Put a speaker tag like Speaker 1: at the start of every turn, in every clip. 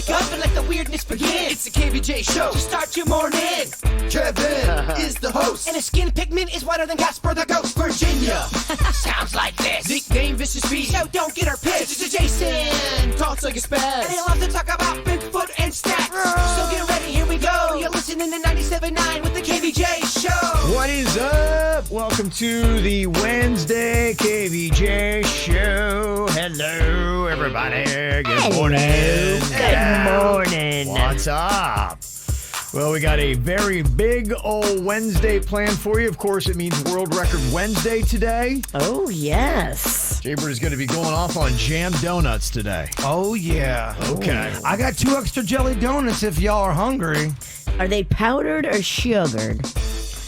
Speaker 1: wake up and let the weirdness begin. It's the KVJ Show to start your morning.
Speaker 2: Kevin is the host.
Speaker 1: And his skin pigment is whiter than Casper the Ghost. Virginia sounds like this. Nickname Vicious Beast. So don't get her pissed. Jason talks like a spaz. And he loves to talk about Bigfoot and stats. So get ready, here we go. You're listening to 97.9 with the KVJ Show.
Speaker 3: What is up? Welcome to the Wednesday KVJ Show. Hello, everybody. Good morning.
Speaker 4: Good morning.
Speaker 3: What's up? Well, we got a very big old Wednesday planned for you. Of course, it means World Record Wednesday today.
Speaker 4: Oh, yes.
Speaker 3: Jaybird is going to be going off on jam donuts today.
Speaker 2: Oh, yeah.
Speaker 3: Okay.
Speaker 2: I got 2 extra jelly donuts if y'all are hungry.
Speaker 4: Are they powdered or sugared?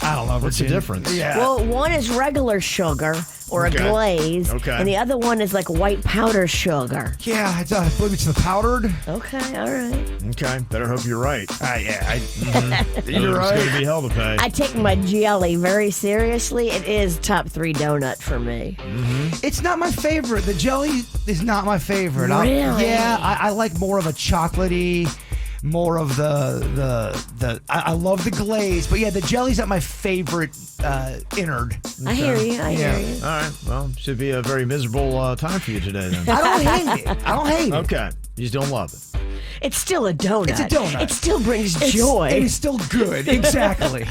Speaker 2: I don't know.
Speaker 3: What's the difference?
Speaker 2: Yeah.
Speaker 4: Well, one is regular sugar or
Speaker 3: Okay.
Speaker 4: a glaze.
Speaker 3: Okay.
Speaker 4: And the other one is like white powder sugar.
Speaker 2: yeah, I believe it's the powdered.
Speaker 4: Okay, all right.
Speaker 3: Okay. Better hope you're right.
Speaker 2: Yeah.
Speaker 3: You're
Speaker 2: right.
Speaker 3: going to be hell to pay.
Speaker 4: I take my jelly very seriously. It is top 3 donut for me.
Speaker 2: It's not my favorite. The jelly is not my favorite.
Speaker 4: Really?
Speaker 2: I like more of a chocolatey, more of the I love the glaze, but yeah, the jelly's not my favorite innard.
Speaker 4: I hear you. I hear
Speaker 2: Yeah.
Speaker 4: you.
Speaker 3: All right. Well, should be a very miserable time for you today then.
Speaker 2: I don't hate it. I don't hate it.
Speaker 3: Okay. You just don't love it.
Speaker 4: It's still a donut.
Speaker 2: It's a donut.
Speaker 4: It still brings joy.
Speaker 2: It is still good. Exactly.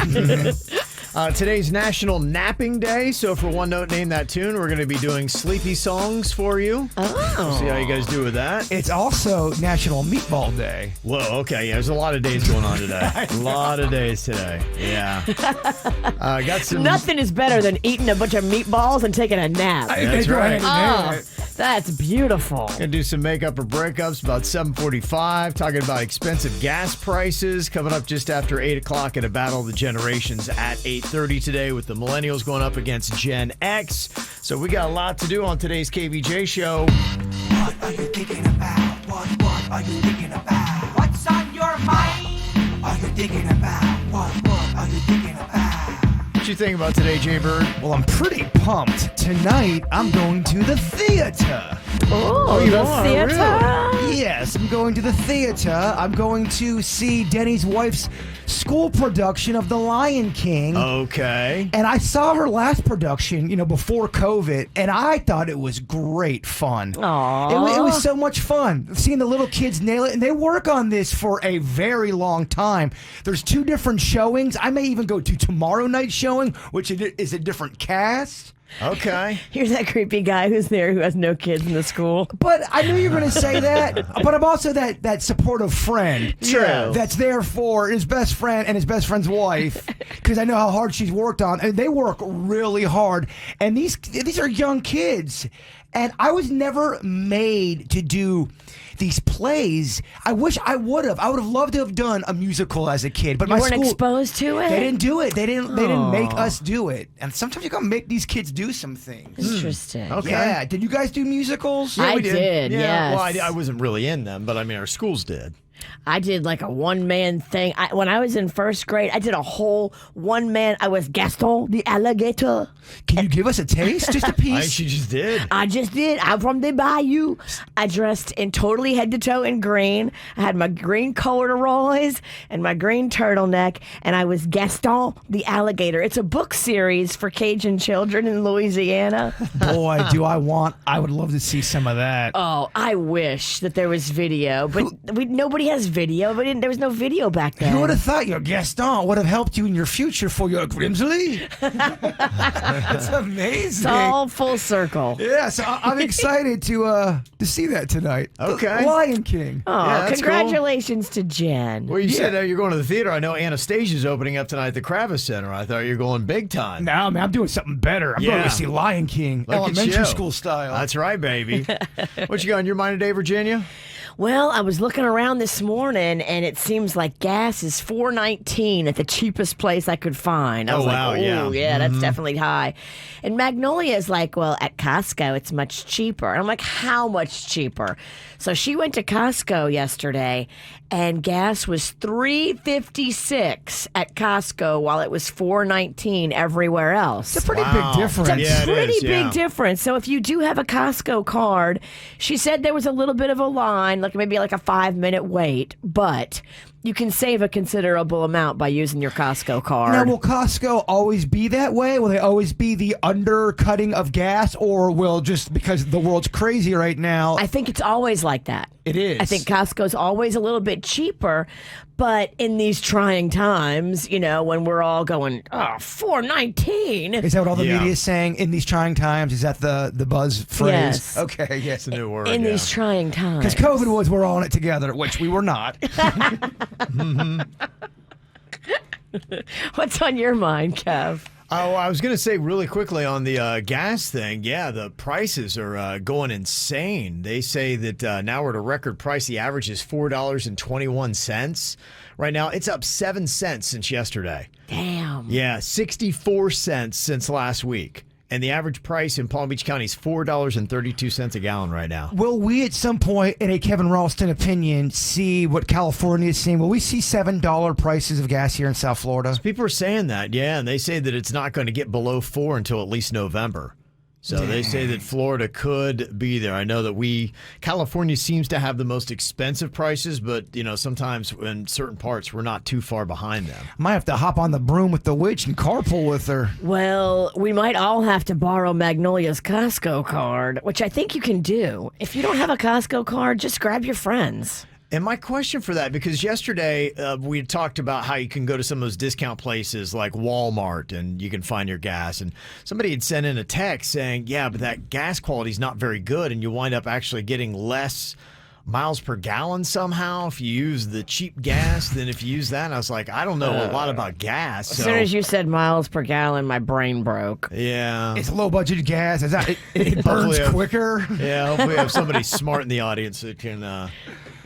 Speaker 3: Today's National Napping Day, so for one note, name that tune. We're going to be doing sleepy songs for you.
Speaker 4: Oh.
Speaker 3: See how you guys do with that.
Speaker 2: It's also National Meatball Day.
Speaker 3: Whoa, okay, yeah, there's a lot of days going on today. A lot of days today, yeah. Got some...
Speaker 4: Nothing is better than eating a bunch of meatballs and taking a nap.
Speaker 3: That's
Speaker 2: Go
Speaker 3: right.
Speaker 2: ahead and
Speaker 4: That's beautiful.
Speaker 3: Gonna do some makeup or breakups about 7:45, talking about expensive gas prices, coming up just after 8 o'clock in a battle of the generations at 8:30 today with the millennials going up against Gen X. So we got a lot to do on today's KVJ Show.
Speaker 1: What are you thinking about? What are you thinking about? What's on your mind? Are you thinking about? What are you thinking about?
Speaker 3: What you think about today, Jaybird?
Speaker 2: Well, I'm pretty pumped. Tonight, I'm going to the theater.
Speaker 4: Oh,
Speaker 3: you
Speaker 4: the
Speaker 3: are,
Speaker 4: theater.
Speaker 2: Yes, I'm going to the theater. I'm going to see Denny's wife's school production of The Lion King.
Speaker 3: Okay.
Speaker 2: And I saw her last production, before COVID, and I thought it was great fun.
Speaker 4: Aww.
Speaker 2: It was so much fun. Seeing the little kids nail it, and they work on this for a very long time. There's 2 different showings. I may even go to tomorrow night's showing, which is a different cast.
Speaker 3: Okay.
Speaker 4: Here's that creepy guy who's there who has no kids in the school.
Speaker 2: But I knew you were going to say that. But I'm also that supportive friend.
Speaker 4: True.
Speaker 2: That's there for his best friend and his best friend's wife, because I know how hard she's worked on. And they work really hard. And these are young kids. And I was never made to do these plays. I wish I would have. I would have loved to have done a musical as a kid, but
Speaker 4: You
Speaker 2: my
Speaker 4: weren't
Speaker 2: school
Speaker 4: exposed to it?
Speaker 2: They didn't do it. They didn't make us do it. And sometimes you gotta make these kids do some things.
Speaker 4: Interesting.
Speaker 3: Okay.
Speaker 2: Yeah. Did you guys do musicals?
Speaker 4: I
Speaker 3: we
Speaker 4: did,
Speaker 3: Yeah.
Speaker 4: yes.
Speaker 3: Well, I wasn't really in them, but I mean, our schools did.
Speaker 4: I did like a one-man thing. When I was in first grade, I did a whole one-man. I was Gaston the alligator.
Speaker 2: Can you give us a taste? Just a
Speaker 3: I think
Speaker 2: piece?
Speaker 3: she just did.
Speaker 4: I just did. I'm from the bayou. I dressed in totally head to toe in green. I had my green corduroys and my green turtleneck, and I was Gaston the alligator. It's a book series for Cajun children in Louisiana.
Speaker 2: Boy, I would love to see some of that.
Speaker 4: Oh, I wish that there was video, but nobody has video. But there was no video back then.
Speaker 2: You would have thought your Gaston would have helped you in your future for your Grimsley. That's amazing.
Speaker 4: It's all full circle.
Speaker 2: Yeah, so I'm excited to see that tonight.
Speaker 3: Okay.
Speaker 2: The Lion King.
Speaker 4: Oh,
Speaker 3: Yeah, that's
Speaker 4: congratulations to Jen.
Speaker 3: Well, you said you're going to the theater. I know Anastasia's opening up tonight at the Kravis Center. I thought you were going big time.
Speaker 2: No, man, I'm doing something better. I'm going
Speaker 3: Yeah.
Speaker 2: to see Lion King,
Speaker 3: Look at
Speaker 2: elementary
Speaker 3: you.
Speaker 2: school style.
Speaker 3: That's right, baby. What you got on your mind today, Virginia?
Speaker 4: Well, I was looking around this morning, and it seems like gas is $4.19 at the cheapest place I could find. I
Speaker 3: Oh,
Speaker 4: was
Speaker 3: wow,
Speaker 4: like,
Speaker 3: yeah.
Speaker 4: yeah, that's definitely high. And Magnolia is like, well, at Costco, it's much cheaper. And I'm like, how much cheaper? So she went to Costco yesterday, and gas was $3.56 at Costco, while it was $4.19 everywhere else.
Speaker 2: It's a pretty
Speaker 3: Wow.
Speaker 2: big difference.
Speaker 4: It's a
Speaker 3: Yeah, it
Speaker 4: pretty
Speaker 3: is,
Speaker 4: big
Speaker 3: yeah.
Speaker 4: difference. So if you do have a Costco card, she said there was a little bit of a line, like maybe like a 5-minute wait, but you can save a considerable amount by using your Costco card.
Speaker 2: Now, will Costco always be that way? Will they always be the undercutting of gas, or will just because the world's crazy right now?
Speaker 4: I think it's always like that.
Speaker 2: It is.
Speaker 4: I think Costco's always a little bit cheaper, but in these trying times, when we're all going, $4.19.
Speaker 2: Is that what all the
Speaker 3: Yeah.
Speaker 2: media is saying in these trying times? Is that the buzz phrase?
Speaker 4: Yes.
Speaker 2: Okay, yes.
Speaker 3: It's a new word.
Speaker 4: In
Speaker 3: yeah.
Speaker 4: these trying times.
Speaker 2: Because COVID was, we're all in it together, which we were not.
Speaker 4: What's on your mind, Kev?
Speaker 3: Oh, I was going to say really quickly on the gas thing. Yeah, the prices are going insane. They say that now we're at a record price. The average is $4.21. Right now, it's up 7 cents since yesterday.
Speaker 4: Damn.
Speaker 3: Yeah, 64 cents since last week. And the average price in Palm Beach County is $4.32 a gallon right now.
Speaker 2: Will we at some point, in a Kevin Ralston opinion, see what California is seeing? Will we see $7 prices of gas here in South Florida?
Speaker 3: People are saying that, yeah, and they say that it's not going to get below 4 until at least November. So they say that Florida could be there. I know that California seems to have the most expensive prices, but, sometimes in certain parts, we're not too far behind them.
Speaker 2: Might have to hop on the broom with the witch and carpool with her.
Speaker 4: Well, we might all have to borrow Magnolia's Costco card, which I think you can do. If you don't have a Costco card, just grab your friends.
Speaker 3: And my question for that, because yesterday we had talked about how you can go to some of those discount places like Walmart and you can find your gas. And somebody had sent in a text saying, yeah, but that gas quality is not very good. And you wind up actually getting less miles per gallon somehow if you use the cheap gas than if you use that. And I was like, I don't know a lot about gas.
Speaker 4: As soon as you said miles per gallon, my brain broke.
Speaker 3: Yeah.
Speaker 2: It's low budget gas. It burns quicker.
Speaker 3: Yeah, hopefully we have somebody smart in the audience that can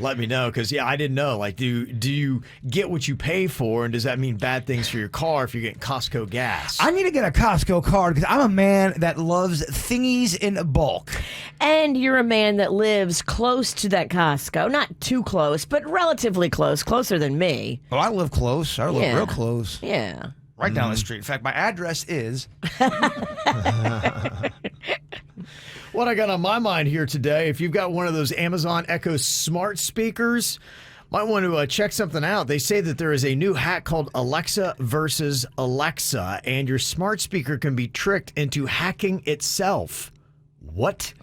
Speaker 3: let me know, because I didn't know. Like, do you get what you pay for, and does that mean bad things for your car if you're getting Costco gas?
Speaker 2: I need to get a Costco card because I'm a man that loves thingies in bulk.
Speaker 4: And you're a man that lives close to that Costco. Not too close, but relatively close. Closer than me.
Speaker 2: Oh, I live close. I live
Speaker 4: Yeah.
Speaker 2: real close.
Speaker 4: Yeah.
Speaker 2: Right down the street. In fact, my address is...
Speaker 3: What I got on my mind here today, if you've got one of those Amazon Echo smart speakers, might want to check something out. They say that there is a new hack called Alexa versus Alexa, and your smart speaker can be tricked into hacking itself. What?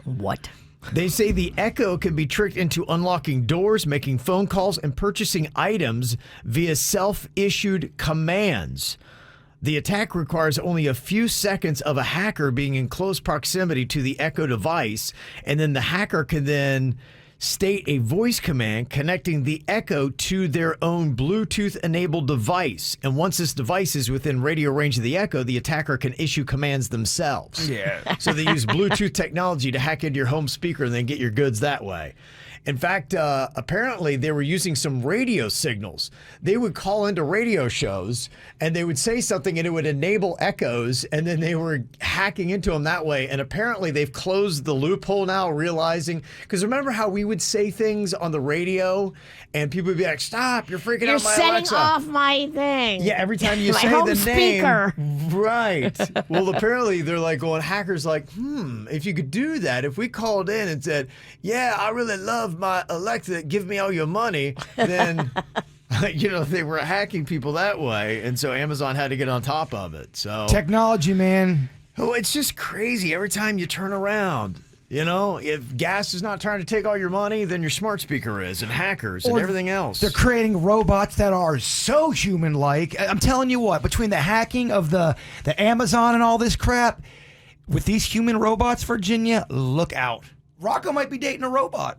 Speaker 3: They say the Echo can be tricked into unlocking doors, making phone calls, and purchasing items via self-issued commands. The attack requires only a few seconds of a hacker being in close proximity to the Echo device, and then the hacker can then state a voice command connecting the Echo to their own Bluetooth-enabled device. And once this device is within radio range of the Echo, the attacker can issue commands themselves.
Speaker 2: Yeah.
Speaker 3: So they use Bluetooth technology to hack into your home speaker and then get your goods that way. In fact, apparently they were using some radio signals. They would call into radio shows and they would say something and it would enable echoes, and then they were hacking into them that way. And apparently they've closed the loophole now, realizing, because remember how we would say things on the radio and people would be like, stop, you're freaking
Speaker 4: You're
Speaker 3: out my
Speaker 4: setting
Speaker 3: Alexa.
Speaker 4: off my thing.
Speaker 3: Yeah, every time you
Speaker 4: My
Speaker 3: say
Speaker 4: home
Speaker 3: the
Speaker 4: speaker.
Speaker 3: name. Right. Well, apparently they're like going, hackers like, if you could do that, if we called in and said, yeah, I really love my Alexa, give me all your money, then, they were hacking people that way. And so Amazon had to get on top of it. So
Speaker 2: Technology, man.
Speaker 3: Oh, it's just crazy every time you turn around. If gas is not trying to take all your money, then your smart speaker is, and hackers and
Speaker 2: Or
Speaker 3: everything else.
Speaker 2: They're creating robots that are so human-like. I'm telling you what, between the hacking of the Amazon and all this crap, with these human robots, Virginia, look out. Rocco might be dating a robot.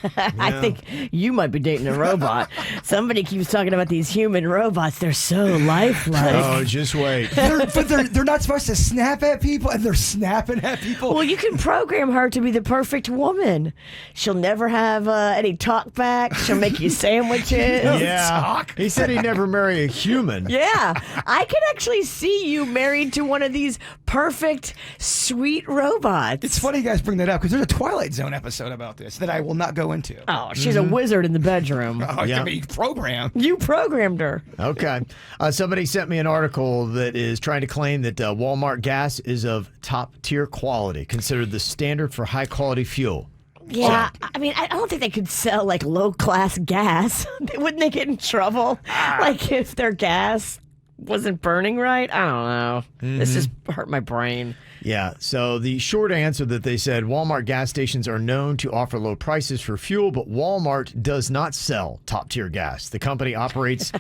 Speaker 4: I think you might be dating a robot. Somebody keeps talking about these human robots. They're so lifelike.
Speaker 3: Oh, just wait.
Speaker 2: They're not supposed to snap at people, and they're snapping at people.
Speaker 4: Well, you can program her to be the perfect woman. She'll never have any talk back. She'll make you sandwiches.
Speaker 3: Yeah. He said he'd never marry a human.
Speaker 4: Yeah. I could actually see you married to one of these perfect, sweet robots.
Speaker 2: It's funny you guys bring that up because there's a Twilight Zone episode about this that I will not go into.
Speaker 4: Oh, she's a wizard in the bedroom.
Speaker 2: Oh,
Speaker 3: Yeah.
Speaker 2: I mean, program.
Speaker 4: You programmed her.
Speaker 3: Okay. Somebody sent me an article that is trying to claim that Walmart gas is of top tier quality, considered the standard for high quality fuel.
Speaker 4: Yeah, I mean, I don't think they could sell like low-class gas. Wouldn't they get in trouble? Like if their gas wasn't burning right? I don't know. This just hurt my brain.
Speaker 3: Yeah, so the short answer that they said, Walmart gas stations are known to offer low prices for fuel, but Walmart does not sell top-tier gas. The company operates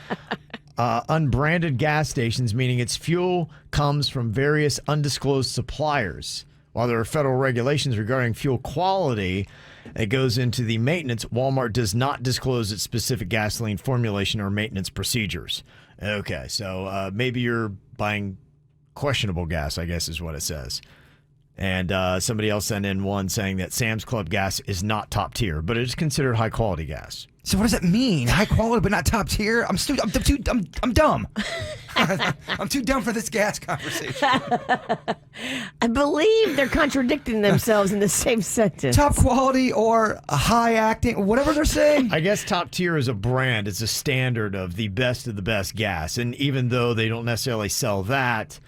Speaker 3: unbranded gas stations, meaning its fuel comes from various undisclosed suppliers. While there are federal regulations regarding fuel quality, it goes into the maintenance. Walmart does not disclose its specific gasoline formulation or maintenance procedures. Okay, so maybe you're buying questionable gas, I guess is what it says. And somebody else sent in one saying that Sam's Club gas is not top tier, but it is considered high quality gas.
Speaker 2: So what does that mean? High quality but not top tier? I'm dumb. I'm too dumb for this gas conversation.
Speaker 4: I believe they're contradicting themselves in the same sentence.
Speaker 2: Top quality or high acting, whatever they're saying.
Speaker 3: I guess top tier is a brand. It's a standard of the best gas. And even though they don't necessarily sell that,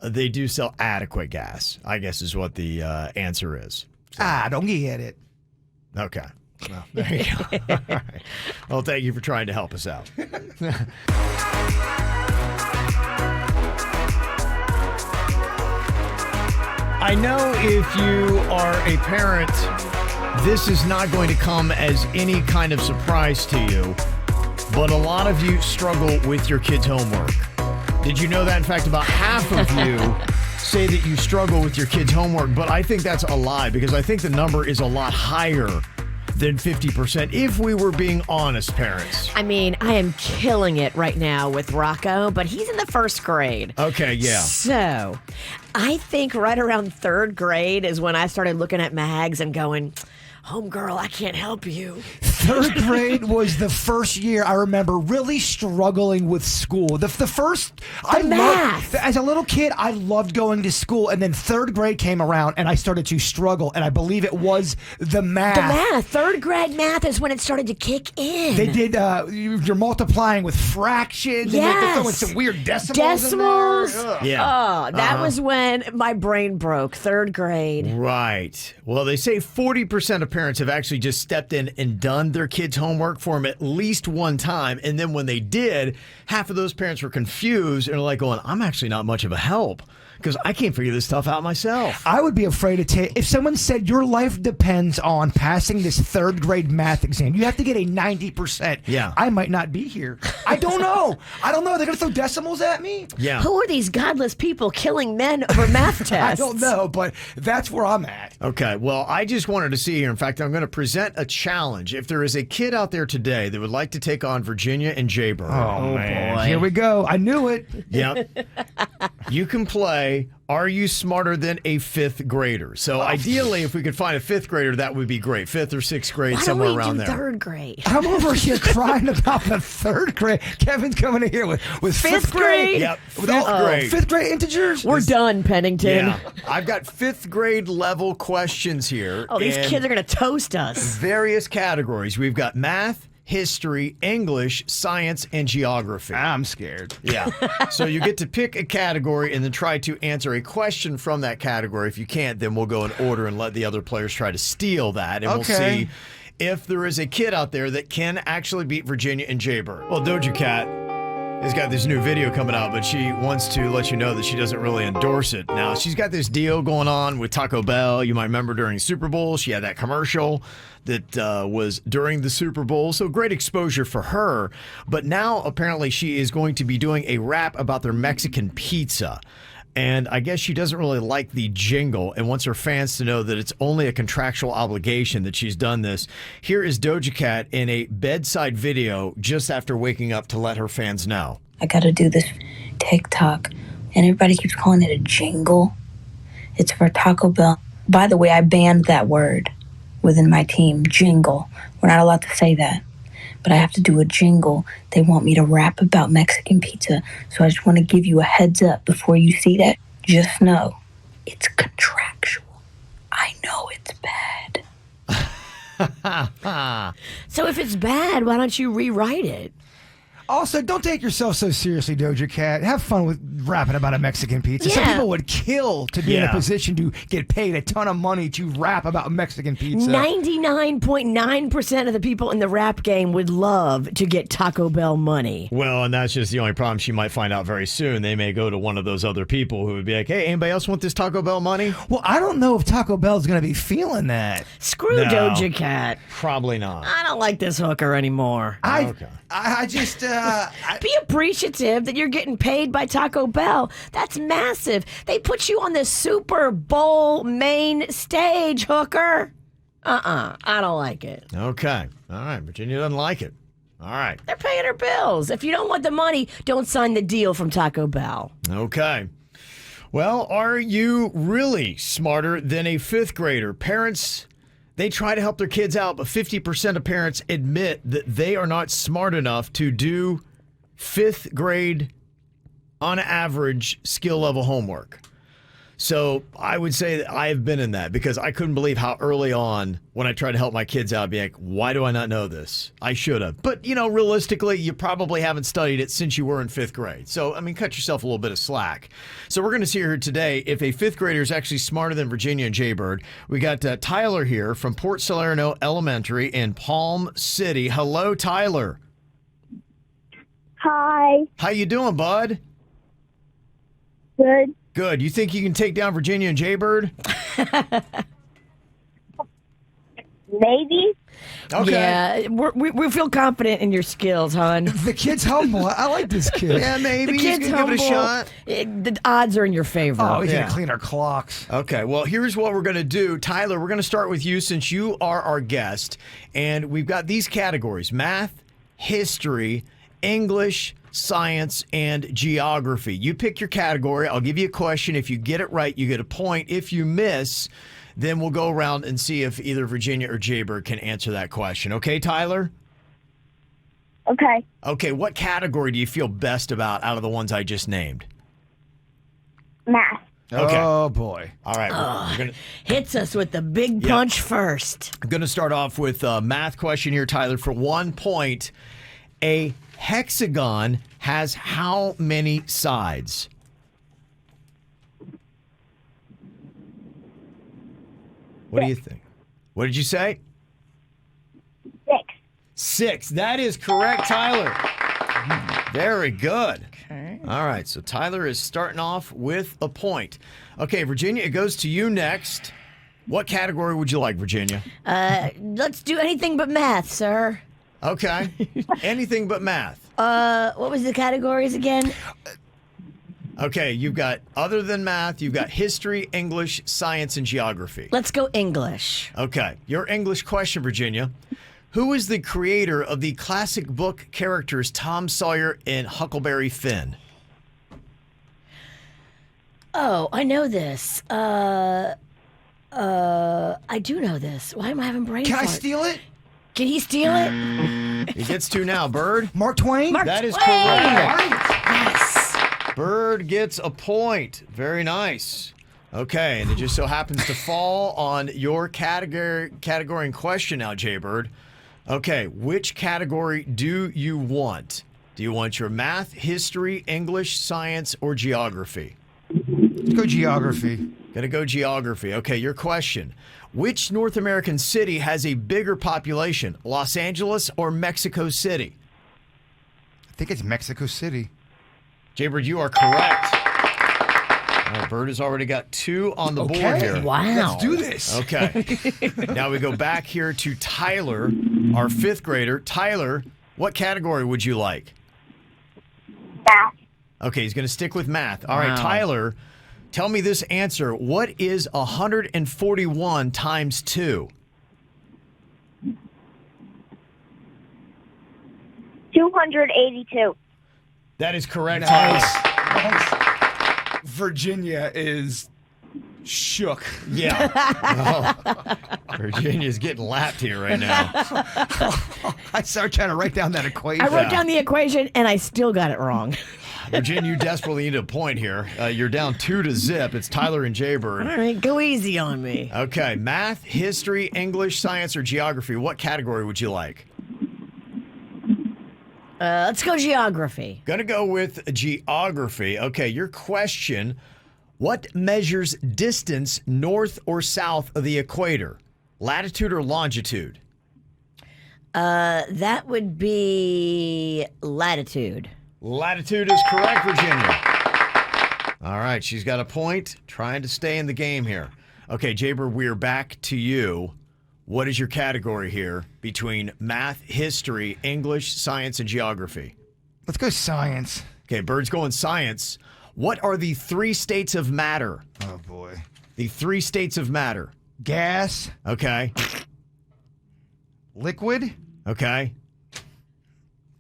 Speaker 3: they do sell adequate gas, I guess is what the answer is. So.
Speaker 2: Don't get it.
Speaker 3: Okay. Well, there you go. All right. Well, thank you for trying to help us out. I know if you are a parent, this is not going to come as any kind of surprise to you, but a lot of you struggle with your kids' homework. Did you know that? In fact, about half of you say that you struggle with your kids' homework, but I think that's a lie because I think the number is a lot higher than 50% if we were being honest parents.
Speaker 4: I mean, I am killing it right now with Rocco, but he's in the first grade.
Speaker 3: Okay, yeah.
Speaker 4: So, I think right around third grade is when I started looking at mags and going, homegirl, I can't help you.
Speaker 2: Third grade was the first year I remember really struggling with school. The first,
Speaker 4: math.
Speaker 2: As a little kid, I loved going to school, and then third grade came around, and I started to struggle, and I believe it was the math.
Speaker 4: The math. Third grade math is when it started to kick in.
Speaker 2: They did, you're multiplying with fractions, and they're throwing some weird decimals in there.
Speaker 3: Yeah.
Speaker 4: Oh, that was when my brain broke. Third grade.
Speaker 3: Right. Well, they say 40% of parents have actually just stepped in and done their kids' homework for them at least one time. And then when they did, half of those parents were confused and are like going, I'm actually not much of a help because I can't figure this stuff out myself.
Speaker 2: I would be afraid to take, if someone said your life depends on passing this third grade math exam, you have to get a 90%.
Speaker 3: Yeah.
Speaker 2: I might not be here. I don't know. They're going to throw decimals at me?
Speaker 3: Yeah.
Speaker 4: Who are these godless people killing men over math tests?
Speaker 2: I don't know, but that's where I'm at.
Speaker 3: Okay, well, I just wanted to see here. In fact, I'm going to present a challenge. If there is a kid out there today that would like to take on Virginia and Jaybird.
Speaker 2: Oh man. Here we go. I knew it.
Speaker 3: Yep. You can play Are You Smarter Than a Fifth Grader? So ideally, if we could find a fifth grader, that would be great. Fifth or sixth grade, somewhere around there.
Speaker 4: Third grade?
Speaker 2: I'm over here crying about the third grade. Kevin's coming in here with fifth grade.
Speaker 3: Yep, fifth grade.
Speaker 2: Fifth grade integers.
Speaker 4: We're done, Pennington.
Speaker 3: Yeah. I've got fifth grade level questions here.
Speaker 4: Oh, these kids are going to toast us.
Speaker 3: Various categories. We've got math, history, English, science, and geography.
Speaker 2: I'm scared.
Speaker 3: Yeah. So you get to pick a category and then try to answer a question from that category. If you can't, then we'll go in order and let the other players try to steal that. And we'll see if there is a kid out there that can actually beat Virginia and Jaybird. Well, Doja Cat has got this new video coming out, but she wants to let you know that she doesn't really endorse it. Now, she's got this deal going on with Taco Bell. You might remember during Super Bowl, she had that commercial that was during the Super Bowl. So great exposure for her. But now, apparently, she is going to be doing a rap about their Mexican pizza. And I guess she doesn't really like the jingle and wants her fans to know that it's only a contractual obligation that she's done this. Here is Doja Cat in a bedside video just after waking up to let her fans know.
Speaker 5: I got to do this TikTok, and everybody keeps calling it a jingle. It's for Taco Bell. By the way, I banned that word within my team, jingle. We're not allowed to say that. But I have to do a jingle. They want me to rap about Mexican pizza. So I just want to give you a heads up before you see that. Just know it's contractual. I know it's bad.
Speaker 4: So if it's bad, why don't you rewrite it?
Speaker 2: Also, don't take yourself so seriously, Doja Cat. Have fun with rapping about a Mexican pizza. Some
Speaker 4: Yeah.
Speaker 2: people would kill to be in a
Speaker 3: Yeah.
Speaker 2: position to get paid a ton of money to rap about Mexican pizza.
Speaker 4: 99.9% of the people in the rap game would love to get Taco Bell money.
Speaker 3: Well, and that's just the only problem. She might find out very soon. They may go to one of those other people who would be like, hey, anybody else want this Taco Bell money?
Speaker 2: Well, I don't know if Taco Bell's going to be feeling that.
Speaker 4: Screw
Speaker 3: No.
Speaker 4: Doja Cat.
Speaker 3: Probably not.
Speaker 4: I don't like this hooker anymore.
Speaker 3: Okay.
Speaker 2: I just,
Speaker 4: Be appreciative that you're getting paid by Taco Bell. That's massive. They put you on the Super Bowl main stage, hooker. I don't like it.
Speaker 3: Okay. All right. Virginia doesn't like it. All right.
Speaker 4: They're paying her bills. If you don't want the money, don't sign the deal from Taco Bell.
Speaker 3: Okay. Well, are you really smarter than a fifth grader? Parents, they try to help their kids out, but 50% of parents admit that they are not smart enough to do fifth grade, on average, skill level homework. So I would say that I have been in that because I couldn't believe how early on when I tried to help my kids out, be like, why do I not know this? I should have. But, realistically, you probably haven't studied it since you were in fifth grade. So, cut yourself a little bit of slack. So we're going to see here today if a fifth grader is actually smarter than Virginia and Jaybird. We got Tyler here from Port Salerno Elementary in Palm City. Hello, Tyler.
Speaker 6: Hi.
Speaker 3: How you doing, bud?
Speaker 6: Good.
Speaker 3: Good. You think you can take down Virginia and Jaybird?
Speaker 6: Maybe.
Speaker 3: Okay.
Speaker 4: Yeah, we feel confident in your skills, hon.
Speaker 2: the kid's humble. I like this kid.
Speaker 3: Yeah, maybe.
Speaker 4: The
Speaker 3: He's
Speaker 4: kid's
Speaker 3: gonna give it a
Speaker 4: humble.
Speaker 3: shot.
Speaker 4: The odds are in your favor.
Speaker 2: Oh, he's
Speaker 3: Yeah.
Speaker 2: going to clean our clocks.
Speaker 3: Okay, well, here's what we're going to do. Tyler, we're going to start with you since you are our guest. And we've got these categories: math, history, English, science, and geography. You pick your category. I'll give you a question. If you get it right, you get a point. If you miss, then we'll go around and see if either Virginia or Jaybird can answer that question. Okay, Tyler?
Speaker 6: Okay.
Speaker 3: Okay, what category do you feel best about out of the ones I just named?
Speaker 6: Math.
Speaker 3: Okay.
Speaker 2: Oh, boy.
Speaker 3: All right. We're gonna,
Speaker 4: Hits us with the big
Speaker 3: Yeah.
Speaker 4: punch first.
Speaker 3: I'm going to start off with a math question here, Tyler, for 1 point. A hexagon has how many sides? What do you think? What did you say?
Speaker 6: 6.
Speaker 3: 6. That is correct, Tyler. Very good.
Speaker 4: Okay.
Speaker 3: All right, so Tyler is starting off with a point. Okay, Virginia, it goes to you next. What category would you like, Virginia?
Speaker 4: Let's do anything but math, sir.
Speaker 3: Okay. Anything but math.
Speaker 4: What was the categories again?
Speaker 3: Okay, you've got, other than math, you've got history, English, science, and geography.
Speaker 4: Let's go English.
Speaker 3: Okay, your English question, Virginia. Who is the creator of the classic book characters Tom Sawyer and Huckleberry Finn?
Speaker 4: Oh, I know this. I do know this. Why am I having brain
Speaker 2: Can I
Speaker 4: fart?
Speaker 2: steal it?
Speaker 4: Can he steal it?
Speaker 3: He gets 2 now, Bird.
Speaker 2: Mark Twain?
Speaker 4: Mark
Speaker 3: That is
Speaker 4: Twain!
Speaker 3: correct.
Speaker 4: Yes.
Speaker 3: Bird gets a point. Very nice. Okay, and it just so happens to fall on your category in question now, Jaybird. Okay, which category do you want? Do you want your math, history, English, science, or geography?
Speaker 2: Let's go geography.
Speaker 3: Gonna go geography. Okay, your question. Which North American city has a bigger population, Los Angeles or Mexico City?
Speaker 2: I think it's Mexico City.
Speaker 3: Jaybird, you are correct. All right, Bird has already got 2 on the board here.
Speaker 4: Wow.
Speaker 2: Let's do this.
Speaker 3: Okay. Now we go back here to Tyler, our 5th grader. Tyler, what category would you like?
Speaker 6: Math.
Speaker 3: Okay, he's going to stick with math. All right,
Speaker 4: Wow.
Speaker 3: Tyler, tell me this answer. What is 141 times 2?
Speaker 6: 282.
Speaker 3: That is correct,
Speaker 2: Nice.
Speaker 3: Tyler.
Speaker 2: Virginia is shook.
Speaker 3: Yeah. Oh, Virginia's getting lapped here right now.
Speaker 2: I started trying to write down that equation.
Speaker 4: I wrote down the equation and I still got it wrong.
Speaker 3: Virginia, you desperately need a point here. You're down 2-0. It's Tyler and Jaybird.
Speaker 4: All right, go easy on me.
Speaker 3: Okay, math, history, English, science, or geography. What category would you like?
Speaker 4: Let's go geography.
Speaker 3: Gonna go with geography. Okay, your question. What measures distance north or south of the equator? Latitude or longitude?
Speaker 4: That would be latitude.
Speaker 3: Latitude is correct, Virginia. All right, she's got a point. Trying to stay in the game here. Okay, Jaber, we're back to you. What is your category here between math, history, English, science, and geography?
Speaker 2: Let's go science.
Speaker 3: Okay, Bird's going science. What are the 3 states of matter?
Speaker 2: Oh, boy.
Speaker 3: The 3 states of matter.
Speaker 2: Gas,
Speaker 3: Okay.
Speaker 2: liquid,
Speaker 3: Okay.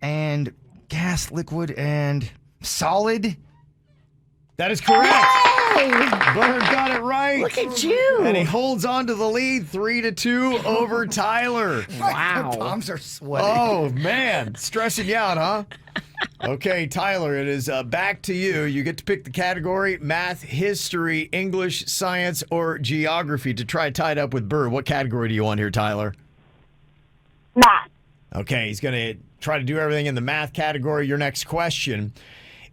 Speaker 2: and gas, liquid, and solid.
Speaker 3: That is correct.
Speaker 4: Hey,
Speaker 3: Bird got it right.
Speaker 4: look at you.
Speaker 3: And he holds on to the lead 3-2 over Tyler.
Speaker 2: My palms are sweating.
Speaker 3: Oh, man. Stressing you out, huh? Okay, Tyler, it is back to you. You get to pick the category: math, history, English, science, or geography to try tie it up with Bird. What category do you want here, Tyler?
Speaker 6: Math.
Speaker 3: Okay, he's going to try to do everything in the math category. Your next question.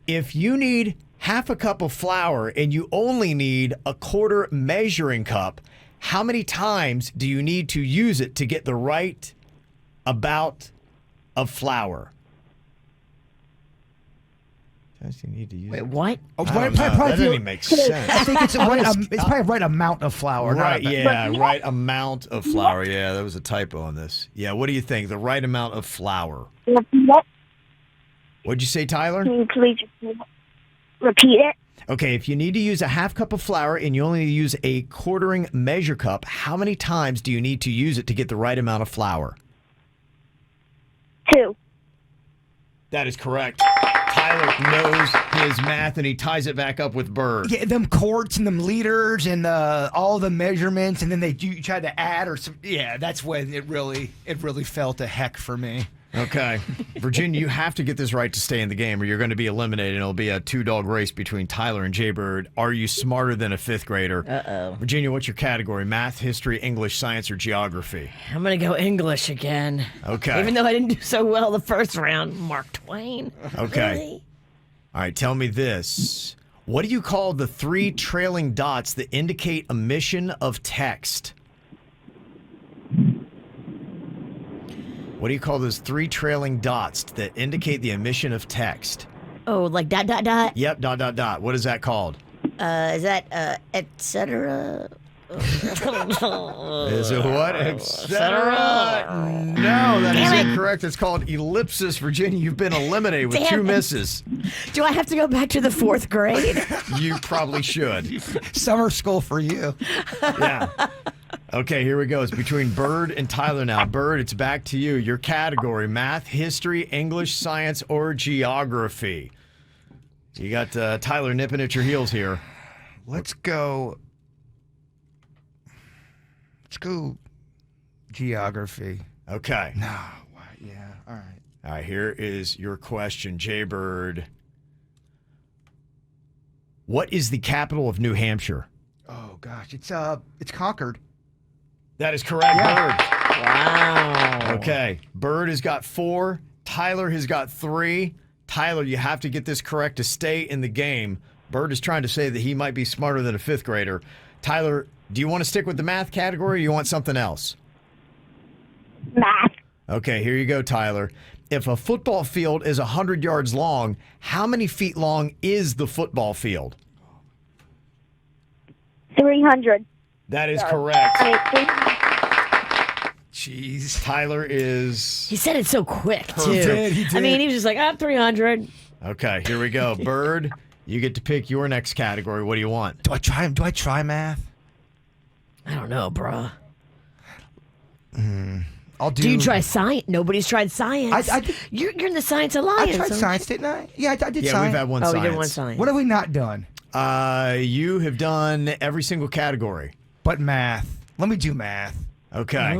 Speaker 3: If you need half a cup of flour and you only need a quarter measuring cup, how many times do you need to use it to get the right amount of flour? You need to use
Speaker 4: Wait, what?
Speaker 2: Oh,
Speaker 3: I don't know.
Speaker 2: probably
Speaker 3: That doesn't even make sense.
Speaker 2: I think it's probably a right amount of flour.
Speaker 3: Right,
Speaker 2: not a-
Speaker 3: yeah, right amount of flour. Yeah, there was a typo on this. Yeah, what do you think? The right amount of flour.
Speaker 6: Repeat it.
Speaker 3: What'd you say, Tyler?
Speaker 6: Can you please repeat it?
Speaker 3: Okay, if you need to use a half cup of flour and you only use a quartering measure cup, how many times do you need to use it to get the right amount of flour?
Speaker 6: 2.
Speaker 3: That is correct. Tyler knows his math, and he ties it back up with Bird.
Speaker 2: Yeah, them quarts and them liters and all the measurements, and then you try to add or some. Yeah, that's when it really fell to heck for me.
Speaker 3: Okay. Virginia, you have to get this right to stay in the game, or you're going to be eliminated. It'll be a 2-dog race between Tyler and Jaybird. Are you smarter than a 5th grader?
Speaker 4: Uh-oh.
Speaker 3: Virginia, what's your category? Math, history, English, science, or geography?
Speaker 4: I'm going to go English again.
Speaker 3: Okay.
Speaker 4: Even though I didn't do so well the first round. Mark Twain.
Speaker 3: Okay.
Speaker 4: Really?
Speaker 3: All right, tell me this. What do you call the 3 trailing dots that indicate emission of text? What do you call those 3 trailing dots that indicate the emission of text?
Speaker 4: Oh, like ...
Speaker 3: Yep, ... What is that called?
Speaker 4: Is that et cetera?
Speaker 3: Is it what? Etc. No, that is incorrect. It's called ellipsis, Virginia. You've been eliminated with 2 misses.
Speaker 4: Do I have to go back to the 4th grade?
Speaker 3: You probably should.
Speaker 2: Summer school for you.
Speaker 3: Yeah. Okay, here we go. It's between Bird and Tyler now. Bird, it's back to you. Your category: math, history, English, science, or geography. You got Tyler nipping at your heels here.
Speaker 2: Let's go geography.
Speaker 3: Okay.
Speaker 2: No. Yeah. All right.
Speaker 3: All right, here is your question, Jaybird. What is the capital of New Hampshire?
Speaker 2: Oh gosh, it's Concord.
Speaker 3: That is correct, Bird.
Speaker 4: Wow.
Speaker 3: Okay. Bird has got 4. Tyler has got 3. Tyler, you have to get this correct to stay in the game. Bird is trying to say that he might be smarter than a 5th grader. Tyler, do you want to stick with the math category or you want something else?
Speaker 6: Math.
Speaker 3: Okay, here you go, Tyler. If a football field is 100 yards long, how many feet long is the football field?
Speaker 6: 300.
Speaker 3: That is correct.
Speaker 2: Jeez.
Speaker 3: Tyler is...
Speaker 4: He said it so quick, too.
Speaker 2: He did.
Speaker 4: I mean, he was just like, 300.
Speaker 3: Okay, here we go. Bird, you get to pick your next category. What do you want?
Speaker 2: Do I try math?
Speaker 4: I don't know, bruh.
Speaker 2: I'll do.
Speaker 4: Do you try science? Nobody's tried science.
Speaker 2: I did-
Speaker 4: You're in the Science Alliance.
Speaker 2: I tried
Speaker 4: aren't
Speaker 2: science, didn't I? Yeah, I did
Speaker 3: Yeah,
Speaker 2: science.
Speaker 3: we've had one
Speaker 4: you? Oh,
Speaker 3: science.
Speaker 4: we did one science.
Speaker 2: What have we not done?
Speaker 3: You have done every single category.
Speaker 2: But math. Let me do math.
Speaker 3: Okay.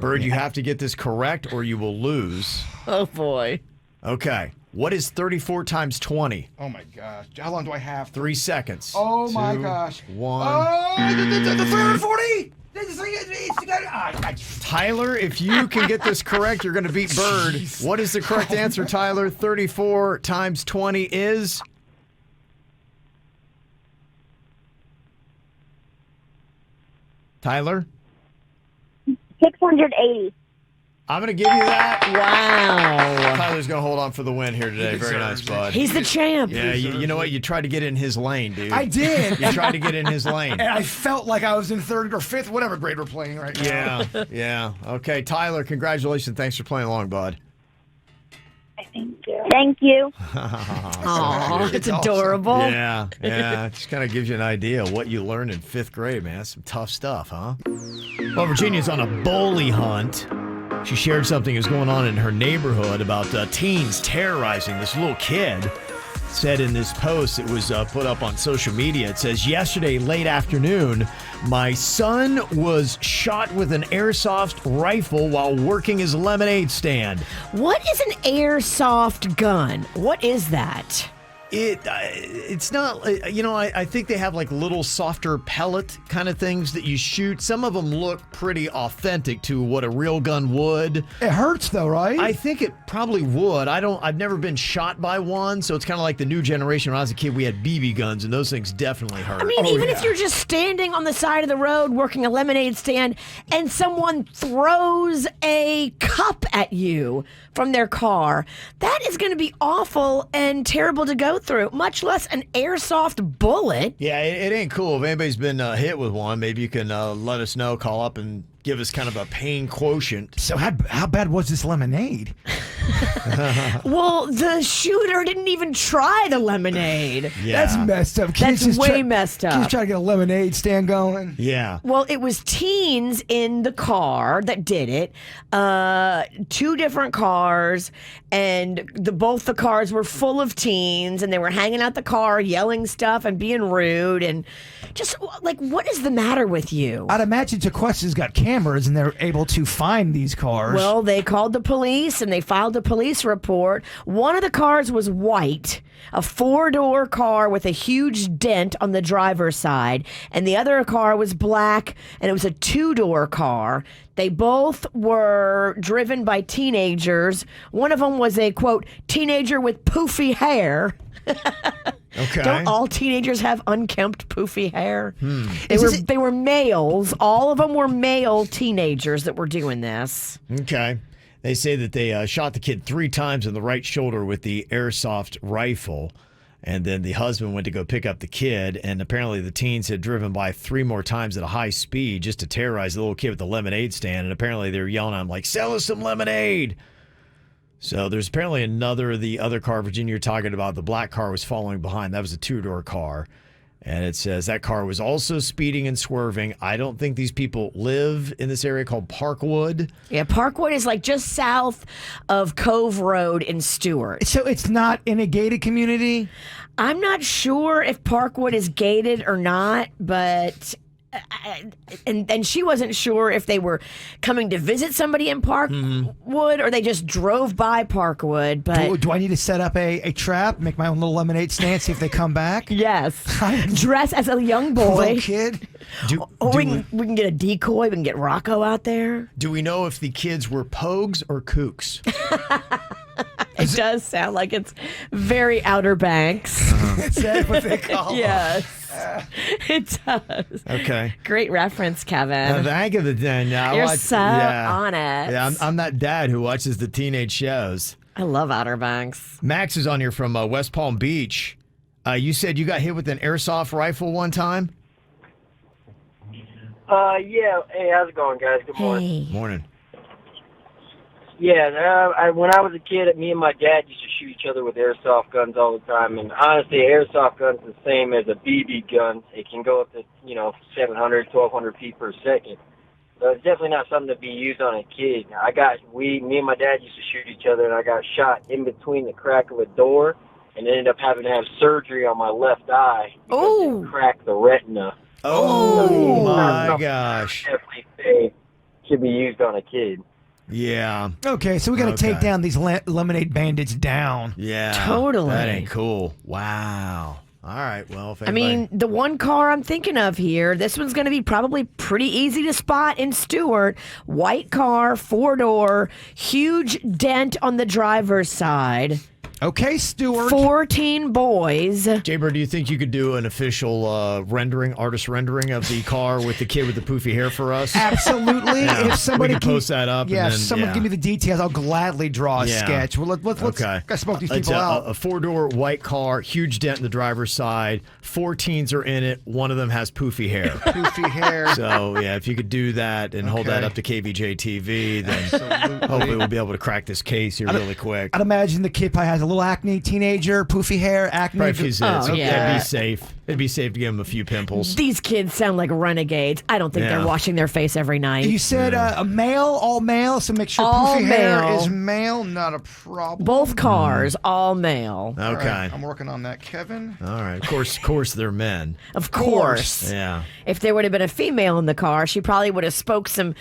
Speaker 3: Bird, you have to get this correct or you will lose.
Speaker 4: Oh, boy.
Speaker 3: Okay. What is 34 times 20?
Speaker 2: Oh my gosh. How long do I have?
Speaker 3: 3 seconds.
Speaker 2: Oh my
Speaker 3: 2,
Speaker 2: gosh.
Speaker 3: 1.
Speaker 2: Oh, the 340?
Speaker 3: Tyler, if you can get this correct, you're going to beat Bird. What is the correct answer, Tyler? 34 times 20 is? Tyler?
Speaker 6: 680.
Speaker 3: I'm going to give you that.
Speaker 4: Wow.
Speaker 3: Tyler's going to hold on for the win here today. Very nice, bud.
Speaker 4: He's the champ.
Speaker 3: Yeah, you know what? You tried to get in his lane, dude.
Speaker 2: I did.
Speaker 3: You tried to get in his lane.
Speaker 2: And I felt like I was in third or fifth, whatever grade we're playing right now.
Speaker 3: Yeah. Okay, Tyler, congratulations. Thanks for playing along, bud.
Speaker 6: Thank you.
Speaker 4: Aw, it's adorable.
Speaker 3: Yeah. It just kind of gives you an idea of what you learned in 5th grade, man. That's some tough stuff, huh? Well, Virginia's on a bully hunt. She shared something that was going on in her neighborhood about teens terrorizing this little kid. Said in this post, it was put up on social media. It says, yesterday late afternoon, my son was shot with an airsoft rifle while working his lemonade stand.
Speaker 4: What is an airsoft gun? What is that?
Speaker 3: It's not, I think they have like little softer pellet kind of things that you shoot. Some of them look pretty authentic to what a real gun would.
Speaker 2: It hurts though, right?
Speaker 3: I think it probably would. I've never been shot by one, so it's kind of like the new generation. When I was a kid, we had BB guns, and those things definitely hurt.
Speaker 4: I mean, even if you're just standing on the side of the road working a lemonade stand and someone throws a cup at you from their car, that is going to be awful and terrible to go through, much less an airsoft bullet.
Speaker 3: Yeah, it ain't cool. If anybody's been hit with one, maybe you can let us know, call up and give us kind of a pain quotient.
Speaker 2: So how bad was this lemonade?
Speaker 4: Well, the shooter didn't even try the lemonade.
Speaker 3: Yeah.
Speaker 2: That's messed up.
Speaker 4: That's way messed up.
Speaker 2: Kids trying to get a lemonade stand going.
Speaker 3: Yeah.
Speaker 4: Well, it was teens in the car that did it. 2 different cars, and both the cars were full of teens, and they were hanging out the car, yelling stuff and being rude, and just like, what is the matter with you?
Speaker 2: I'd imagine Tequesta's got cameras, and they're able to find these cars.
Speaker 4: Well, they called the police, and they filed a police report. One of the cars was white, a 4-door car with a huge dent on the driver's side, and the other car was black, and it was a 2-door car. They both were driven by teenagers. One of them was a, quote, teenager with poofy hair.
Speaker 3: Okay.
Speaker 4: Don't all teenagers have unkempt, poofy hair? They were males. All of them were male teenagers that were doing this.
Speaker 3: Okay. They say that they shot the kid 3 times in the right shoulder with the airsoft rifle. And then the husband went to go pick up the kid, and apparently the teens had driven by 3 more times at a high speed just to terrorize the little kid with the lemonade stand. And apparently they were yelling at him like, sell us some lemonade. So there's apparently the other car, Virginia, you're talking about, the black car was following behind. That was a 2-door car. And it says that car was also speeding and swerving. I don't think these people live in this area called Parkwood.
Speaker 4: Yeah, Parkwood is like just south of Cove Road in Stewart.
Speaker 2: So it's not in a gated community?
Speaker 4: I'm not sure if Parkwood is gated or not, but... And she wasn't sure if they were coming to visit somebody in Parkwood or they just drove by Parkwood. But
Speaker 2: do I need to set up a trap, make my own little lemonade stand, see if they come back?
Speaker 4: Yes, dress as a young boy,
Speaker 2: little kid.
Speaker 4: We can get a decoy. We can get Rocco out there.
Speaker 3: Do we know if the kids were pogues or kooks?
Speaker 4: It does sound like it's very Outer Banks.
Speaker 2: Is that what they call them?
Speaker 4: Yes. It does.
Speaker 3: Okay.
Speaker 4: Great reference, Kevin.
Speaker 3: Thank you.
Speaker 4: You're so on it.
Speaker 3: Yeah, I'm that dad who watches the teenage shows.
Speaker 4: I love Outer Banks.
Speaker 3: Max is on here from West Palm Beach. You said you got hit with an airsoft rifle one time?
Speaker 7: Yeah. Hey, how's it going, guys? Good morning.
Speaker 4: Hey.
Speaker 3: Morning.
Speaker 7: Yeah, when I was a kid, me and my dad used to shoot each other with airsoft guns all the time. And honestly, airsoft gun's the same as a BB gun. It can go up to, 700, 1,200 feet per second. So it's definitely not something to be used on a kid. Me and my dad used to shoot each other, and I got shot in between the crack of a door and ended up having to have surgery on my left eye because it cracked the retina.
Speaker 3: Oh, my gosh.
Speaker 7: Definitely say should be used on a kid.
Speaker 3: Yeah.
Speaker 2: Okay, so we got to take down these lemonade bandits down.
Speaker 3: Yeah.
Speaker 4: Totally.
Speaker 3: That ain't cool. Wow. All right. Well, if
Speaker 4: I mean, the one car I'm thinking of here, this one's going to be probably pretty easy to spot in Stewart. White car, 4-door, huge dent on the driver's side.
Speaker 2: Okay, Stuart.
Speaker 4: 14 boys.
Speaker 3: Jaybird, do you think you could do an official artist rendering of the car with the kid with the poofy hair for us?
Speaker 2: Absolutely. If somebody
Speaker 3: we can post that up.
Speaker 2: Yeah,
Speaker 3: and
Speaker 2: if
Speaker 3: then,
Speaker 2: someone give me the details, I'll gladly draw a sketch. Well, let's gotta smoke these people out.
Speaker 3: A 4-door white car, huge dent in the driver's side. 4 teens are in it. One of them has poofy hair.
Speaker 2: Poofy hair.
Speaker 3: So, yeah, if you could do that and hold that up to KVJ TV, then hopefully we'll be able to crack this case here really quick.
Speaker 2: I'd imagine the kid probably has a little acne, teenager, poofy hair, acne.
Speaker 3: Probably a few zits.
Speaker 4: Oh, yeah.
Speaker 3: It'd be safe. It'd be safe to give him a few pimples.
Speaker 4: These kids sound like renegades. I don't think they're washing their face every night.
Speaker 2: You said a male, all male, so make sure
Speaker 4: All
Speaker 2: poofy hair
Speaker 4: male.
Speaker 2: is male, not a problem.
Speaker 4: Both cars, all male.
Speaker 3: Okay.
Speaker 2: All right, I'm working on that, Kevin.
Speaker 3: All right. Of course, they're men.
Speaker 4: Of course.
Speaker 3: Yeah.
Speaker 4: If there would have been a female in the car, she probably would have spoke some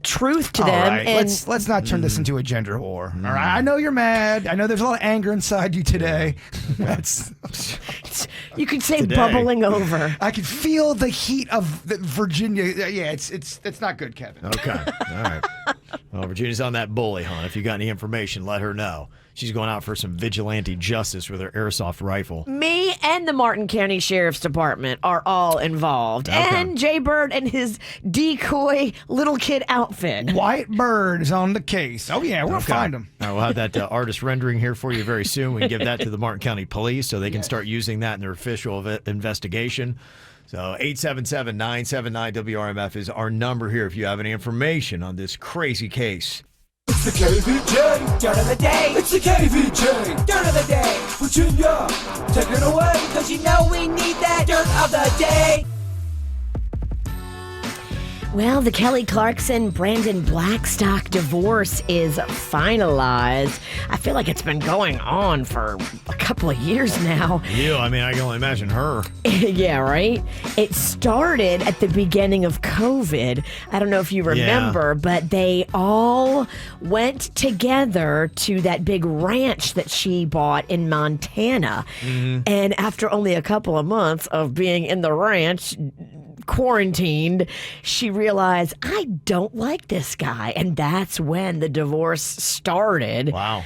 Speaker 4: truth to them.
Speaker 2: right,
Speaker 4: And
Speaker 2: let's not turn this into a gender war. All right, I know you're mad. I know there's a lot of anger inside you today. That's
Speaker 4: you could say
Speaker 3: Today.
Speaker 4: bubbling over.
Speaker 2: I can feel the heat of Virginia. Yeah, it's not good, Kevin.
Speaker 3: Okay. All right. Well, Virginia's on that bully hunt. If you got any information, let her know. She's going out for some vigilante justice with her airsoft rifle.
Speaker 4: Me and the Martin County Sheriff's Department are all involved.
Speaker 3: Okay.
Speaker 4: And Jay Bird and his decoy little kid outfit.
Speaker 2: White bird is on the case. Oh yeah, we'll find him.
Speaker 3: All right, we'll have that artist rendering here for you very soon. We can give that to the Martin County Police so they can start using that in their official investigation. So 877-979-WRMF is our number here if you have any information on this crazy case.
Speaker 1: It's the KVJ dirt of the day. It's the KVJ dirt of the day. Virginia, take it away, cause you know we need that dirt of the day.
Speaker 4: Well, the Kelly Clarkson Brandon Blackstock divorce is finalized. I feel like it's been going on for a couple of years now.
Speaker 3: I mean, I can only imagine her.
Speaker 4: Yeah, right? It started at the beginning of COVID. I don't know if you remember, but they all went together to that big ranch that she bought in Montana. Mm-hmm. And after only a couple of months of being in the ranch, quarantined, she realized, I don't like this guy. And that's when the divorce started.
Speaker 3: Wow.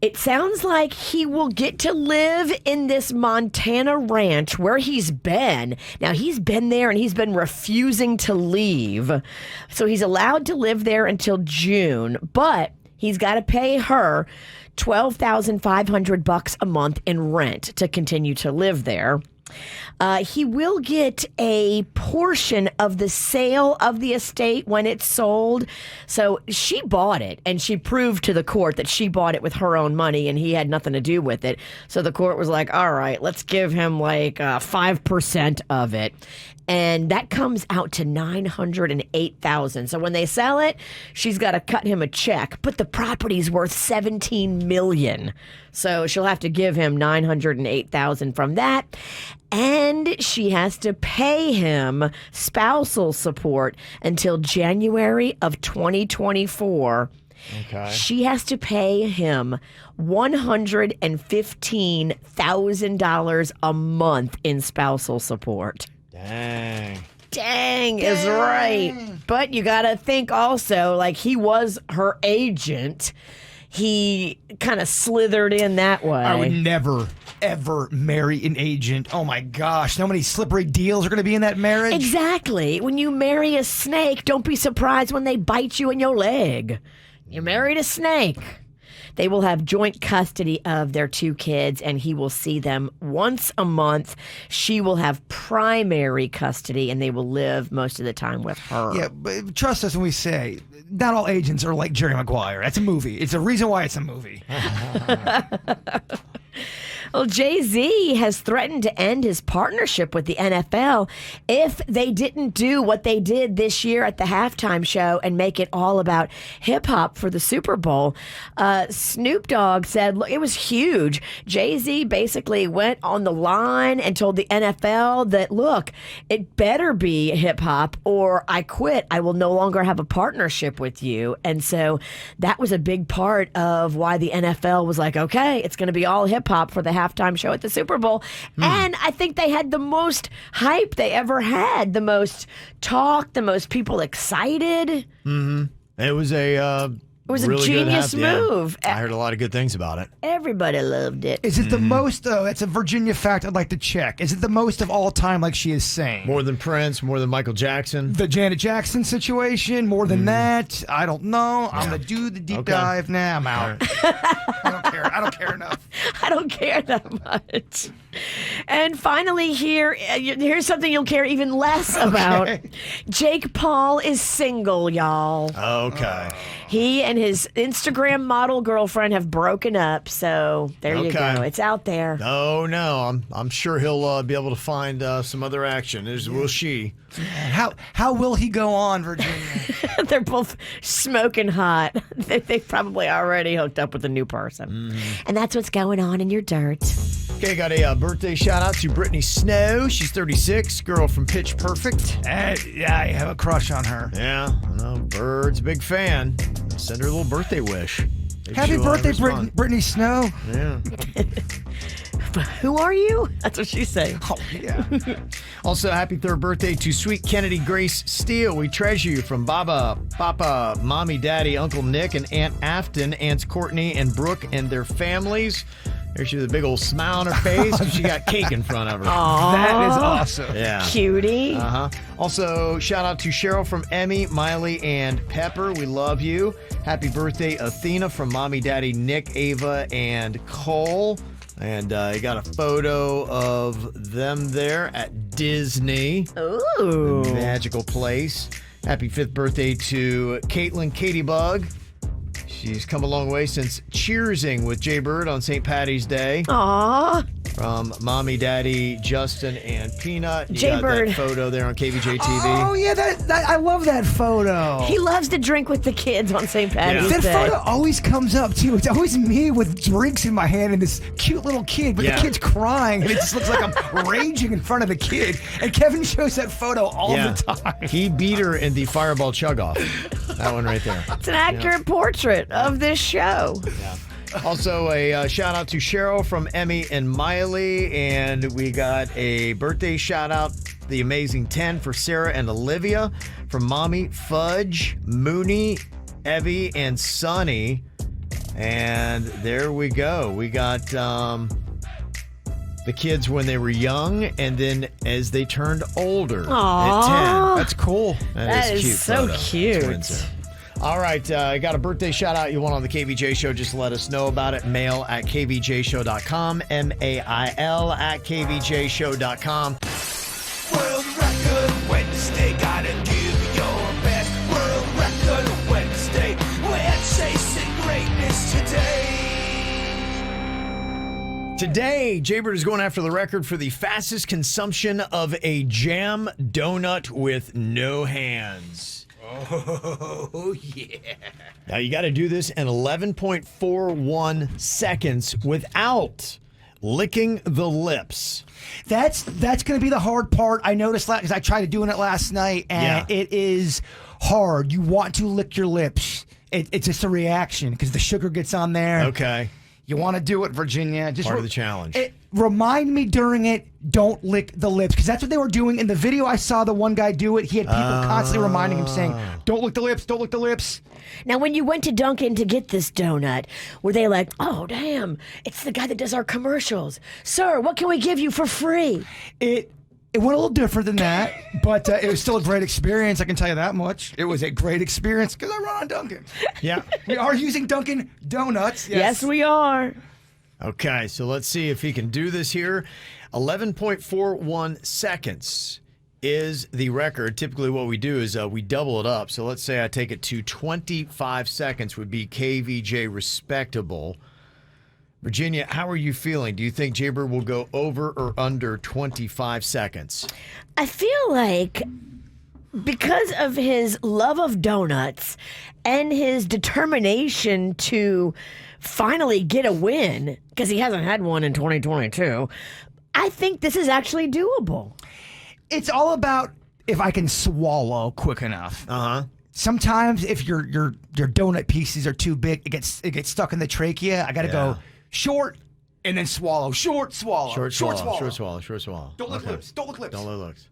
Speaker 4: It sounds like he will get to live in this Montana ranch where he's been. Now, he's been there and he's been refusing to leave. So he's allowed to live there until June, but he's got to pay her $12,500 a month in rent to continue to live there. He will get a portion of the sale of the estate when it's sold. So she bought it, and she proved to the court that she bought it with her own money, and he had nothing to do with it. So the court was like, all right, let's give him like 5% of it. And that comes out to $908,000. So when they sell it, she's got to cut him a check. But the property's worth $17 million. So she'll have to give him $908,000 from that. And she has to pay him spousal support until January of 2024.
Speaker 3: Okay.
Speaker 4: She has to pay him $115,000 a month in spousal support. Dang is right. But you got to think also, like, he was her agent. He kind of slithered in that way.
Speaker 2: I would never, ever marry an agent. Oh my gosh, how many slippery deals are going to be in that marriage?
Speaker 4: Exactly. When you marry a snake, don't be surprised when they bite you in your leg. You married a snake. They will have joint custody of their 2 kids, and he will see them once a month. She will have primary custody, and they will live most of the time with her.
Speaker 2: Yeah, but trust us when we say, not all agents are like Jerry Maguire. That's a movie. It's a reason why it's a movie.
Speaker 4: Well, Jay-Z has threatened to end his partnership with the NFL if they didn't do what they did this year at the halftime show and make it all about hip-hop for the Super Bowl. Snoop Dogg said, look, it was huge. Jay-Z basically went on the line and told the NFL that, look, it better be hip-hop or I quit. I will no longer have a partnership with you. And so that was a big part of why the NFL was like, okay, it's going to be all hip-hop for the halftime halftime show at the Super Bowl. And I think they had the most hype they ever had, the most talk, the most people excited.
Speaker 3: It was a really
Speaker 4: a genius
Speaker 3: good half,
Speaker 4: move.
Speaker 3: I heard a lot of good things about it.
Speaker 4: Everybody loved it.
Speaker 2: Is it the most, though? That's a Virginia fact I'd like to check. Is it the most of all time, like she is saying?
Speaker 3: More than Prince, more than Michael Jackson.
Speaker 2: The Janet Jackson situation, more than that? I don't know. I'm going to do the deep dive now. I'm out. I don't care. I don't care enough.
Speaker 4: I don't care that much. And finally, here's something you'll care even less about. Jake Paul is single, y'all.
Speaker 3: Okay.
Speaker 4: He and his Instagram model girlfriend have broken up, so there you go. It's out there.
Speaker 3: Oh no, I'm sure he'll be able to find some other action. As will she.
Speaker 2: How will he go on, Virginia?
Speaker 4: They're both smoking hot. They probably already hooked up with a new person. And that's what's going on in your dirt.
Speaker 3: Okay, got a birthday shout out to Brittany Snow. She's 36, girl from Pitch Perfect.
Speaker 2: Yeah, I have a crush on her.
Speaker 3: Yeah, I know. Bird's a big fan. Send her a little birthday wish. Maybe
Speaker 2: Happy
Speaker 3: she'll,
Speaker 2: birthday,
Speaker 3: respond.
Speaker 2: Brittany Snow.
Speaker 3: Yeah.
Speaker 4: Who are you? That's what she said.
Speaker 2: Oh, yeah.
Speaker 3: Also, happy third birthday to sweet Kennedy Grace Steele. We treasure you from Baba, Papa, Mommy, Daddy, Uncle Nick, and Aunt Afton, Aunts Courtney and Brooke and their families. There's she with a big old smile on her face because she got cake in front of her.
Speaker 2: That is awesome.
Speaker 3: Yeah.
Speaker 4: Cutie.
Speaker 3: Also, shout out to Cheryl from Emmy, Miley, and Pepper. We love you. Happy birthday, Athena from Mommy, Daddy, Nick, Ava, and Cole. And you got a photo of them there at Disney.
Speaker 4: Ooh.
Speaker 3: Magical place. Happy 5th birthday to Caitlin Katybug. She's come a long way since cheersing with Jay Bird on St. Patty's Day.
Speaker 4: Aww.
Speaker 3: From Mommy, Daddy, Justin, and Peanut. You
Speaker 4: Jay
Speaker 3: got
Speaker 4: Bird.
Speaker 3: that photo there on KVJ TV.
Speaker 2: Oh, yeah, that I love that photo.
Speaker 4: He loves to drink with the kids on St. Patty's
Speaker 2: That
Speaker 4: Day.
Speaker 2: photo always comes up, too. It's always me with drinks in my hand and this cute little kid, but the kid's crying, and it just looks like I'm raging in front of the kid. And Kevin shows that photo all the time.
Speaker 3: He beat her in the Fireball Chug-Off. That one right there.
Speaker 4: It's an accurate portrait of this show.
Speaker 3: Yeah. Also, a shout out to Cheryl from Emmy and Miley. And we got a birthday shout out, the amazing 10 for Sarah and Olivia from Mommy, Fudge, Mooney, Evie, and Sonny. And there we go. We got the kids when they were young and then as they turned older at 10.
Speaker 2: That's cool.
Speaker 4: That is
Speaker 3: cute
Speaker 4: so
Speaker 3: photo.
Speaker 4: cute.
Speaker 3: Twins there. All right, got a birthday shout out you want on the KVJ Show. Just let us know about it. Mail at kvjshow.com. MAIL at kvjshow.com.
Speaker 1: World Record Wednesday, gotta give your best. World Record Wednesday, we're chasing greatness today.
Speaker 3: Today, Jaybird is going after the record for the fastest consumption of a jam donut with no hands.
Speaker 1: Oh, yeah.
Speaker 3: Now, you got to do this in 11.41 seconds without licking the lips.
Speaker 2: That's going to be the hard part. I noticed because I tried doing it last night, and it is hard. You want to lick your lips. It's just a reaction because the sugar gets on there.
Speaker 3: Okay.
Speaker 2: You want to do it, Virginia. Just
Speaker 3: Part of the challenge.
Speaker 2: Remind me during it, don't lick the lips. Because that's what they were doing. In the video I saw the one guy do it, he had people constantly reminding him saying, don't lick the lips, don't lick the lips.
Speaker 4: Now, when you went to Dunkin' to get this donut, were they like, oh, damn, it's the guy that does our commercials. Sir, what can we give you for free?
Speaker 2: It went a little different than that, but it was still a great experience. I can tell you that much. It was a great experience because I run on Dunkin'.
Speaker 3: Yeah.
Speaker 2: We are using Dunkin' Donuts.
Speaker 4: Yes, we are.
Speaker 3: Okay, so let's see if he can do this here. 11.41 seconds is the record. Typically what we do is we double it up. So let's say I take it to 25 seconds would be KVJ respectable. Virginia, how are you feeling? Do you think Jaybird will go over or under 25 seconds?
Speaker 4: I feel like because of his love of donuts and his determination to finally get a win, because he hasn't had one in 2022, I think this is actually doable.
Speaker 2: It's all about if I can swallow quick enough. Sometimes if your donut pieces are too big, it gets stuck in the trachea. I got to go short, And then swallow. Short swallow.
Speaker 3: Short swallow.
Speaker 2: Don't look lips. Don't look lips.
Speaker 3: Don't look lips.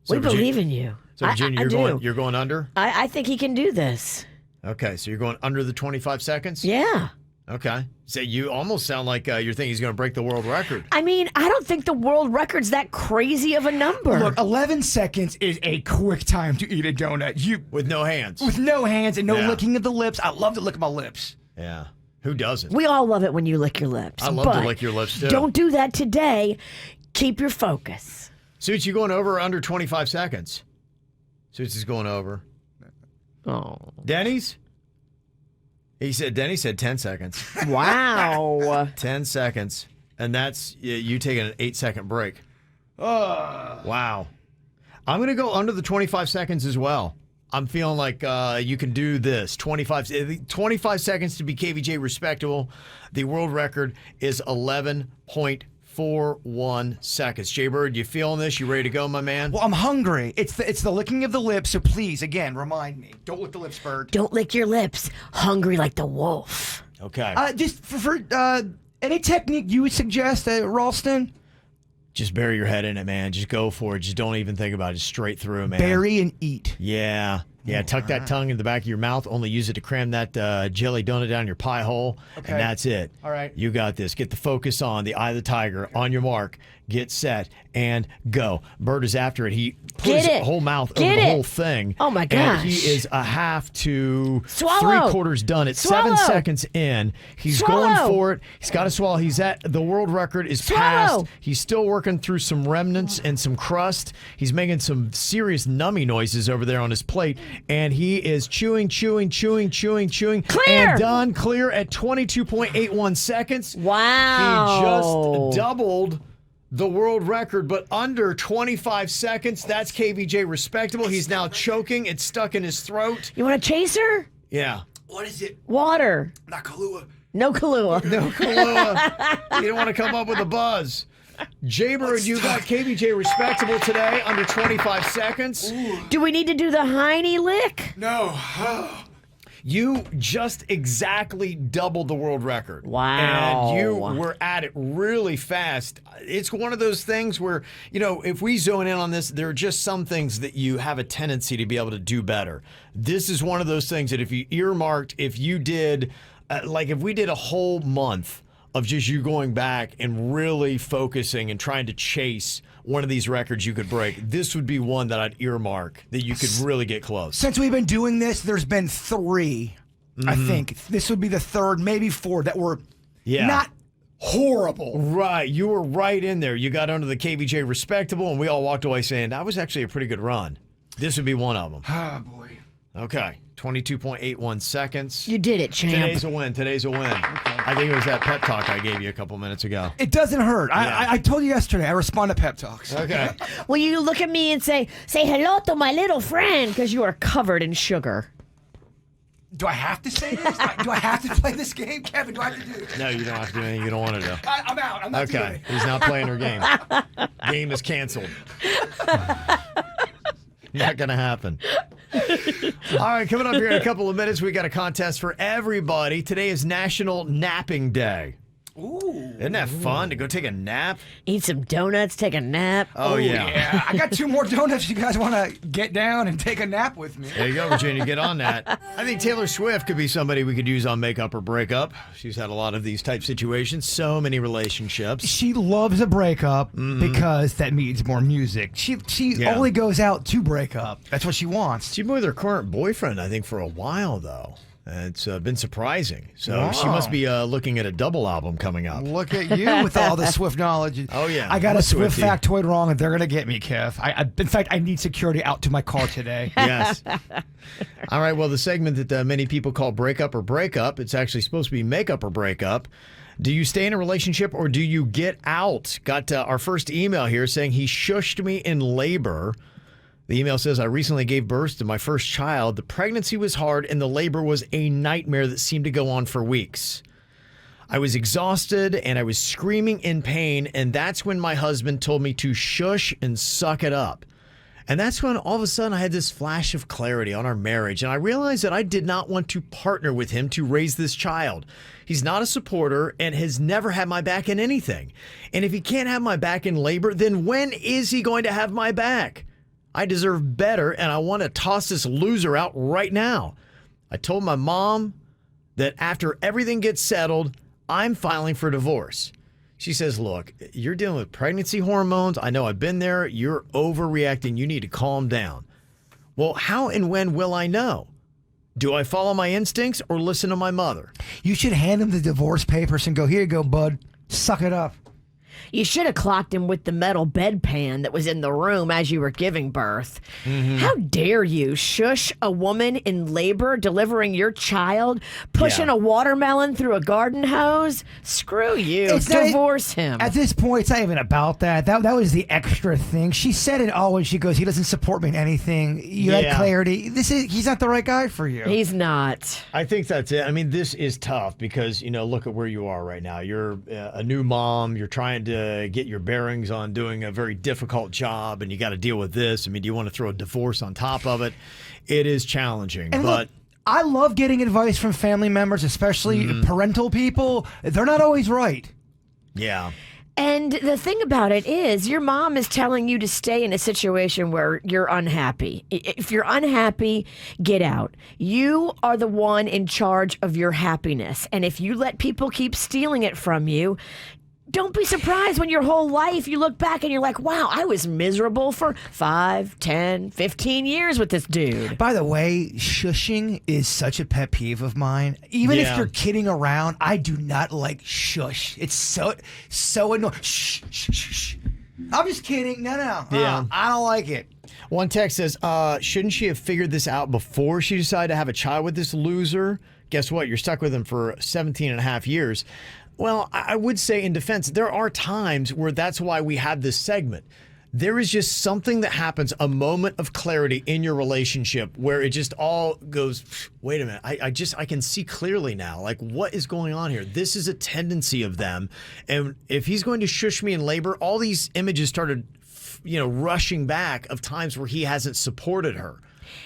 Speaker 4: We believe in you.
Speaker 3: So, Virginia,
Speaker 4: I
Speaker 3: you're going under?
Speaker 4: I think he can do this.
Speaker 3: Okay, so you're going under the 25 seconds?
Speaker 4: Yeah.
Speaker 3: Okay. So you almost sound like you're thinking he's going to break the world record.
Speaker 4: I mean, I don't think the world record's that crazy of a number.
Speaker 2: Look, 11 seconds is a quick time to eat a donut.
Speaker 3: With no hands.
Speaker 2: With no hands and no
Speaker 3: Yeah.
Speaker 2: licking of the lips. I love to lick my lips.
Speaker 3: Yeah. Who doesn't?
Speaker 4: We all love it when you lick your lips.
Speaker 3: I love to lick your lips, too.
Speaker 4: Don't do that today. Keep your focus.
Speaker 3: Suits, you going over or under 25 seconds? Suits is going over.
Speaker 4: Oh.
Speaker 3: Denny's? Denny said 10 seconds.
Speaker 4: Wow.
Speaker 3: 10 seconds. And that's you taking an 8-second break. Wow. I'm going to go under the 25 seconds as well. I'm feeling like you can do this. 25 seconds to be KVJ respectable. The world record is 11.41 seconds. Jay-Bird, you feeling this? You ready to go, my man?
Speaker 2: Well, I'm hungry. It's the licking of the lips, so please, again, remind me. Don't lick the lips, Bird.
Speaker 4: Don't lick your lips. Hungry like the wolf.
Speaker 3: Okay.
Speaker 2: Just for any technique you would suggest, Ralston?
Speaker 3: Just bury your head in it, man. Just go for it. Just don't even think about it. Just straight through, man.
Speaker 2: Bury and eat.
Speaker 3: Yeah. Yeah, tuck that tongue in the back of your mouth. Only use it to cram that jelly donut down your pie hole.
Speaker 2: Okay.
Speaker 3: And that's it.
Speaker 2: All right.
Speaker 3: You got this. Get the focus on. The eye of the tiger. On your mark. Get set. And go. Bird is after it. He put his whole mouth over the whole thing.
Speaker 4: Oh, my gosh.
Speaker 3: And he is a half to
Speaker 4: Swallow.
Speaker 3: 3/4 done. It's
Speaker 4: Swallow.
Speaker 3: 7 seconds in. He's
Speaker 4: Swallow.
Speaker 3: going for it. He's got to swallow. He's at the world record is
Speaker 4: Swallow.
Speaker 3: passed. He's still working through some remnants and some crust. He's making some serious nummy noises over there on his plate. And he is chewing.
Speaker 4: Clear.
Speaker 3: And done. Clear at 22.81 seconds.
Speaker 4: Wow.
Speaker 3: He just doubled the world record, but under 25 seconds. That's KVJ respectable. He's now choking. It's stuck in his throat.
Speaker 4: You want a chaser?
Speaker 3: Yeah.
Speaker 2: What is it?
Speaker 4: Water.
Speaker 2: Not Kahlua.
Speaker 4: No Kahlua.
Speaker 3: No Kahlua. You don't want to come up with a buzz. Jaybird, you got KVJ respectable today, under 25 seconds.
Speaker 4: Do we need to do the hiney lick?
Speaker 2: No.
Speaker 3: You just exactly doubled the world record.
Speaker 4: Wow.
Speaker 3: And you were at it really fast. It's one of those things where, if we zone in on this, there are just some things that you have a tendency to be able to do better. This is one of those things that if you earmarked, if you did, if we did a whole month of just you going back and really focusing and trying to chase one of these records you could break, this would be one that I'd earmark that you could really get close.
Speaker 2: Since we've been doing this, there's been 3, I think. This would be the 3rd, maybe 4, that were not horrible.
Speaker 3: Right. You were right in there. You got under the KVJ respectable, and we all walked away saying, that was actually a pretty good run. This would be one of them.
Speaker 2: Oh, boy.
Speaker 3: Okay. 22.81 seconds.
Speaker 4: You did it, champ.
Speaker 3: Today's a win. I think it was that pep talk I gave you a couple minutes ago.
Speaker 2: It doesn't hurt.
Speaker 3: Yeah.
Speaker 2: I told you yesterday, I respond to pep talks.
Speaker 3: Okay.
Speaker 4: Will you look at me and say hello to my little friend, because you are covered in sugar.
Speaker 2: Do I have to say this? Do I have to play this game? Kevin, do I have to do this?
Speaker 3: No, you don't have to do anything you don't want to do.
Speaker 2: I'm out. I'm not doing
Speaker 3: Okay.
Speaker 2: it.
Speaker 3: He's not playing her game. Game is canceled. Not going to happen. All right, coming up here in a couple of minutes, we got a contest for everybody. Today is National Napping Day.
Speaker 2: Ooh.
Speaker 3: Isn't that fun to go take a nap?
Speaker 4: Eat some donuts, take a nap.
Speaker 3: Oh, yeah.
Speaker 2: Yeah, I got 2 more donuts. You guys want to get down and take a nap with me?
Speaker 3: There you go, Virginia. Get on that. I think Taylor Swift could be somebody we could use on Makeup or Breakup. She's had a lot of these type situations, so many relationships.
Speaker 2: She loves a breakup because that means more music. She only goes out to break up. That's what she wants.
Speaker 3: She's been with her current boyfriend, I think, for a while, though. It's been surprising. So she must be looking at a double album coming up.
Speaker 2: Look at you with all the Swift knowledge.
Speaker 3: Oh, yeah.
Speaker 2: I got
Speaker 3: I'm
Speaker 2: a
Speaker 3: a
Speaker 2: Swift
Speaker 3: Swiftie.
Speaker 2: factoid wrong, and they're going to get me, Kev. In fact, I need security out to my car today.
Speaker 3: Yes. All right. Well, the segment that many people call Breakup or Breakup, it's actually supposed to be Makeup or Breakup. Do you stay in a relationship or do you get out? Got our first email here saying he shushed me in labor. The email says, I recently gave birth to my first child. The pregnancy was hard and the labor was a nightmare that seemed to go on for weeks. I was exhausted and I was screaming in pain, and that's when my husband told me to shush and suck it up. And that's when all of a sudden I had this flash of clarity on our marriage. And I realized that I did not want to partner with him to raise this child. He's not a supporter and has never had my back in anything. And if he can't have my back in labor, then when is he going to have my back? I deserve better, and I want to toss this loser out right now. I told my mom that after everything gets settled, I'm filing for divorce. She says, look, you're dealing with pregnancy hormones. I know I've been there. You're overreacting. You need to calm down. Well, how and when will I know? Do I follow my instincts or listen to my mother?
Speaker 2: You should hand him the divorce papers and go, here you go, bud. Suck it up.
Speaker 4: You should have clocked him with the metal bedpan that was in the room as you were giving birth. How dare you shush a woman in labor delivering your child, pushing a watermelon through a garden hose? Screw you. Divorce him.
Speaker 2: At this point, it's not even about that. That was the extra thing. She said it all when she goes, he doesn't support me in anything. You had clarity. He's not the right guy for you.
Speaker 4: He's not.
Speaker 3: I think that's it. I mean, this is tough because, look at where you are right now. You're a new mom. You're trying to get your bearings on doing a very difficult job, and you got to deal with this. I mean, do you want to throw a divorce on top of it? It is challenging,
Speaker 2: and
Speaker 3: but
Speaker 2: look, I love getting advice from family members, especially parental people. They're not always right.
Speaker 3: Yeah.
Speaker 4: And the thing about it is, your mom is telling you to stay in a situation where you're unhappy. If you're unhappy, get out. You are the one in charge of your happiness. And if you let people keep stealing it from you, don't be surprised when your whole life you look back and you're like, wow, I was miserable for 5, 10, 15 years with this dude.
Speaker 2: By the way, shushing is such a pet peeve of mine. Even if you're kidding around, I do not like shush. It's so annoying. Shh, shh, shh, shh. I'm just kidding. No.
Speaker 3: Yeah.
Speaker 2: I don't like it.
Speaker 3: One text says, shouldn't she have figured this out before she decided to have a child with this loser? Guess what? You're stuck with him for 17 and a half years. Well, I would say in defense, there are times where that's why we have this segment. There is just something that happens, a moment of clarity in your relationship where it just all goes, wait a minute, I can see clearly now. Like, what is going on here? This is a tendency of them. And if he's going to shush me in labor, all these images started, rushing back of times where he hasn't supported her.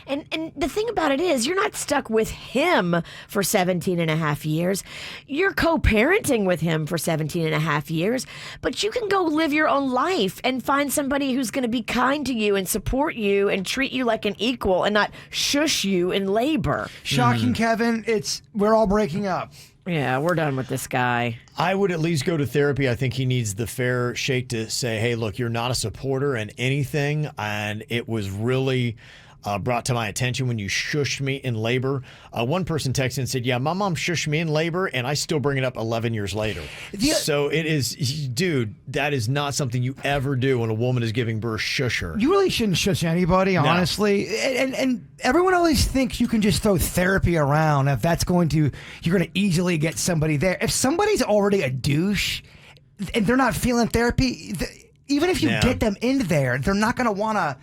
Speaker 4: And the thing about it is, you're not stuck with him for 17 and a half years. You're co-parenting with him for 17 and a half years, but you can go live your own life and find somebody who's going to be kind to you and support you and treat you like an equal and not shush you in labor.
Speaker 2: Shocking, Kevin. We're all breaking up.
Speaker 4: Yeah, we're done with this guy.
Speaker 3: I would at least go to therapy. I think he needs the fair shake to say, hey, look, you're not a supporter in anything, and it was really brought to my attention when you shushed me in labor. One person texted and said, yeah, my mom shushed me in labor, and I still bring it up 11 years later. So it is, dude, that is not something you ever do when a woman is giving birth. Shush her.
Speaker 2: You really shouldn't shush anybody, honestly. And everyone always thinks you can just throw therapy around if you're going to easily get somebody there. If somebody's already a douche and they're not feeling therapy, even if you get them in there, they're not going to want to.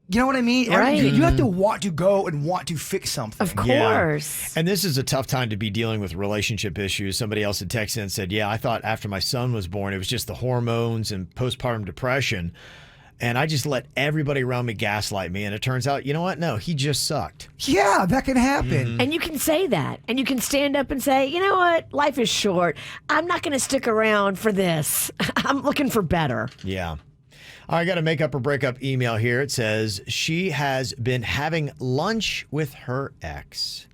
Speaker 2: You know what I mean?
Speaker 4: Right.
Speaker 2: You have to want to go and want to fix something.
Speaker 4: Of course.
Speaker 3: Yeah. And this is a tough time to be dealing with relationship issues. Somebody else had texted and said, yeah, I thought after my son was born, it was just the hormones and postpartum depression. And I just let everybody around me gaslight me. And it turns out, you know what? No, he just sucked.
Speaker 2: Yeah, that can happen.
Speaker 4: And you can say that. And you can stand up and say, you know what? Life is short. I'm not going to stick around for this. I'm looking for better.
Speaker 3: Yeah. I got a make up or break up email here. It says she has been having lunch with her ex.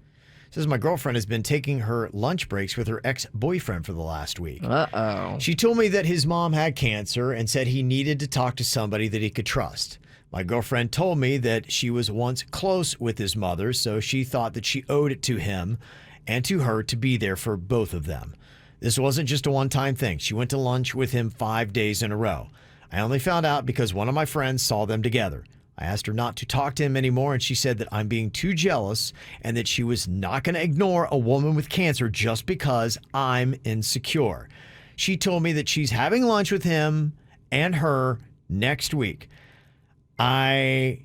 Speaker 3: It says my girlfriend has been taking her lunch breaks with her ex-boyfriend for the last week.
Speaker 4: Uh-oh.
Speaker 3: She told me that his mom had cancer and said he needed to talk to somebody that he could trust. My girlfriend told me that she was once close with his mother, so she thought that she owed it to him and to her to be there for both of them. This wasn't just a one-time thing. She went to lunch with him 5 days in a row. I only found out because one of my friends saw them together. I asked her not to talk to him anymore, and she said that I'm being too jealous and that she was not going to ignore a woman with cancer just because I'm insecure. She told me that she's having lunch with him and her next week. I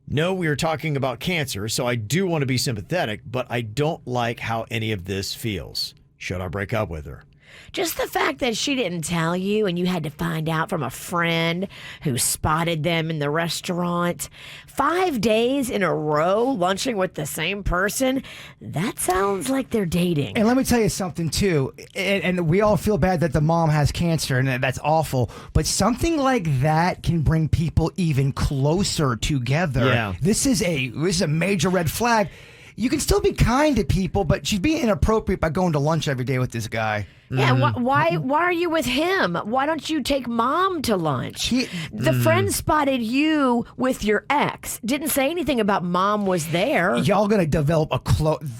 Speaker 3: know we were talking about cancer, so I do want to be sympathetic, but I don't like how any of this feels. Should I break up with her?
Speaker 4: Just the fact that she didn't tell you and you had to find out from a friend who spotted them in the restaurant. 5 days in a row lunching with the same person. That sounds like they're dating.
Speaker 2: And let me tell you something, too. And we all feel bad that the mom has cancer, and that's awful. But something like that can bring people even closer together.
Speaker 3: Yeah.
Speaker 2: This is a major red flag. You can still be kind to people, but she's being inappropriate by going to lunch every day with this guy.
Speaker 4: Yeah, why are you with him? Why don't you take mom to lunch? The friend spotted you with your ex. Didn't say anything about mom was there.
Speaker 2: Y'all gonna develop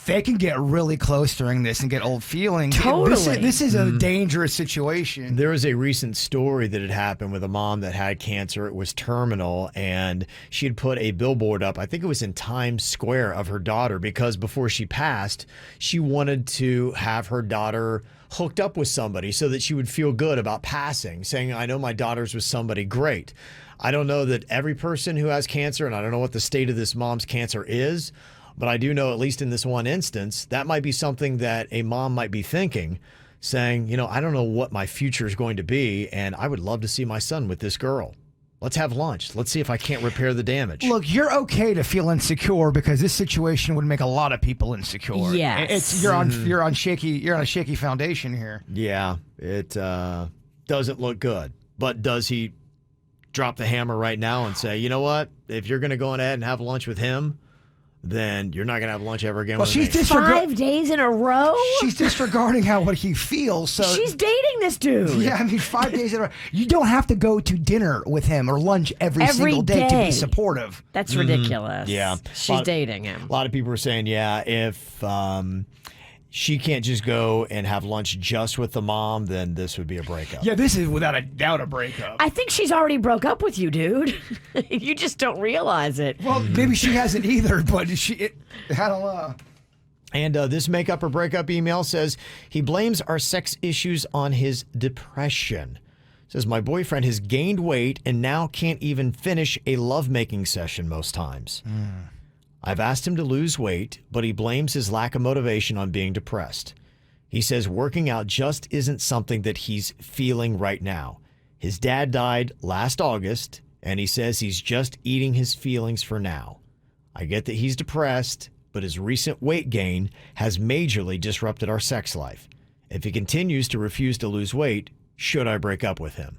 Speaker 2: they can get really close during this and get old feelings.
Speaker 4: Totally.
Speaker 2: This is a dangerous situation.
Speaker 3: There was a recent story that had happened with a mom that had cancer. It was terminal, and she had put a billboard up, I think it was in Times Square, of her daughter, because before she passed, she wanted to have her daughter hooked up with somebody so that she would feel good about passing, saying, I know my daughter's with somebody great. I don't know that every person who has cancer, and I don't know what the state of this mom's cancer is, but I do know, at least in this one instance, that might be something that a mom might be thinking, saying, I don't know what my future is going to be, and I would love to see my son with this girl. Let's have lunch. Let's see if I can't repair the damage.
Speaker 2: Look, you're okay to feel insecure because this situation would make a lot of people insecure.
Speaker 4: Yes.
Speaker 2: You're on a shaky foundation here.
Speaker 3: Yeah, it doesn't look good. But does he drop the hammer right now and say, you know what? If you're going to go ahead and have lunch with him, then you're not going to have lunch ever again with me.
Speaker 4: 5 days in a row?
Speaker 2: She's disregarding what he feels. So
Speaker 4: she's dating this dude.
Speaker 2: Yeah, 5 days in a row. You don't have to go to dinner with him or lunch every single day to be supportive.
Speaker 4: That's ridiculous.
Speaker 3: Yeah.
Speaker 4: She's dating him.
Speaker 3: A lot of people are saying, if she can't just go and have lunch just with the mom, then this would be a breakup.
Speaker 2: Yeah, this is without a doubt a breakup.
Speaker 4: I think she's already broke up with you, dude. You just don't realize it.
Speaker 2: Well, maybe she hasn't either, but I don't know.
Speaker 3: And this makeup or breakup email says he blames our sex issues on his depression. Says my boyfriend has gained weight and now can't even finish a lovemaking session most times. I've asked him to lose weight, but he blames his lack of motivation on being depressed. He says working out just isn't something that he's feeling right now. His dad died last August, and he says he's just eating his feelings for now. I get that he's depressed, but his recent weight gain has majorly disrupted our sex life. If he continues to refuse to lose weight, should I break up with him?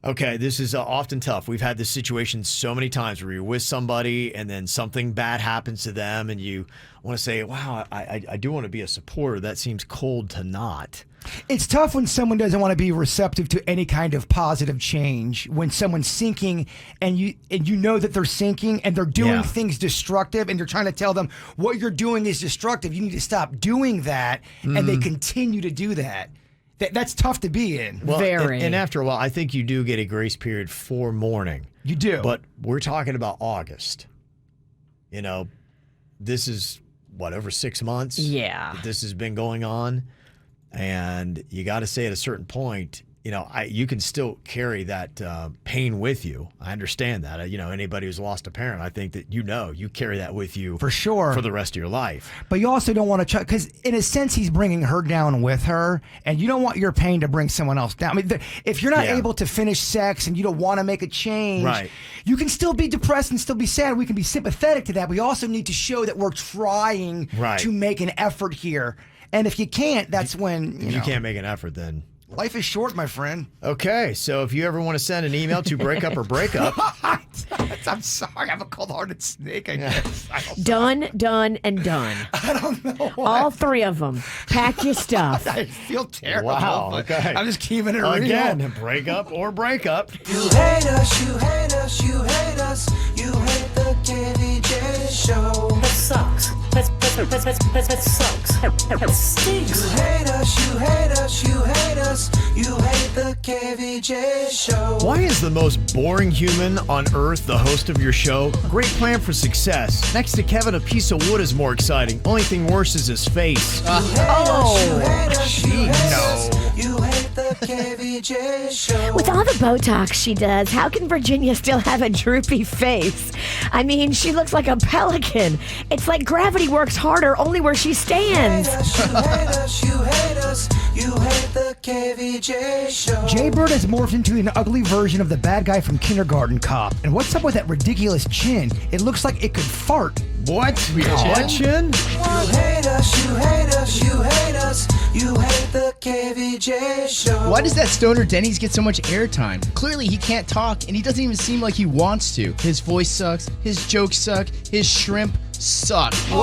Speaker 3: Okay, this is often tough. We've had this situation so many times where you're with somebody and then something bad happens to them and you want to say, wow, I do want to be a supporter. That seems cold to not.
Speaker 2: It's tough when someone doesn't want to be receptive to any kind of positive change. When someone's sinking and you know that they're sinking and they're doing things destructive and you're trying to tell them what you're doing is destructive. You need to stop doing that, and they continue to do that. That's tough to be in.
Speaker 3: Well,
Speaker 4: Very.
Speaker 3: And after a while, I think you do get a grace period for mourning.
Speaker 2: You do.
Speaker 3: But we're talking about August. This is, over 6 months?
Speaker 4: Yeah.
Speaker 3: This has been going on. And you got to say at a certain point, you can still carry that pain with you. I understand that. Anybody who's lost a parent, I think that you carry that with you
Speaker 2: for sure
Speaker 3: for the rest of your life.
Speaker 2: But you also don't want to try, because in a sense he's bringing her down with her, and you don't want your pain to bring someone else down. I mean, if you're not able to finish sex and you don't want to make a change,
Speaker 3: right,
Speaker 2: you can still be depressed and still be sad. We can be sympathetic to that. We also need to show that we're trying to make an effort here. And if you can't, that's when
Speaker 3: you can't make an effort, then
Speaker 2: life is short, my friend.
Speaker 3: Okay, so if you ever want to send an email to breakup or breakup.
Speaker 2: I'm sorry, I'm a cold-hearted snake, I guess.
Speaker 4: Done, and done.
Speaker 2: I don't know why.
Speaker 4: All three of them. Pack your stuff.
Speaker 2: I feel terrible.
Speaker 3: Wow, okay.
Speaker 2: I'm just keeping it real.
Speaker 3: Again, breakup or breakup.
Speaker 1: You hate us, you hate us, you hate us. You hate the KVJ Show.
Speaker 8: That sucks. That sucks. That stinks.
Speaker 1: You hate us, you hate us, you hate us. You hate the KVJ Show.
Speaker 3: Why is the most boring human on earth the host of your show? Great plan for success. Next to Kevin, a piece of wood is more exciting. Only thing worse is his face.
Speaker 1: You hate us, you hate us, you hate us. You hate hate the KVJ Show.
Speaker 4: With all the Botox she does, how can Virginia still have a droopy face? I mean, she looks like a pelican. It's like gravity works harder only where she stands.
Speaker 1: You hate us, you hate us, you hate the KVJ Show.
Speaker 2: Jay Bird has morphed into an ugly version of the bad guy from Kindergarten Cop. And what's up with that ridiculous chin? It looks like it could fart.
Speaker 3: What? What chin?
Speaker 1: You hate us, you hate us, you hate us, you hate the KVJ Show.
Speaker 9: Why does that stoner Denny's get so much airtime? Clearly he can't talk, and he doesn't even seem like he wants to. His voice sucks, his jokes suck, his shrimp suck.
Speaker 3: The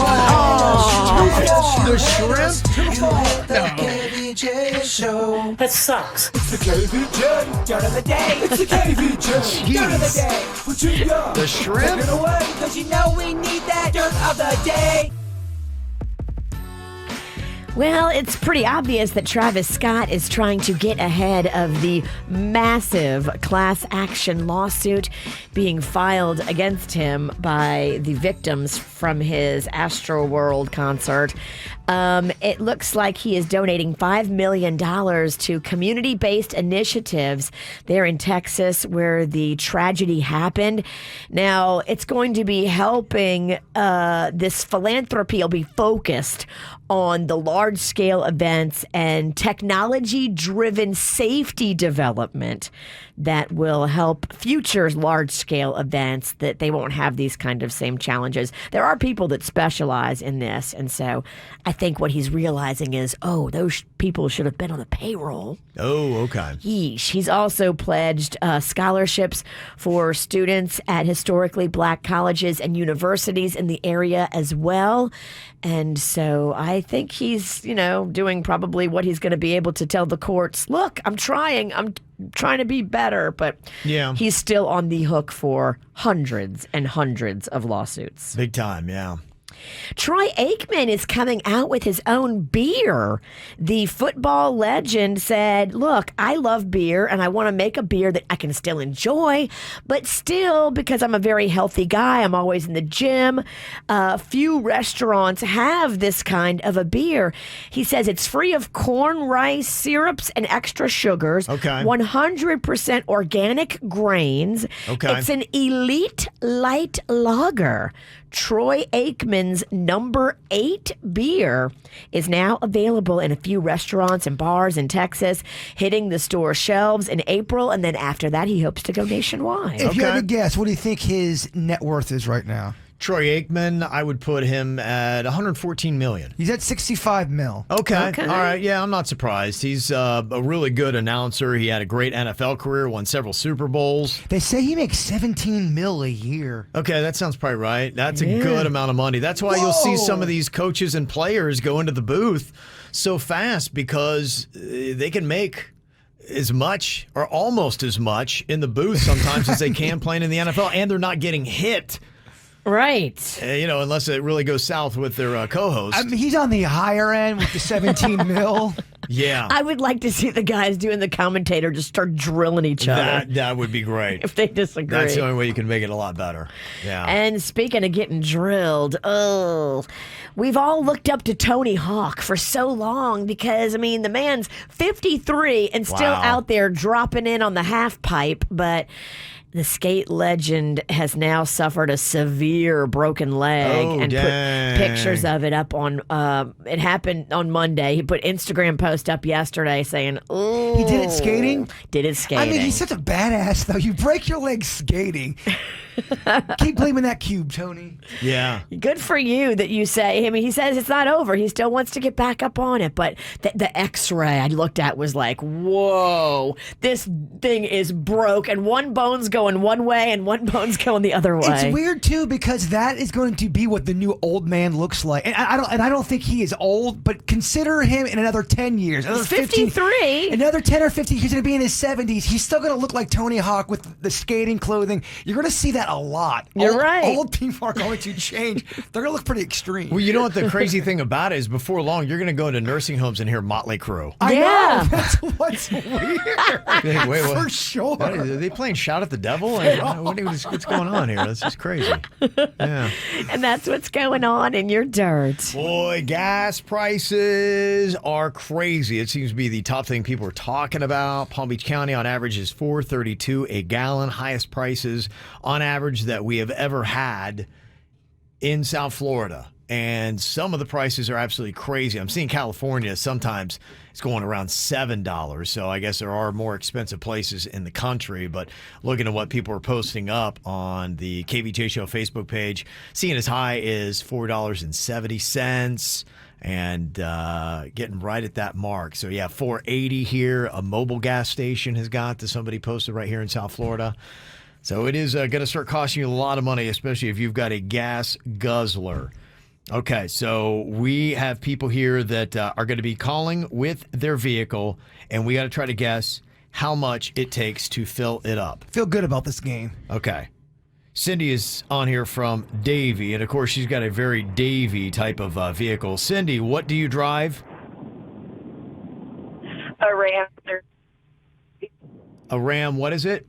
Speaker 3: shrimp?
Speaker 1: You hate the KVJ Show.
Speaker 8: That sucks.
Speaker 1: It's the KVJ dirt of the day. It's the KVJ dirt of the day. Virginia,
Speaker 3: The shrimp?
Speaker 1: take it away, 'cause you know we need that dirt of the day.
Speaker 4: Well, it's pretty obvious that Travis Scott is trying to get ahead of the massive class action lawsuit being filed against him by the victims from his Astroworld concert. It looks like he is donating $5 million to community-based initiatives there in Texas where the tragedy happened. Now, it's going to be helping, this philanthropy will be focused on the large-scale events and technology-driven safety development that will help future large-scale events, that they won't have these kind of same challenges. There are people that specialize in this, and so I think what he's realizing is, those people should have been on the payroll.
Speaker 3: Oh, okay.
Speaker 4: Yeesh. He's also pledged scholarships for students at historically black colleges and universities in the area as well. And so I think he's, doing probably what he's going to be able to tell the courts, look, I'm trying to be better, but
Speaker 3: Yeah.
Speaker 4: he's still on the hook for hundreds and hundreds of lawsuits.
Speaker 3: Big time, yeah.
Speaker 4: Troy Aikman is coming out with his own beer. The football legend said, look, I love beer and I want to make a beer that I can still enjoy, but still, because I'm a very healthy guy, I'm always in the gym. Few restaurants have this kind of a beer. He says it's free of corn, rice, syrups, and extra sugars.
Speaker 3: Okay.
Speaker 4: 100% organic grains.
Speaker 3: Okay.
Speaker 4: It's an elite light lager. Troy Aikman's number 8 beer is now available in a few restaurants and bars in Texas, hitting the store shelves in April, and then after that, he hopes to go nationwide.
Speaker 2: If you had
Speaker 3: Okay.
Speaker 2: to guess, what do you think his net worth is right now?
Speaker 3: Troy Aikman, I would put him at $114 million.
Speaker 2: He's at 65 mil.
Speaker 3: Okay.
Speaker 4: Okay.
Speaker 3: All right. Yeah, I'm not surprised. He's a really good announcer. He had a great NFL career, won several Super Bowls.
Speaker 2: They say he makes 17 mil a year.
Speaker 3: Okay, that sounds probably right. That's a good amount of money. That's why you'll see some of these coaches and players go into the booth so fast, because they can make as much or almost as much in the booth sometimes as they can playing in the NFL, and they're not getting hit.
Speaker 4: Right.
Speaker 3: Unless it really goes south with their co-host.
Speaker 2: I mean, he's on the higher end with the 17 mil.
Speaker 3: Yeah.
Speaker 4: I would like to see the guys doing the commentator just start drilling each other
Speaker 3: That would be great.
Speaker 4: if they disagree.
Speaker 3: That's the only way you can make it a lot better. Yeah.
Speaker 4: And speaking of getting drilled, we've all looked up to Tony Hawk for so long because, the man's 53 and still
Speaker 3: Wow.
Speaker 4: out there dropping in on the half pipe, but the skate legend has now suffered a severe broken leg
Speaker 3: Oh,
Speaker 4: and
Speaker 3: dang.
Speaker 4: put pictures of it up on, it happened on Monday. He put Instagram post up yesterday saying, "Ooh."
Speaker 2: He did it skating?
Speaker 4: Did it skating.
Speaker 2: I mean, he's such a badass, though. You break your leg skating. Keep blaming that cube, Tony.
Speaker 3: Yeah.
Speaker 4: Good for you that you say. He says it's not over. He still wants to get back up on it. But the X-ray I looked at was like, whoa, this thing is broke, and one bone's going one way and one bone's going the other way.
Speaker 2: It's weird too because that is going to be what the new old man looks like, and I don't think he is old. But consider him in another 10 years, another
Speaker 4: He's 53.
Speaker 2: another 10 or 15. He's going to be in his 70s. He's still going to look like Tony Hawk with the skating clothing. You're going to see that that a lot.
Speaker 4: You're right.
Speaker 2: Old people are going to change. They're going to look pretty extreme.
Speaker 3: Well, you know what the crazy thing about it is before long, you're going to go into nursing homes and hear Motley Crue.
Speaker 2: I
Speaker 4: Yeah.
Speaker 2: know. That's what's weird.
Speaker 3: Wait, what?
Speaker 2: For sure.
Speaker 3: What, are they playing Shout at the Devil? What's going on here? That's just crazy. Yeah.
Speaker 4: And that's what's going on in your dirt.
Speaker 3: Boy, gas prices are crazy. It seems to be the top thing people are talking about. Palm Beach County on average is $4.32 a gallon, highest prices on average that we have ever had in South Florida. And some of the prices are absolutely crazy. I'm seeing California sometimes it's going around $7. So I guess there are more expensive places in the country. But looking at what people are posting up on the KVJ Show Facebook page, seeing as high as $4.70 and getting right at that mark. So yeah, $4.80 here. A mobile gas station has got to somebody posted right here in South Florida. So it is going to start costing you a lot of money, especially if you've got a gas guzzler. Okay, so we have people here that are going to be calling with their vehicle, and we got to try to guess how much it takes to fill it up.
Speaker 2: Feel good about this game.
Speaker 3: Okay. Cindy is on here from Davie, and of course she's got a very Davie type of vehicle. Cindy, what do you drive?
Speaker 10: A Ram.
Speaker 3: A Ram, what is it?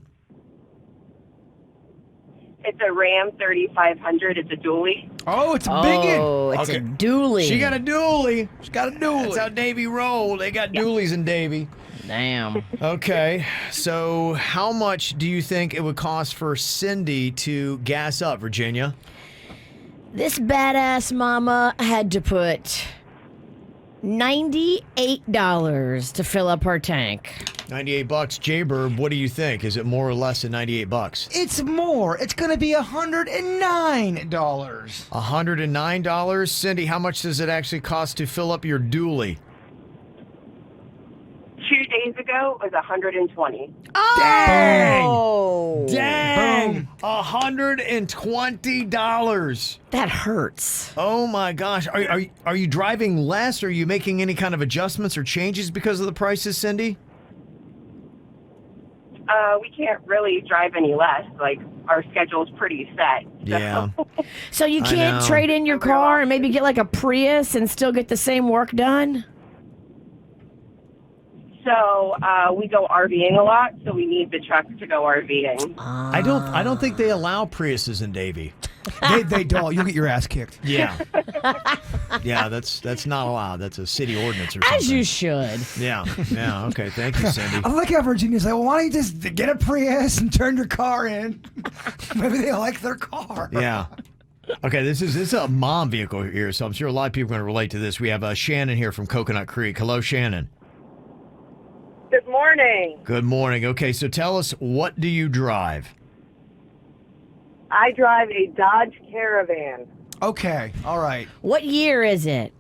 Speaker 10: It's a Ram 3500. It's a dually.
Speaker 2: Oh, it's a biggin.
Speaker 4: Oh, it's
Speaker 3: Okay.
Speaker 4: a dually.
Speaker 3: She got a dually.
Speaker 2: She's got a dually.
Speaker 3: That's how Davie roll. They got dualies in Davie.
Speaker 4: Damn.
Speaker 3: Okay, so how much do you think it would cost for Cindy to gas up, Virginia?
Speaker 4: This badass mama had to put $98 to fill up her tank.
Speaker 3: $98. Jaybird, what do you think? Is it more or less than $98?
Speaker 2: It's more. It's going to be $109.
Speaker 3: $109. Cindy, how much does it actually cost to fill up your dually?
Speaker 10: 2 days ago it was 120.
Speaker 4: Oh!
Speaker 3: Dang! $120.
Speaker 4: That hurts.
Speaker 3: Oh my gosh. Are you driving less? Are you making any kind of adjustments or changes because of the prices, Cindy?
Speaker 10: We can't really drive any less. Like, our schedule's pretty set. So.
Speaker 3: Yeah.
Speaker 4: So you
Speaker 3: I
Speaker 4: can't
Speaker 3: know.
Speaker 4: trade in your car and maybe get like a Prius and still get the same work done?
Speaker 10: So we go RVing a lot, so we need the truck to go RVing.
Speaker 3: I don't think they allow Priuses in Davie.
Speaker 2: They don't. You'll get your ass kicked.
Speaker 3: Yeah. Yeah, that's not allowed. That's a city ordinance or something.
Speaker 4: As you should.
Speaker 3: Yeah. Yeah. Okay. Thank you, Cindy.
Speaker 2: I like how Virginia's like, well, why don't you just get a Prius and turn your car in? Maybe they like their car.
Speaker 3: Yeah. Okay, this is a mom vehicle here, so I'm sure a lot of people are going to relate to this. We have Shannon here from Coconut Creek. Hello, Shannon.
Speaker 10: Good morning.
Speaker 3: Good morning. Okay, so tell us, what do you drive?
Speaker 10: I drive a Dodge Caravan.
Speaker 2: Okay. All right.
Speaker 4: What year is it?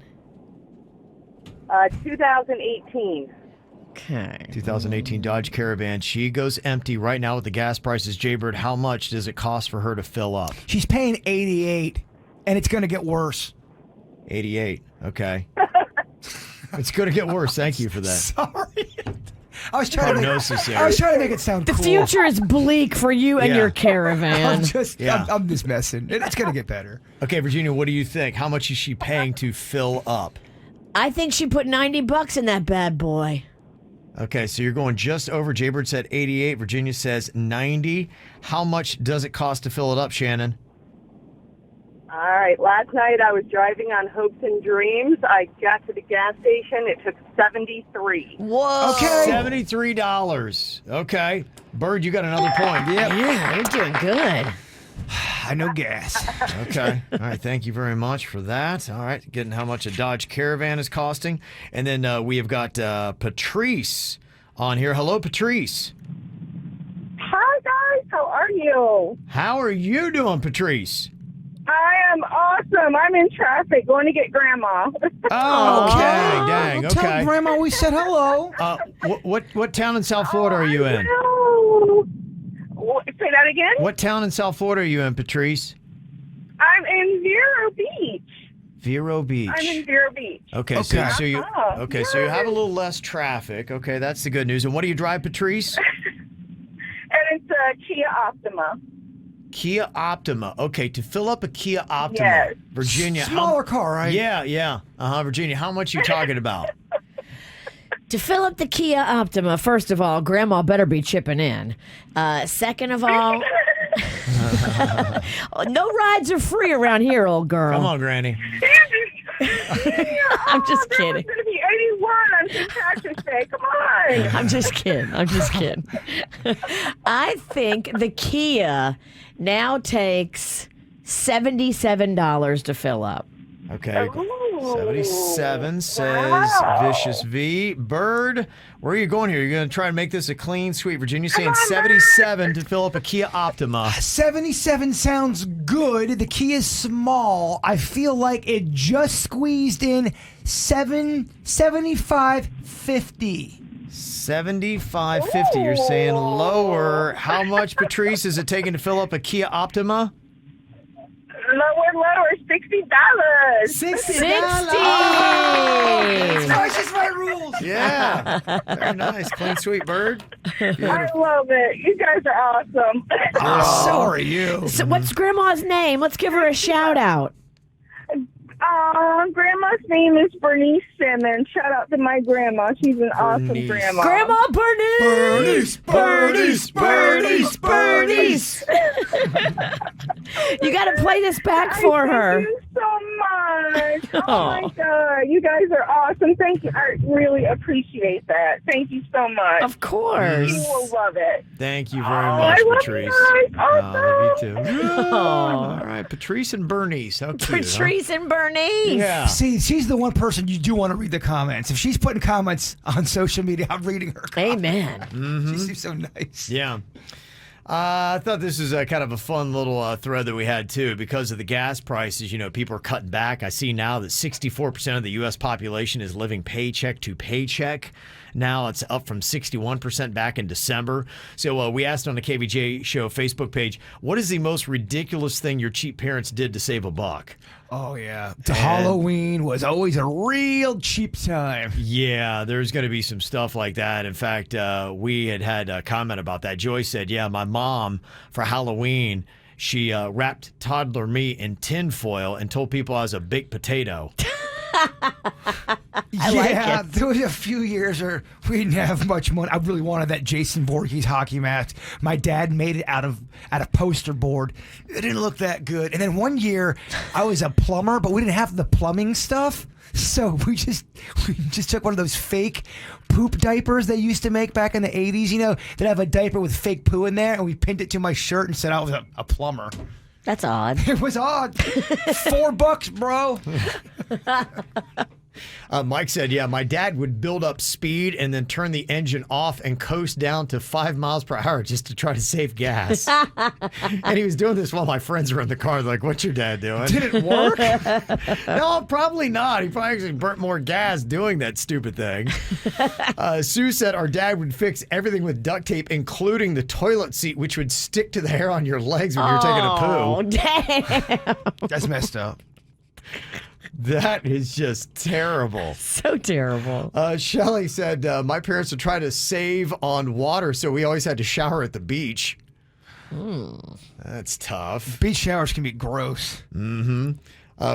Speaker 10: 2018.
Speaker 4: Okay.
Speaker 3: 2018 Dodge Caravan. She goes empty right now with the gas prices. Jaybird, how much does it cost for her to fill up?
Speaker 2: She's paying $88, and it's going to get worse.
Speaker 3: 88. Okay. It's going to get worse. Thank you for that.
Speaker 2: Sorry. I was trying
Speaker 3: Prognosis
Speaker 2: to
Speaker 3: there.
Speaker 2: I was trying to make it sound
Speaker 4: The
Speaker 2: cool.
Speaker 4: future is bleak for you and
Speaker 3: Yeah.
Speaker 4: your caravan.
Speaker 2: I'm just messing. It's going to get better.
Speaker 3: Okay, Virginia, what do you think? How much is she paying to fill up?
Speaker 4: I think she put $90 in that bad boy.
Speaker 3: Okay, so you're going just over. Jaybird said 88. Virginia says 90. How much does it cost to fill it up, Shannon?
Speaker 10: All right. Last night I was driving on Hopes and Dreams. I got to the gas station. It took $73.
Speaker 4: Whoa.
Speaker 2: Okay.
Speaker 3: $73. Okay. Bird, you got another point.
Speaker 4: Yeah, you're doing good.
Speaker 2: I know gas.
Speaker 3: Okay. All right. Thank you very much for that. All right. Getting how much a Dodge Caravan is costing. And then we have got Patrice on here. Hello, Patrice.
Speaker 10: Hi, guys. How are you?
Speaker 3: How are you doing, Patrice?
Speaker 10: I am awesome. I'm in traffic going to get Grandma.
Speaker 3: Oh, okay. Dang.
Speaker 2: Well, tell
Speaker 3: Okay.
Speaker 2: Grandma we said hello.
Speaker 3: What town in South Florida are you in?
Speaker 10: Oh, say that again?
Speaker 3: What town in South Florida are you in, Patrice?
Speaker 10: I'm in Vero Beach.
Speaker 3: Vero Beach.
Speaker 10: I'm in Vero Beach.
Speaker 3: Okay, so you so you have a little less traffic. Okay, that's the good news. And what do you drive, Patrice?
Speaker 10: And it's a Kia Optima.
Speaker 3: Kia Optima. Okay, to fill up a Kia Optima,
Speaker 10: Yes.
Speaker 3: Virginia.
Speaker 2: Smaller car, right?
Speaker 3: Yeah. Virginia, how much you talking about?
Speaker 4: To fill up the Kia Optima, first of all, Grandma better be chipping in. Second of all, no rides are free around here, old girl.
Speaker 3: Come on, Granny.
Speaker 4: I'm just kidding.
Speaker 10: It's going to be 81 on St. Patrick's Day. Come on.
Speaker 4: I'm just kidding. I think the Kia now takes $77 to fill up.
Speaker 3: Okay.
Speaker 10: Ooh.
Speaker 3: 77 says
Speaker 10: Wow.
Speaker 3: Vicious V. Bird, where are you going here? You're going to try and make this a clean sweep. Virginia saying 77 to fill up a Kia Optima.
Speaker 2: 77 sounds good. The key is small. I feel like it just squeezed in 75.50.
Speaker 3: 75.50. You're saying lower. How much, Patrice, is it taking to fill up a Kia Optima?
Speaker 10: Lower, $60.
Speaker 2: That's just my rules.
Speaker 3: Yeah. Very nice. Clean sweep, Bird.
Speaker 10: I love it. You guys are awesome.
Speaker 2: So are you.
Speaker 4: So what's Grandma's name? Let's give her a shout out.
Speaker 10: Grandma's name is Bernice Simmons. Shout out to my grandma. She's an awesome
Speaker 3: Bernice.
Speaker 10: grandma.
Speaker 4: Grandma Bernice! Bernice! You got to play this back for her.
Speaker 10: Thank you so much. Oh my God. You guys are awesome. Thank you. I really appreciate that. Thank you so much.
Speaker 4: Of course.
Speaker 10: You will love it.
Speaker 3: Thank you very
Speaker 10: Oh,
Speaker 3: much,
Speaker 10: I love
Speaker 3: Patrice.
Speaker 10: you guys.
Speaker 3: I love you
Speaker 10: Awesome.
Speaker 3: too.
Speaker 4: Oh.
Speaker 3: All right, Patrice and Bernice. How cute, huh?
Speaker 4: Patrice and Bernice.
Speaker 3: Yeah.
Speaker 2: See, she's the one person you do want to read the comments. If she's putting comments on social media, I'm reading her.
Speaker 4: Amen.
Speaker 2: She seems so nice.
Speaker 3: Yeah. I thought this was kind of a fun little thread that we had, too. Because of the gas prices, people are cutting back. I see now that 64% of the U.S. population is living paycheck to paycheck. Now it's up from 61% back in December. So we asked on the KVJ Show Facebook page, what is the most ridiculous thing your cheap parents did to save a buck?
Speaker 2: Oh, yeah. Halloween was always a real cheap time.
Speaker 3: Yeah, there's going to be some stuff like that. In fact, we had a comment about that. Joy said, yeah, my mom, for Halloween, she wrapped toddler meat in tin foil and told people I was a baked potato.
Speaker 2: Yeah, there was a few years where we didn't have much money. I really wanted that Jason Voorhees hockey mask. My dad made it out of poster board. It didn't look that good. And then one year, I was a plumber, but we didn't have the plumbing stuff. So we just took one of those fake poop diapers they used to make back in the 80s, that have a diaper with fake poo in there, and we pinned it to my shirt and said I was a plumber.
Speaker 4: That's odd.
Speaker 2: It was odd. $4, bro.
Speaker 3: Mike said, yeah, my dad would build up speed and then turn the engine off and coast down to 5 miles per hour just to try to save gas. And he was doing this while my friends were in the car. They're like, what's your dad doing?
Speaker 2: Did it work?
Speaker 3: No, probably not. He probably actually burnt more gas doing that stupid thing. Sue said our dad would fix everything with duct tape, including the toilet seat, which would stick to the hair on your legs when you're taking a poo.
Speaker 4: Oh, damn.
Speaker 2: That's messed up.
Speaker 3: That is just terrible.
Speaker 4: So terrible.
Speaker 3: Shelly said, my parents would try to save on water, so we always had to shower at the beach. That's tough.
Speaker 2: Beach showers can be gross.
Speaker 3: Mm-hmm.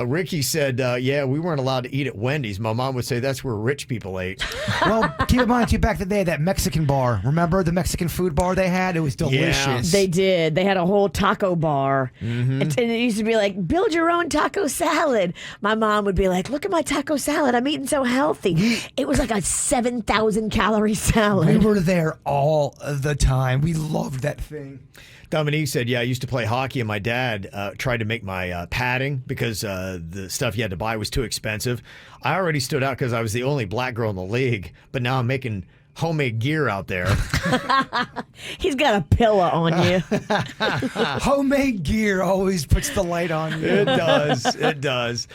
Speaker 3: Ricky said, yeah, we weren't allowed to eat at Wendy's. My mom would say that's where rich people ate.
Speaker 2: Well, keep in mind, too, back in the day, that Mexican bar. Remember the Mexican food bar they had? It was delicious.
Speaker 4: They did. They had a whole taco bar.
Speaker 3: Mm-hmm.
Speaker 4: And it used to be like, build your own taco salad. My mom would be like, look at my taco salad. I'm eating so healthy. It was like a 7,000 calorie salad.
Speaker 2: We were there all the time. We loved that thing.
Speaker 3: Dominique said, yeah, I used to play hockey, and my dad tried to make my padding because the stuff you had to buy was too expensive. I already stood out because I was the only black girl in the league, but now I'm making homemade gear out there.
Speaker 4: He's got a pillow on you.
Speaker 2: Homemade gear always puts the light on you.
Speaker 3: It does. It does.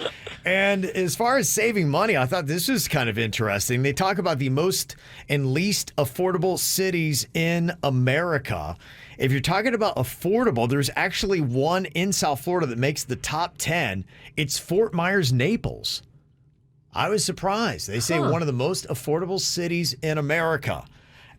Speaker 3: And as far as saving money, I thought this was kind of interesting. They talk about the most and least affordable cities in America. If you're talking about affordable, there's actually one in South Florida that makes the top 10. It's Fort Myers, Naples. I was surprised. They say one of the most affordable cities in America.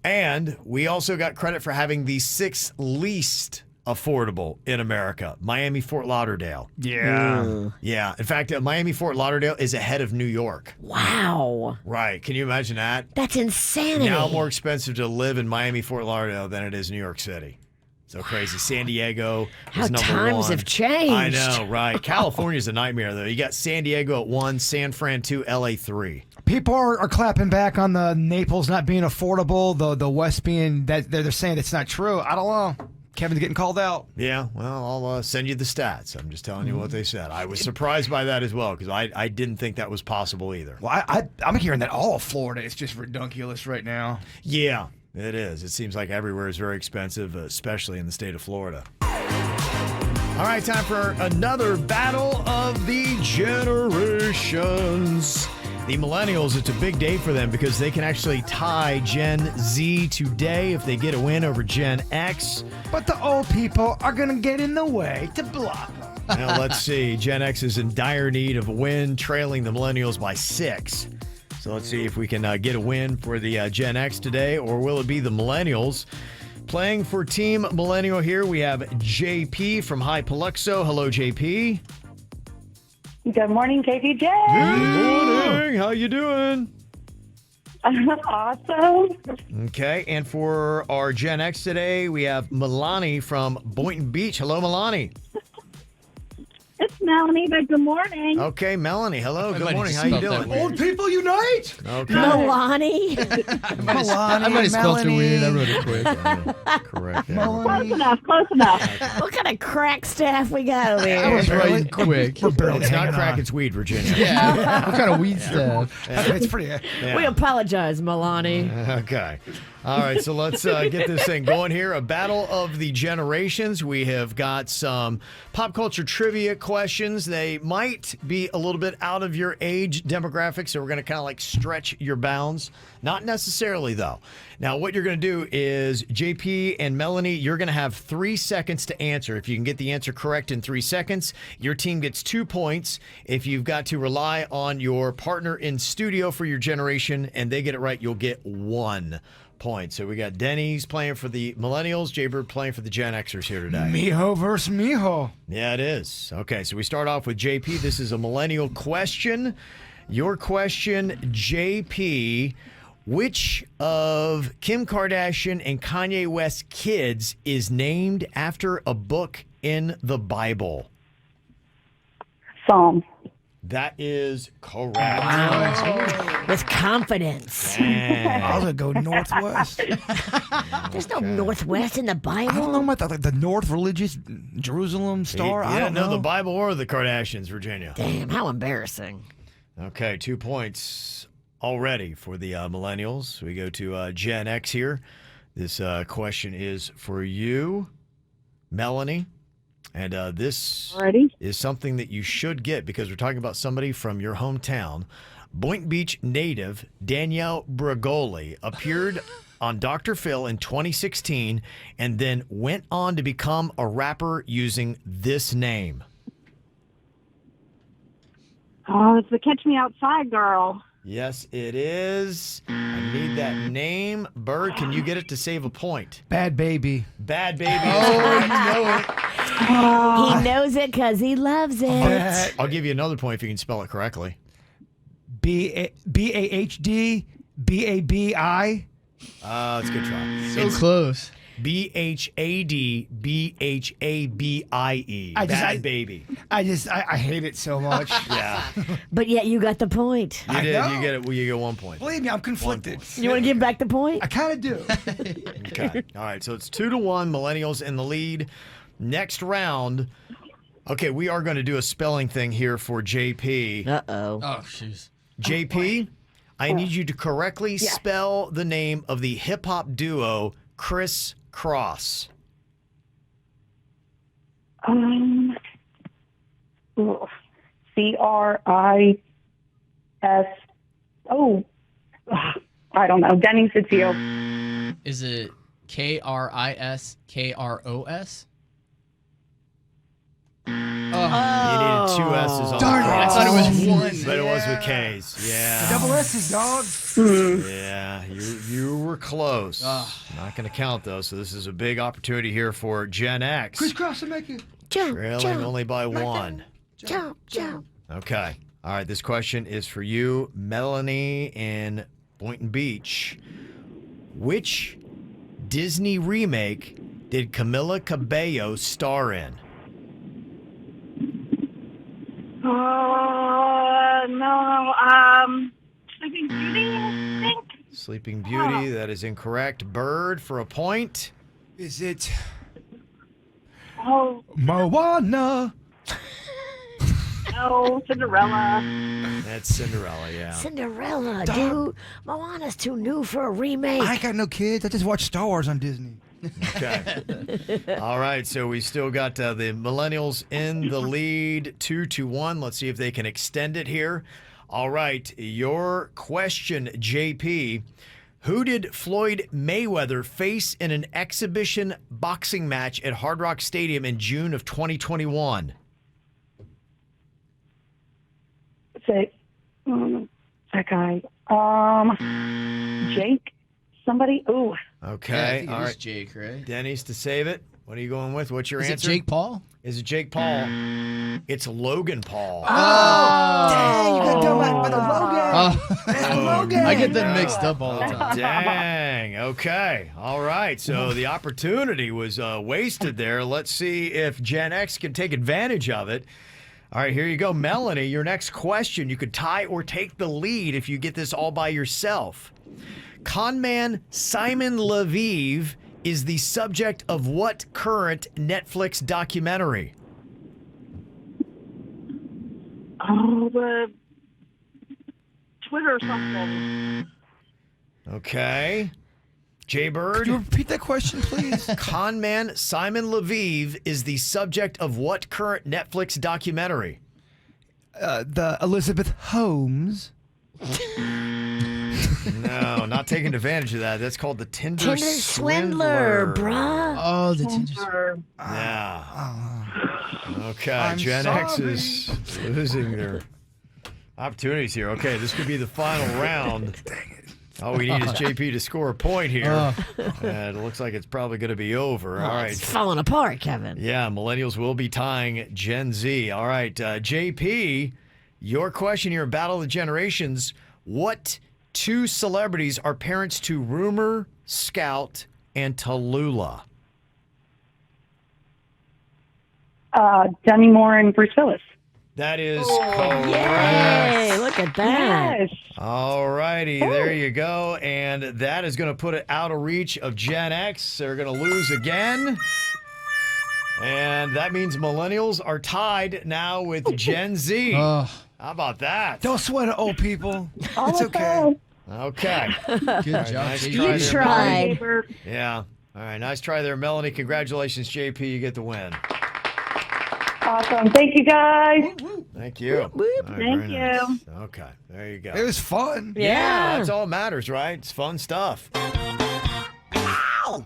Speaker 3: And we also got credit for having the 6th least affordable in America. Miami, Fort Lauderdale.
Speaker 2: Yeah.
Speaker 3: Yeah. In fact, Miami, Fort Lauderdale is ahead of New York.
Speaker 4: Wow.
Speaker 3: Right. Can you imagine that?
Speaker 4: That's insanity.
Speaker 3: Now more expensive to live in Miami, Fort Lauderdale than it is New York City. So crazy. San Diego
Speaker 4: How
Speaker 3: is number
Speaker 4: times
Speaker 3: one.
Speaker 4: have changed.
Speaker 3: I know, right? California's a nightmare, though. You got San Diego at 1, San Fran 2, LA 3.
Speaker 2: People are clapping back on the Naples not being affordable, the West being that they're saying it's not true. I don't know. Kevin's getting called out.
Speaker 3: Yeah, well, I'll send you the stats. I'm just telling you what they said. I was surprised by that as well because I didn't think that was possible either.
Speaker 2: Well, I'm hearing that all of Florida is just ridiculous right now.
Speaker 3: Yeah, it is. It seems like everywhere is very expensive, especially in the state of Florida. All right, time for another battle of the generations. The millennials, it's a big day for them because they can actually tie Gen Z today if they get a win over Gen X.
Speaker 2: But the old people are going to get in the way to block them.
Speaker 3: Now, let's see. Gen X is in dire need of a win, trailing the millennials by 6. So let's see if we can get a win for the Gen X today, or will it be the millennials? Playing for Team Millennial here, we have JP from High Paluxo. Hello, JP.
Speaker 10: Good morning, KVJ.
Speaker 3: Good morning. How you doing?
Speaker 10: Awesome.
Speaker 3: Okay, and for our Gen X today, we have Milani from Boynton Beach. Hello, Milani.
Speaker 6: It's Melanie, but good morning.
Speaker 3: Okay, Melanie. Hello.
Speaker 9: I
Speaker 3: Good
Speaker 9: might
Speaker 3: morning.
Speaker 9: have
Speaker 3: How you
Speaker 9: spelled that
Speaker 3: doing?
Speaker 9: weird.
Speaker 2: Old people unite!
Speaker 3: Okay.
Speaker 4: Milani.
Speaker 2: Melanie,
Speaker 9: I might have spelled it
Speaker 2: Melanie.
Speaker 9: weird. I wrote it quick.
Speaker 3: Correct. yeah.
Speaker 6: Close enough, close enough.
Speaker 4: What kind of crack staff we got over
Speaker 9: I
Speaker 4: here?
Speaker 9: was writing quick.
Speaker 2: We're barely
Speaker 3: It's not
Speaker 2: hanging
Speaker 3: crack,
Speaker 2: on.
Speaker 3: it's weed, Virginia.
Speaker 9: Yeah. What kind of weed stuff?
Speaker 2: It's pretty.
Speaker 3: Yeah.
Speaker 4: We apologize, Milani.
Speaker 3: Okay. All right, so let's get this thing going here. A battle of the generations. We have got some pop culture trivia questions. They might be a little bit out of your age demographic, so we're going to kind of like stretch your bounds. Not necessarily, though. Now, what you're going to do is, JP and Melanie, you're going to have 3 seconds to answer. If you can get the answer correct in 3 seconds, your team gets 2 points. If you've got to rely on your partner in studio for your generation and they get it right, you'll get 1 point. So we got Denny's playing for the Millennials, Jaybird playing for the Gen Xers here today.
Speaker 2: Mijo versus Mijo.
Speaker 3: Yeah, it is. Okay, so we start off with JP. This is a millennial question. Your question, JP, which of Kim Kardashian and Kanye West's kids is named after a book in the Bible?
Speaker 6: Psalm.
Speaker 3: That is correct.
Speaker 4: With confidence.
Speaker 2: I was going to go Northwest.
Speaker 4: There's no Northwest in the
Speaker 2: I don't know
Speaker 4: Bible.
Speaker 2: about the North Religious Jerusalem Star. I
Speaker 3: Yeah,
Speaker 2: don't know.
Speaker 3: the Bible or the Kardashians, Virginia.
Speaker 4: Damn, how embarrassing.
Speaker 3: Okay, 2 points already for the millennials. We go to Gen X here. This question is for you, Melanie. And this
Speaker 6: Alrighty.
Speaker 3: is something that you should get because we're talking about somebody from your hometown. Boynton Beach native Danielle Bregoli appeared on Dr. Phil in 2016 and then went on to become a rapper using this name.
Speaker 6: Oh, it's the Catch Me Outside girl.
Speaker 3: Yes, it is. I need that name. Bird, can you get it to save a point?
Speaker 2: Bad Baby.
Speaker 3: Bad Baby. Oh,
Speaker 2: know it.
Speaker 4: He knows it because he loves it.
Speaker 3: I'll give you another point if you can spell it correctly.
Speaker 2: B-A-H-D B-A-B-I.
Speaker 3: That's a good try.
Speaker 9: So close.
Speaker 3: BHADBHABIE. Bad Baby.
Speaker 2: I hate it so much.
Speaker 3: Yeah.
Speaker 4: But yet you got the point.
Speaker 3: You
Speaker 2: I
Speaker 3: did.
Speaker 2: know.
Speaker 3: You get it. Well, you get 1 point.
Speaker 2: Believe me, I'm conflicted.
Speaker 4: You want to give back the point?
Speaker 2: I kind of do.
Speaker 3: Okay. All right. So it's 2-1. Millennials in the lead. Next round. Okay, we are going to do a spelling thing here for JP.
Speaker 4: Uh-oh.
Speaker 9: Oh, jeez.
Speaker 3: JP, I need you to correctly spell the name of the hip-hop duo Criss Cross.
Speaker 6: C-R-I-S. Oh, I don't know. Denny's, it's you.
Speaker 9: Is it Kriskros? Oh,
Speaker 3: You needed 2 S's on
Speaker 2: Darn
Speaker 3: the
Speaker 2: it.
Speaker 3: cross.
Speaker 9: I thought it was one.
Speaker 3: But it was with K's. Yeah.
Speaker 2: Double S's, dog.
Speaker 3: Yeah, you were close. Not going to count, though, so this is a big opportunity here for Gen X.
Speaker 2: Crisscross and make it.
Speaker 4: Jump,
Speaker 3: Trailing
Speaker 4: jump,
Speaker 3: only by 1.
Speaker 4: jump, jump.
Speaker 3: Okay. All right, this question is for you, Melanie in Boynton Beach. Which Disney remake did Camila Cabello star in?
Speaker 10: No. Sleeping Beauty, I think.
Speaker 3: Sleeping Beauty, that is incorrect. Bird for a point.
Speaker 2: Is it
Speaker 10: Oh,
Speaker 2: Moana?
Speaker 10: no. Cinderella.
Speaker 3: That's Cinderella, yeah.
Speaker 4: Cinderella, dude. Moana's too new for a remake.
Speaker 2: I ain't got no kids. I just watch Star Wars on Disney.
Speaker 3: Okay. All right, so we still got the millennials in the lead 2-1. Let's see if they can extend it here. All right, your question, JP. Who did Floyd Mayweather face in an exhibition boxing match at Hard Rock Stadium in June of 2021?
Speaker 6: Say, that guy. Jake? Somebody? Ooh.
Speaker 3: Okay,
Speaker 9: Yeah, I think
Speaker 3: all
Speaker 9: it is
Speaker 3: right.
Speaker 9: Jake, right?
Speaker 3: Denny's to save it. What are you going with? What's your
Speaker 9: Is it
Speaker 3: answer?
Speaker 9: Jake Paul?
Speaker 3: Is it Jake Paul? It's Logan Paul.
Speaker 2: Dang, you got done by the Logan. Logan.
Speaker 9: I get them mixed up all the time.
Speaker 3: Dang. Okay. All right. So the opportunity was wasted there. Let's see if Gen X can take advantage of it. All right, here you go. Melanie, your next question. You could tie or take the lead if you get this all by yourself. Conman Simon Leviev is the subject of what current Netflix documentary?
Speaker 10: Oh, the Twitter or something.
Speaker 3: Okay. Jay Bird.
Speaker 2: Could you repeat that question, please?
Speaker 3: Conman Simon Leviev is the subject of what current Netflix documentary?
Speaker 2: The Elizabeth Holmes.
Speaker 3: No, not taking advantage of that. That's called the Tinder,
Speaker 4: Tinder swindler, bruh.
Speaker 9: Oh, the Tinder.
Speaker 3: Yeah. Okay,
Speaker 2: I'm
Speaker 3: Gen X
Speaker 2: sorry.
Speaker 3: is losing their opportunities here. Okay, this could be the final round. All we need is JP to score a point here. And it looks like it's probably going to be over. All right.
Speaker 4: It's falling apart, Kevin.
Speaker 3: Yeah, millennials will be tying Gen Z. All right, JP, your question here, Battle of the Generations. What 2 celebrities are parents to Rumor, Scout, and Tallulah?
Speaker 6: Demi Moore and Bruce Willis.
Speaker 3: That is correct.
Speaker 4: Yay, look at that.
Speaker 6: Yes.
Speaker 3: All righty, there you go. And that is going to put it out of reach of Gen X. They're going to lose again. And that means millennials are tied now with Gen Z. How about that?
Speaker 2: Don't sweat it, old people.
Speaker 6: All
Speaker 2: It's
Speaker 6: the
Speaker 2: okay.
Speaker 6: time.
Speaker 3: Okay.
Speaker 9: Good job,
Speaker 3: nice
Speaker 9: JP.
Speaker 3: try
Speaker 4: You
Speaker 3: there,
Speaker 4: tried.
Speaker 6: Neighbor.
Speaker 3: Yeah. All right, nice try there, Melanie. Congratulations, JP. You get the win.
Speaker 6: Awesome. Thank you, guys.
Speaker 3: Thank you. All right,
Speaker 6: Thank
Speaker 3: very
Speaker 6: you.
Speaker 3: nice. Okay, there you go.
Speaker 2: It was fun.
Speaker 3: Yeah, that's all that matters, right? It's fun stuff.
Speaker 1: Ow!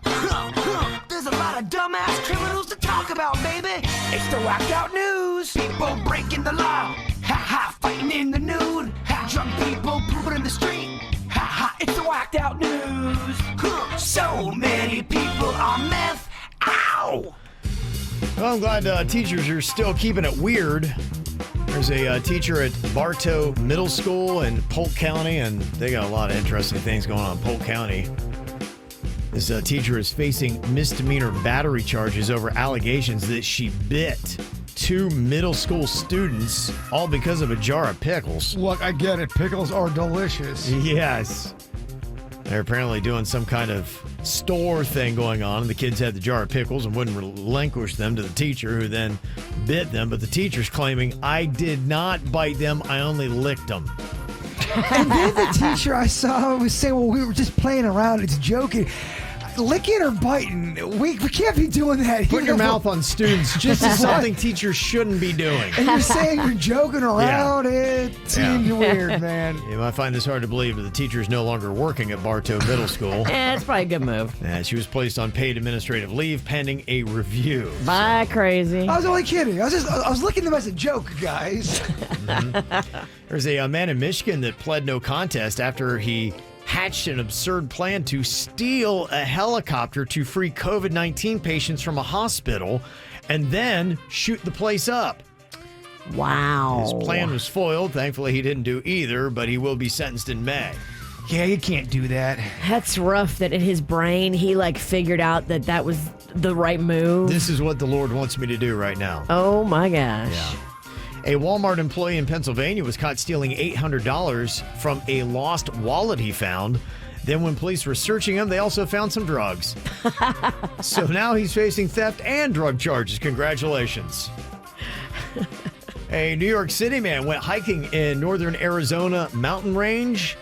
Speaker 1: There's a lot of dumbass criminals to talk about, baby. It's the whacked out news. People breaking the law. Ha ha, fighting in the nude. Ha, drunk people pooping in the street. Ha ha, it's the whacked out news. So many people on meth. Ow!
Speaker 3: Well, I'm glad teachers are still keeping it weird. There's a teacher at Bartow Middle School in Polk County, and they got a lot of interesting things going on in Polk County. This teacher is facing misdemeanor battery charges over allegations that she bit 2 middle school students, all because of a jar of pickles.
Speaker 2: Look, I get it. Pickles are delicious.
Speaker 3: Yes. They're apparently doing some kind of store thing going on, and the kids had the jar of pickles and wouldn't relinquish them to the teacher, who then bit them. But the teacher's claiming, I did not bite them, I only licked them.
Speaker 2: And then the teacher I saw was saying, well, we were just playing around. It's joking. licking or biting? We can't be doing that.
Speaker 3: Putting your mouth on students just is something teachers shouldn't be doing.
Speaker 2: And you're saying you're joking around. It seems weird, man.
Speaker 3: You might find this hard to believe, but the teacher is no longer working at Bartow Middle School.
Speaker 4: It's probably a good move.
Speaker 3: And she was placed on paid administrative leave pending a review.
Speaker 4: Bye, crazy.
Speaker 2: I was only kidding. I was looking at them as a joke, guys.
Speaker 3: There's a man in Michigan that pled no contest after he hatched an absurd plan to steal a helicopter to free COVID-19 patients from a hospital and then shoot the place up.
Speaker 4: Wow.
Speaker 3: His plan was foiled. Thankfully, he didn't do either, but he will be sentenced in May.
Speaker 2: Yeah, you can't do that.
Speaker 4: That's rough that in his brain he figured out that was the right move.
Speaker 3: This is what the Lord wants me to do right now.
Speaker 4: Oh my gosh.
Speaker 3: Yeah. A Walmart employee in Pennsylvania was caught stealing $800 from a lost wallet he found. Then when police were searching him, they also found some drugs. So now he's facing theft and drug charges. Congratulations. A New York City man went hiking in northern Arizona mountain range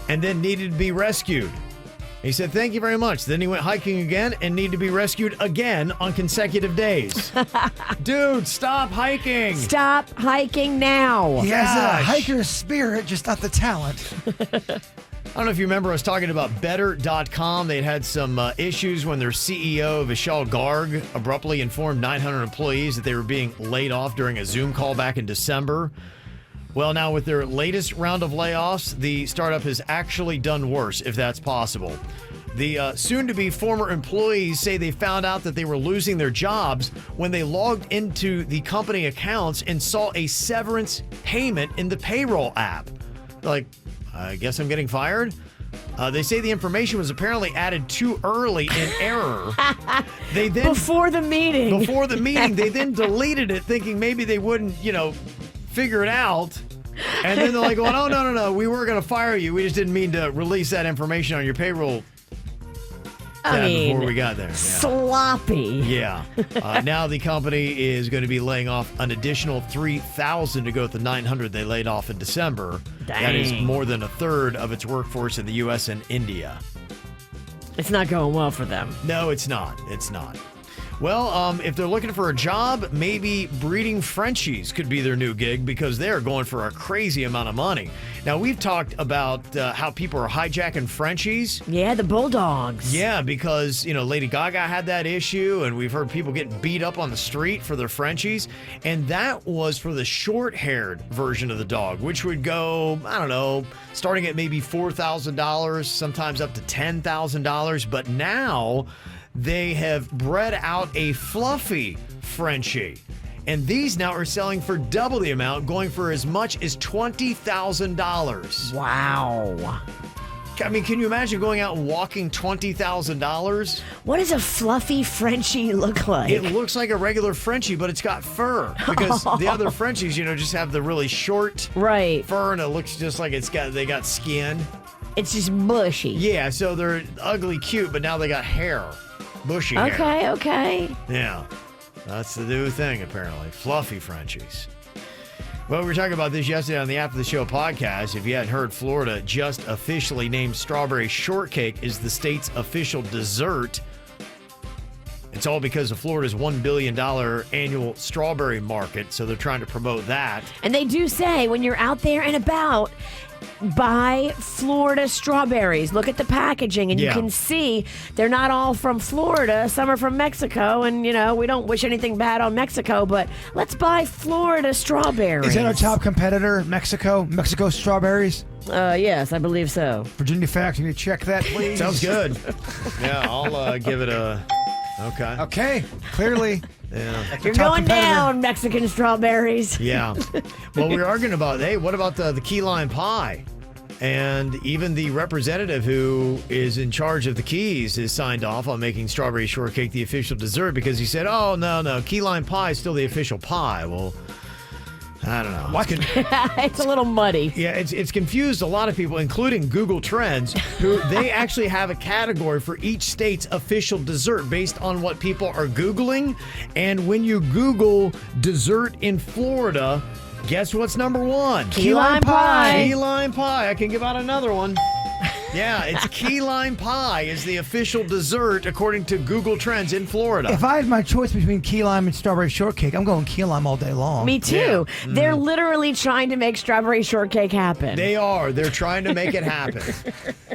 Speaker 3: and then needed to be rescued. He said, "Thank you very much." Then he went hiking again and needed to be rescued again on consecutive days. Dude, stop hiking.
Speaker 4: Stop hiking now.
Speaker 2: He has a hiker's spirit, just not the talent.
Speaker 3: I don't know if you remember us talking about Better.com. They had some issues when their CEO, Vishal Garg, abruptly informed 900 employees that they were being laid off during a Zoom call back in December. Well, now with their latest round of layoffs, the startup has actually done worse, if that's possible. The soon-to-be former employees say they found out that they were losing their jobs when they logged into the company accounts and saw a severance payment in the payroll app. Like, I guess I'm getting fired? They say the information was apparently added too early in error.
Speaker 4: Before the meeting.
Speaker 3: Before the meeting, they then deleted it thinking maybe they wouldn't, figure it out. And then they're like, oh, no, we were going to fire you. We just didn't mean to release that information on your payroll before we got there. Yeah.
Speaker 4: Sloppy.
Speaker 3: Yeah. Now the company is going to be laying off an additional 3,000 to go with the 900 they laid off in December.
Speaker 4: Dang.
Speaker 3: That is more than a third of its workforce in the U.S. and India.
Speaker 4: It's not going well for them.
Speaker 3: No, it's not. It's not. Well, if they're looking for a job, maybe breeding Frenchies could be their new gig because they're going for a crazy amount of money. Now, we've talked about how people are hijacking Frenchies.
Speaker 4: Yeah, the bulldogs.
Speaker 3: Yeah, because, Lady Gaga had that issue, and we've heard people getting beat up on the street for their Frenchies. And that was for the short-haired version of the dog, which would go, I don't know, starting at maybe $4,000, sometimes up to $10,000. But now they have bred out a fluffy Frenchie. And these now are selling for double the amount, going for as much as $20,000.
Speaker 4: Wow.
Speaker 3: I mean, can you imagine going out and walking $20,000?
Speaker 4: What does a fluffy Frenchie look like?
Speaker 3: It looks like a regular Frenchie, but it's got fur. Because the other Frenchies, just have the really short fur, and it looks just like they got skin.
Speaker 4: It's just bushy.
Speaker 3: Yeah, so they're ugly cute, but now they got hair. Bushy hair.
Speaker 4: Okay.
Speaker 3: Yeah. That's the new thing, apparently. Fluffy Frenchies. Well, we were talking about this yesterday on the After the Show podcast. If you hadn't heard, Florida just officially named strawberry shortcake as the state's official dessert. It's all because of Florida's $1 billion annual strawberry market, so they're trying to promote that.
Speaker 4: And they do say when you're out there and about, buy Florida strawberries. Look at the packaging, and you can see they're not all from Florida. Some are from Mexico, and, we don't wish anything bad on Mexico, but let's buy Florida strawberries.
Speaker 2: Is that our top competitor, Mexico? Mexico strawberries?
Speaker 4: Yes, I believe so.
Speaker 2: Virginia Fact, can you check that, please?
Speaker 3: Sounds good. Yeah, I'll give it a... Okay.
Speaker 2: Okay, clearly.
Speaker 3: Yeah.
Speaker 4: You're going down, Mexican strawberries.
Speaker 3: Yeah. Well, we were arguing about, hey, what about the key lime pie? And even the representative who is in charge of the keys is signed off on making strawberry shortcake the official dessert because he said, oh, no, key lime pie is still the official pie. Well, I don't know.
Speaker 4: It's a little muddy.
Speaker 3: Yeah, it's confused a lot of people, including Google Trends, who they actually have a category for each state's official dessert based on what people are Googling. And when you Google dessert in Florida, guess what's number one?
Speaker 4: Key lime pie.
Speaker 3: Key lime pie. I can give out another one. Yeah, it's key lime pie is the official dessert according to Google Trends in Florida.
Speaker 2: If I had my choice between key lime and strawberry shortcake, I'm going key lime all day long.
Speaker 4: Me too. They're literally trying to make strawberry shortcake happen.
Speaker 3: They are. They're trying to make it happen.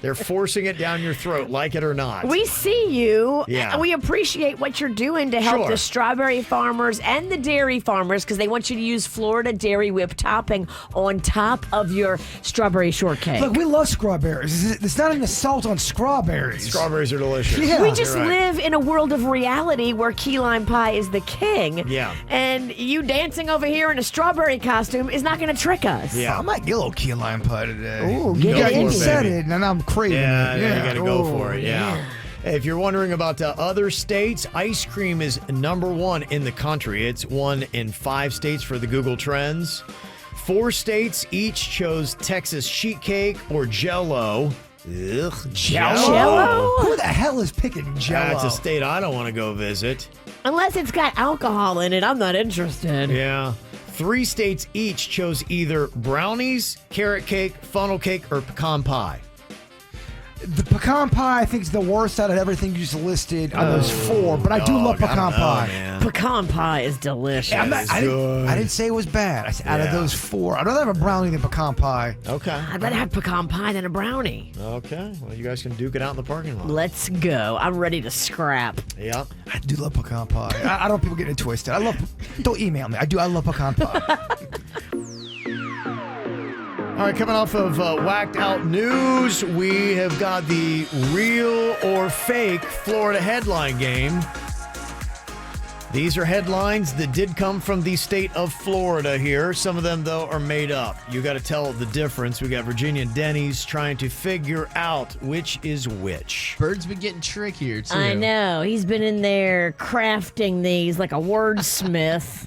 Speaker 3: They're forcing it down your throat, like it or not.
Speaker 4: We see you.
Speaker 3: Yeah.
Speaker 4: We appreciate what you're doing to help
Speaker 3: Sure.
Speaker 4: the strawberry farmers and the dairy farmers because they want you to use Florida Dairy Whip topping on top of your strawberry shortcake.
Speaker 2: Look, we love strawberries. It's not an assault on strawberries.
Speaker 3: Strawberries are delicious.
Speaker 2: Yeah.
Speaker 4: We just
Speaker 3: You're right.
Speaker 4: live in a world of reality where key lime pie is the king.
Speaker 3: Yeah.
Speaker 4: And you dancing over here in a strawberry costume is not going to trick us.
Speaker 3: Yeah.
Speaker 2: I might get a little key lime pie today.
Speaker 4: Ooh,
Speaker 2: you
Speaker 4: get it
Speaker 2: got
Speaker 4: in
Speaker 2: you
Speaker 4: you.
Speaker 2: said it, and I'm craving
Speaker 3: Yeah,
Speaker 2: it.
Speaker 3: you got to go
Speaker 2: Oh,
Speaker 3: for it. Yeah. If you're wondering about the other states, ice cream is #1 in the country. It's 1 in 5 states for the Google Trends. 4 states each chose Texas sheet cake or Jell-O. Ugh,
Speaker 4: Jell-O?
Speaker 2: Who the hell is picking Jell-O?
Speaker 3: That's a state I don't want to go visit.
Speaker 4: Unless it's got alcohol in it, I'm not interested.
Speaker 3: Yeah. 3 states each chose either brownies, carrot cake, funnel cake, or pecan pie.
Speaker 2: The pecan pie, I think, is the worst out of everything you just listed on those 4, but I do love
Speaker 3: Dog, I
Speaker 2: pecan
Speaker 3: don't know,
Speaker 2: pie.
Speaker 3: man.
Speaker 4: Pecan pie is delicious.
Speaker 2: Yeah, I
Speaker 3: good.
Speaker 2: didn't say it was bad. I said out of
Speaker 3: Yeah.
Speaker 2: those 4, I'd rather have a brownie than pecan pie.
Speaker 3: Okay.
Speaker 4: I'd rather have pecan pie than a brownie.
Speaker 3: Okay. Well, you guys can duke it out in the parking lot.
Speaker 4: Let's go. I'm ready to scrap.
Speaker 3: Yep.
Speaker 2: I do love pecan pie. I don't want people getting it twisted. Don't email me. I love pecan pie.
Speaker 3: All right, coming off of Whacked Out News, we have got the real or fake Florida headline game. These are headlines that did come from the state of Florida here. Some of them, though, are made up. You got to tell the difference. We got Virginia and Denny's trying to figure out which is which.
Speaker 9: Bird's been getting trickier, too.
Speaker 4: I know. He's been in there crafting these like a wordsmith.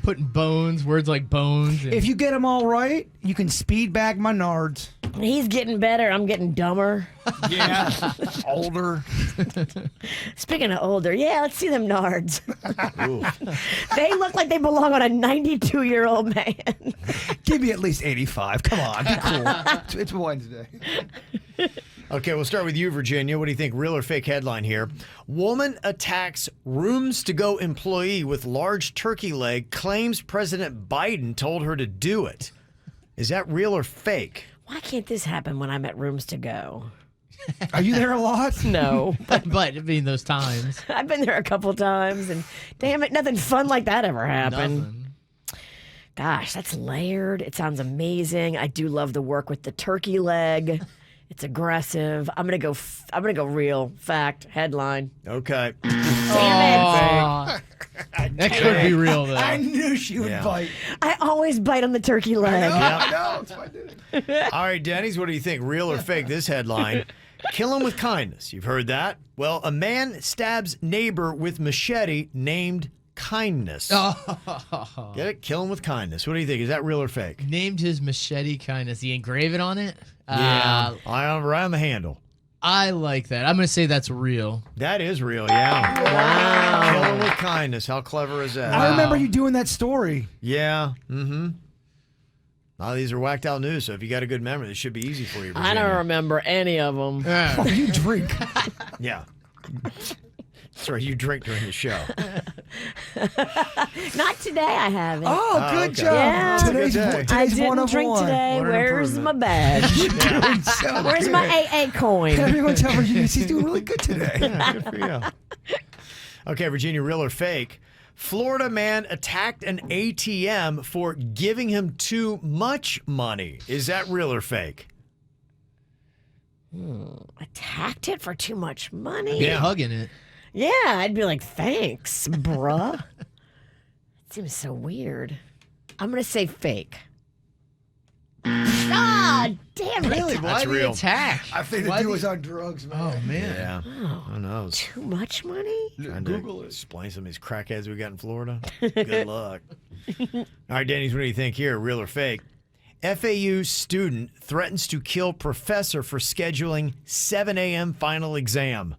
Speaker 9: Putting words like bones. And
Speaker 2: If you get them all right, you can speed bag my nards.
Speaker 4: He's getting better. I'm getting dumber.
Speaker 2: Yeah. Older.
Speaker 4: Speaking of older, yeah, let's see them nards.
Speaker 3: Ooh.
Speaker 4: They look like they belong on a 92-year-old man.
Speaker 2: Give me at least 85. Come on, be cool. It's Wednesday.
Speaker 3: Okay, we'll start with you, Virginia. What do you think? Real or fake headline here? Woman attacks rooms-to-go employee with large turkey leg, claims President Biden told her to do it. Is that real or fake?
Speaker 4: Why can't this happen when I'm at Rooms to Go?
Speaker 2: Are you there a lot?
Speaker 4: No.
Speaker 9: but I mean, those times.
Speaker 4: I've been there a couple times, and damn it, nothing fun like that ever happened.
Speaker 9: Nothing.
Speaker 4: Gosh, that's layered. It sounds amazing. I do love the work with the turkey leg. It's aggressive. I'm gonna go real fact headline.
Speaker 3: Okay.
Speaker 4: Damn it!
Speaker 9: That could be real, though.
Speaker 2: I knew she would
Speaker 3: Yeah.
Speaker 2: bite.
Speaker 4: I always bite on the turkey leg.
Speaker 2: I know. It's my dude.
Speaker 3: All right, Denny's, what do you think? Real or fake? This headline. Kill him with kindness. You've heard that? Well, a man stabs neighbor with machete named Kindness. Get it? Kill him with kindness. What do you think? Is that real or fake?
Speaker 9: Named his machete kindness. He engrave it on it?
Speaker 3: Yeah. Right on the handle.
Speaker 9: I like that. I'm going to say that's real.
Speaker 3: That is real, yeah.
Speaker 4: Wow.
Speaker 3: Kill him with kindness. How clever is that?
Speaker 2: I remember you doing that story.
Speaker 3: Yeah. Mm-hmm. Now, these are whacked out news, so if you got a good memory, this should be easy for you, Virginia.
Speaker 4: I don't remember any of them.
Speaker 2: Oh, you drink.
Speaker 3: Yeah. Sorry, you drink during the show.
Speaker 4: Not today, I haven't.
Speaker 2: Oh, good
Speaker 3: okay.
Speaker 2: job.
Speaker 4: Yeah.
Speaker 2: Today's,
Speaker 3: Good day.
Speaker 4: I
Speaker 2: today's
Speaker 4: didn't
Speaker 2: one of
Speaker 4: drink
Speaker 2: one.
Speaker 4: today.
Speaker 3: What an
Speaker 4: Where's my
Speaker 3: improvement.
Speaker 4: badge?
Speaker 2: Doing so
Speaker 4: Where's
Speaker 2: good.
Speaker 4: my AA coin?
Speaker 2: Everyone tell Virginia she's doing really good today.
Speaker 3: Yeah, good for you. Okay, Virginia, real or fake? Florida man attacked an ATM for giving him too much money. Is that real or fake?
Speaker 4: Attacked it for too much money?
Speaker 3: Yeah.
Speaker 9: Hugging it.
Speaker 4: Yeah, I'd be like, thanks, bruh. It seems so weird. I'm going to say fake. Ah, damn it.
Speaker 9: Really? Why the
Speaker 3: real.
Speaker 9: attack?
Speaker 2: I think the
Speaker 9: Why
Speaker 2: dude
Speaker 9: the-
Speaker 2: was on drugs, man.
Speaker 9: Oh, man.
Speaker 3: Yeah. Who knows?
Speaker 4: Too much money?
Speaker 3: Trying to explain some of these crackheads we got in Florida. Good luck. All right, Denny's, what do you think here? Real or fake? FAU student threatens to kill professor for scheduling 7 a.m. final exam.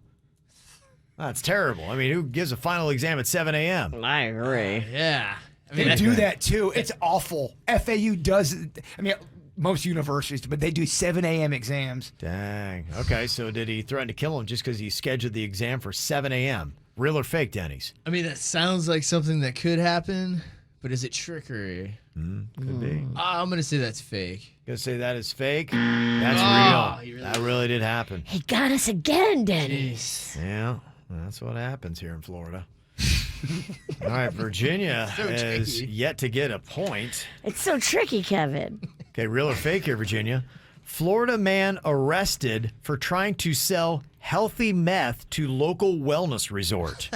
Speaker 3: That's terrible. I mean, who gives a final exam at 7 a.m.?
Speaker 4: I agree.
Speaker 9: Yeah. I
Speaker 2: They
Speaker 9: mean,
Speaker 2: do that too. It's awful. FAU does. I mean, most universities, but they do 7 a.m. exams.
Speaker 3: Dang. Okay, so did he threaten to kill him just because he scheduled the exam for 7 a.m.? Real or fake, Denny's?
Speaker 9: I mean, that sounds like something that could happen, but is it trickery?
Speaker 3: Could be.
Speaker 9: I'm going to say that's fake.
Speaker 3: Gonna say that is fake? That's real.
Speaker 9: Really
Speaker 3: That really did happen.
Speaker 4: He got us again, Denny's.
Speaker 3: Yeah, that's what happens here in Florida. All right, Virginia has yet to get a point.
Speaker 4: It's so tricky, Kevin.
Speaker 3: Okay, real or fake here, Virginia? Florida man arrested for trying to sell healthy meth to local wellness resort.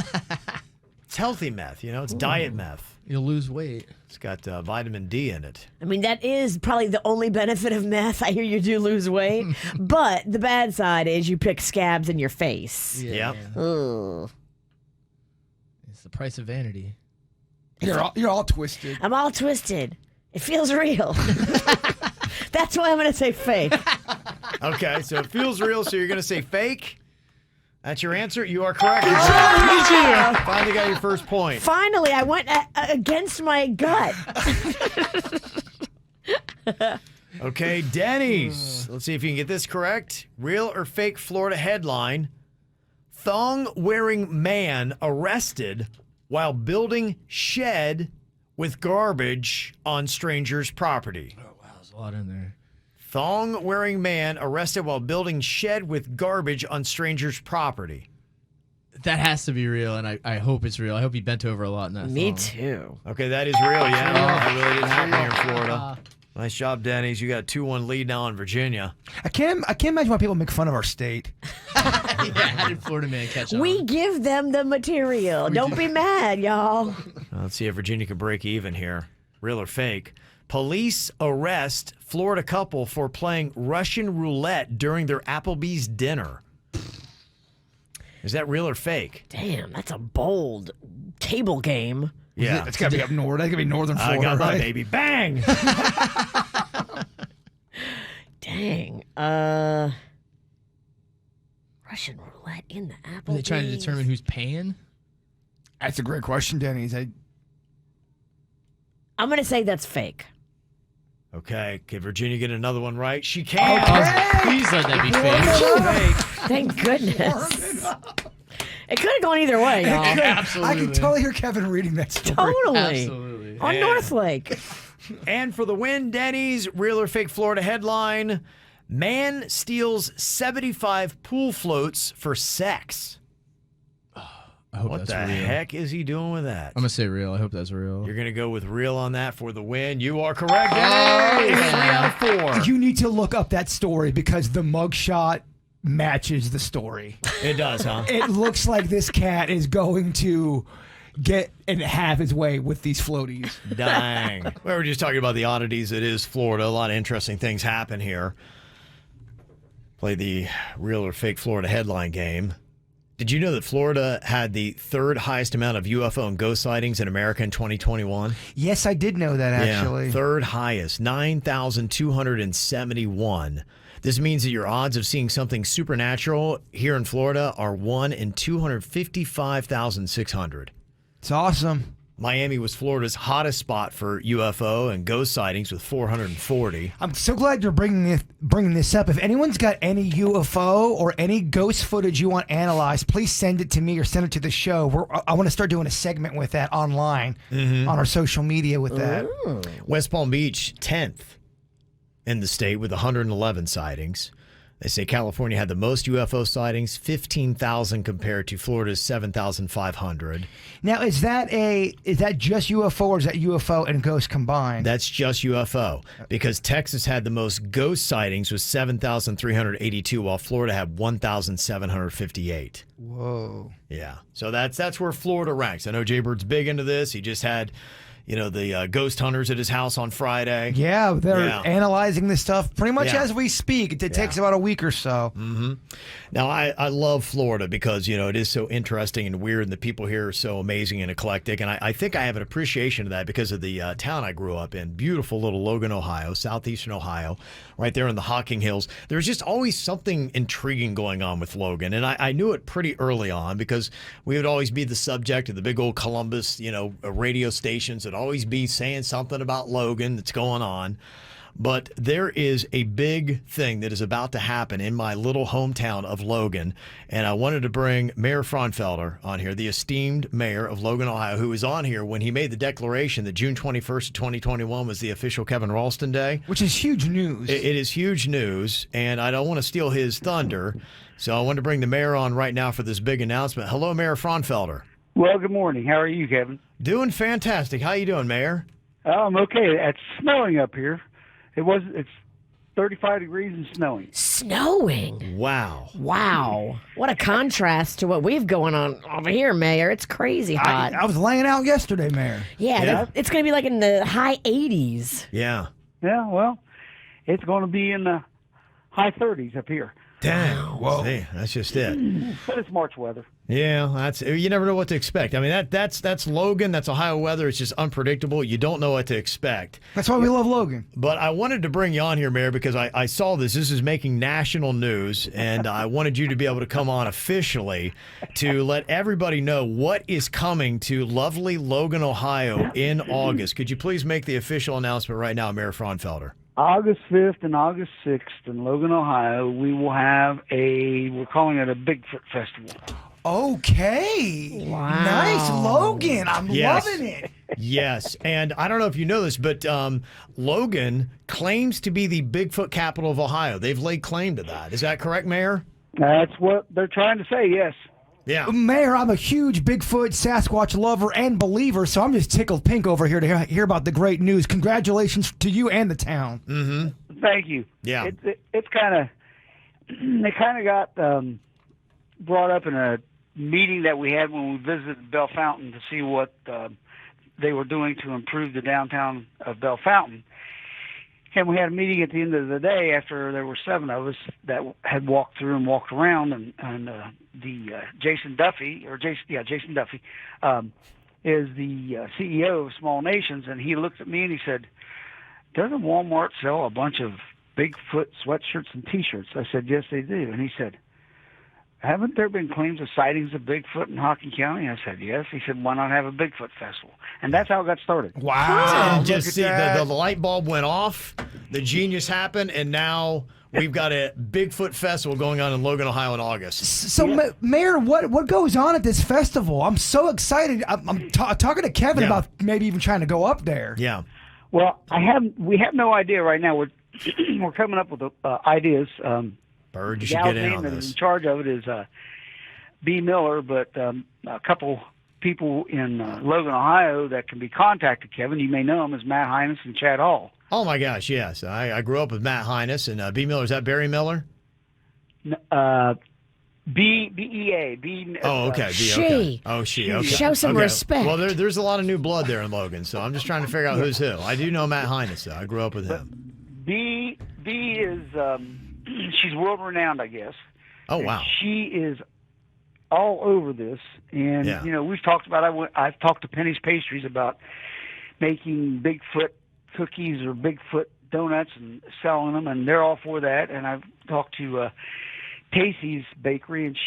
Speaker 3: It's healthy meth, it's diet meth.
Speaker 9: You'll lose weight.
Speaker 3: It's got vitamin D in it.
Speaker 4: I mean, that is probably the only benefit of meth. I hear you do lose weight. But the bad side is you pick scabs in your face.
Speaker 3: Yep.
Speaker 4: Ugh.
Speaker 9: It's the price of vanity.
Speaker 2: You're all twisted.
Speaker 4: I'm all twisted. It feels real. That's why I'm going to say fake.
Speaker 3: Okay, so it feels real, so you're going to say fake? That's your answer? You are correct. Finally got your first point.
Speaker 4: Finally, I went against my gut.
Speaker 3: Okay, Denny's. Let's see if you can get this correct. Real or fake Florida headline. Thong-wearing man arrested while building shed with garbage on stranger's property.
Speaker 9: Oh, wow, there's a lot in there.
Speaker 3: Thong-wearing man arrested while building shed with garbage on stranger's property.
Speaker 9: That has to be real, and I hope it's real. I hope he bent over a lot in that
Speaker 4: Me
Speaker 9: thong.
Speaker 4: too.
Speaker 3: Okay, that is real, yeah. That really didn't happen here in Florida. Nice job, Denny's. You got a 2-1 lead now on Virginia.
Speaker 2: I can't imagine why people make fun of our state.
Speaker 9: How did Florida man catch on?
Speaker 4: We give them the material. Don't be mad, y'all.
Speaker 3: Let's see if Virginia can break even here. Real or fake? Police arrest Florida couple for playing Russian roulette during their Applebee's dinner. Is that real or fake?
Speaker 4: Damn, that's a bold table game.
Speaker 3: Yeah.
Speaker 2: It's got to be up north. That's going to be northern Florida,
Speaker 3: I got my
Speaker 2: right?
Speaker 3: baby. Bang!
Speaker 4: Dang. Russian roulette in the Applebee's.
Speaker 9: Are they trying to determine who's paying?
Speaker 2: That's a great question, Denny's.
Speaker 4: I'm going to say that's fake.
Speaker 3: Okay, can Virginia get another one right? She can.
Speaker 9: Please let that be fake.
Speaker 4: Thank goodness. It could have gone either way, y'all.
Speaker 9: Absolutely.
Speaker 2: I can totally hear Kevin reading that story.
Speaker 4: Totally.
Speaker 9: Absolutely.
Speaker 4: On North Lake.
Speaker 3: And for the win, Denny's real or fake Florida headline: man steals 75 pool floats for sex.
Speaker 9: I hope
Speaker 3: What
Speaker 9: that's
Speaker 3: the
Speaker 9: real.
Speaker 3: heck is he doing with that?
Speaker 9: I'm going to say real. I hope that's real.
Speaker 3: You're going to go with real on that for the win. You are correct, Denny. 3 out of 4.
Speaker 2: You need to look up that story because the mugshot matches the story.
Speaker 3: It does, huh?
Speaker 2: It looks like this cat is going to get and have his way with these floaties.
Speaker 3: Dang. We were just talking about the oddities. It is Florida. A lot of interesting things happen here. Play the real or fake Florida headline game. Did you know that Florida had the 3rd highest amount of UFO and ghost sightings in America in 2021?
Speaker 2: Yes, I did know that, actually.
Speaker 3: Yeah, 3rd highest, 9,271. This means that your odds of seeing something supernatural here in Florida are 1 in 255,600.
Speaker 2: It's awesome.
Speaker 3: Miami was Florida's hottest spot for UFO and ghost sightings with 440.
Speaker 2: I'm so glad you're bringing this up. If anyone's got any UFO or any ghost footage you want analyzed, please send it to me or send it to the show. I want to start doing a segment with that online on our social media with that.
Speaker 3: West Palm Beach, 10th in the state with 111 sightings. They say California had the most UFO sightings, 15,000 compared to Florida's 7,500.
Speaker 2: Now, is that just UFO or is that UFO and ghost combined?
Speaker 3: That's just UFO because Texas had the most ghost sightings with 7,382 while Florida had 1,758.
Speaker 2: Whoa.
Speaker 3: Yeah. So that's where Florida ranks. I know Jay Bird's big into this. He just had the ghost hunters at his house on Friday.
Speaker 2: Yeah, they're analyzing this stuff pretty much as we speak. It takes about a week or so.
Speaker 3: Mm-hmm. Now, I love Florida because, it is so interesting and weird, and the people here are so amazing and eclectic. And I think I have an appreciation of that because of the town I grew up in. Beautiful little Logan, Ohio, southeastern Ohio, right there in the Hocking Hills. There's just always something intriguing going on with Logan. And I knew it pretty early on because we would always be the subject of the big old Columbus, radio stations that always be saying something about Logan that's going on. but there is a big thing that is about to happen in my little hometown of Logan, and I wanted to bring Mayor Fraunfelder on here, the esteemed mayor of Logan, Ohio, who was on here when he made the declaration that June 21st, 2021 was the official Kevin Ralston Day.
Speaker 2: Which is huge news.
Speaker 3: It is huge news, and I don't want to steal his thunder, so I wanted to bring the mayor on right now for this big announcement. Hello, Mayor Fraunfelder.
Speaker 11: Well, good morning. How are you, Kevin?
Speaker 3: Doing fantastic. How you doing, Mayor?
Speaker 11: I'm okay. It's snowing up here. It's 35 degrees and snowing.
Speaker 4: Snowing?
Speaker 3: Wow.
Speaker 4: Wow. What a contrast to what we've going on over here, Mayor. It's crazy hot.
Speaker 2: I was laying out yesterday, Mayor.
Speaker 4: Yeah. It's going to be like in the high 80s.
Speaker 3: Yeah.
Speaker 11: Yeah, well, it's going to be in the high 30s up here.
Speaker 3: Dang. Whoa. See, that's just it.
Speaker 11: But it's March weather.
Speaker 3: Yeah, you never know what to expect. I mean, that's Logan. That's Ohio weather. It's just unpredictable. You don't know what to expect.
Speaker 2: That's why we love Logan.
Speaker 3: But I wanted to bring you on here, Mayor, because I saw this. This is making national news, and I wanted you to be able to come on officially to let everybody know what is coming to lovely Logan, Ohio in August. Could you please make the official announcement right now, Mayor Fraunfelder?
Speaker 11: August 5th and August 6th in Logan, Ohio, we will have we're calling it a Bigfoot Festival.
Speaker 2: Okay.
Speaker 4: Wow.
Speaker 2: Nice, Logan. I'm loving it.
Speaker 3: Yes. And I don't know if you know this, but Logan claims to be the Bigfoot capital of Ohio. They've laid claim to that. Is that correct, Mayor?
Speaker 11: That's what they're trying to say, yes.
Speaker 3: Yeah.
Speaker 2: Mayor, I'm a huge Bigfoot, Sasquatch lover and believer, so I'm just tickled pink over here to hear about the great news. Congratulations to you and the town.
Speaker 3: Mm-hmm.
Speaker 11: Thank you.
Speaker 3: Yeah.
Speaker 11: It's kind of, they kind of got brought up in a meeting that we had when we visited Bell Fountain to see what they were doing to improve the downtown of Bell Fountain. And we had a meeting at the end of the day after there were 7 of us that had walked through and walked around, and Jason Duffy is the CEO of Small Nations, and he looked at me and he said, "Doesn't Walmart sell a bunch of Bigfoot sweatshirts and T-shirts?" I said, "Yes, they do." And he said, "Haven't there been claims of sightings of Bigfoot in Hocking County?" I said, "Yes." He said, "Why not have a Bigfoot festival?" And that's how it got started.
Speaker 2: Wow.
Speaker 3: And just see, the light bulb went off, the genius happened, and now we've got a Bigfoot festival going on in Logan, Ohio in August.
Speaker 2: So, Mayor, what goes on at this festival? I'm so excited. I'm talking to Kevin about maybe even trying to go up there.
Speaker 3: Yeah.
Speaker 11: Well, we have no idea right now. We're coming up with ideas.
Speaker 3: Bird, you
Speaker 11: the
Speaker 3: should
Speaker 11: gal's
Speaker 3: get in
Speaker 11: name
Speaker 3: on
Speaker 11: that
Speaker 3: this.
Speaker 11: is in charge of it is B. Miller, but a couple people in Logan, Ohio that can be contacted, Kevin, you may know them, as Matt Hines and Chad Hall.
Speaker 3: Oh, my gosh, yes. I grew up with Matt Hines and B. Miller. Is that Barry Miller?
Speaker 11: B-E-A.
Speaker 3: Oh, okay. B,
Speaker 4: She.
Speaker 3: okay. Oh, she. Okay.
Speaker 4: Show some
Speaker 3: Okay.
Speaker 4: respect.
Speaker 3: Well, there's a lot of new blood there in Logan, so I'm just trying to figure out who's who. I do know Matt Hines, though. I grew up with him.
Speaker 11: B is, she's world-renowned, I guess.
Speaker 3: Oh, wow.
Speaker 11: And she is all over this, and we've talked about. I've talked to Penny's Pastries about making Bigfoot cookies or Bigfoot donuts and selling them, and they're all for that. And I've talked to Casey's Bakery, and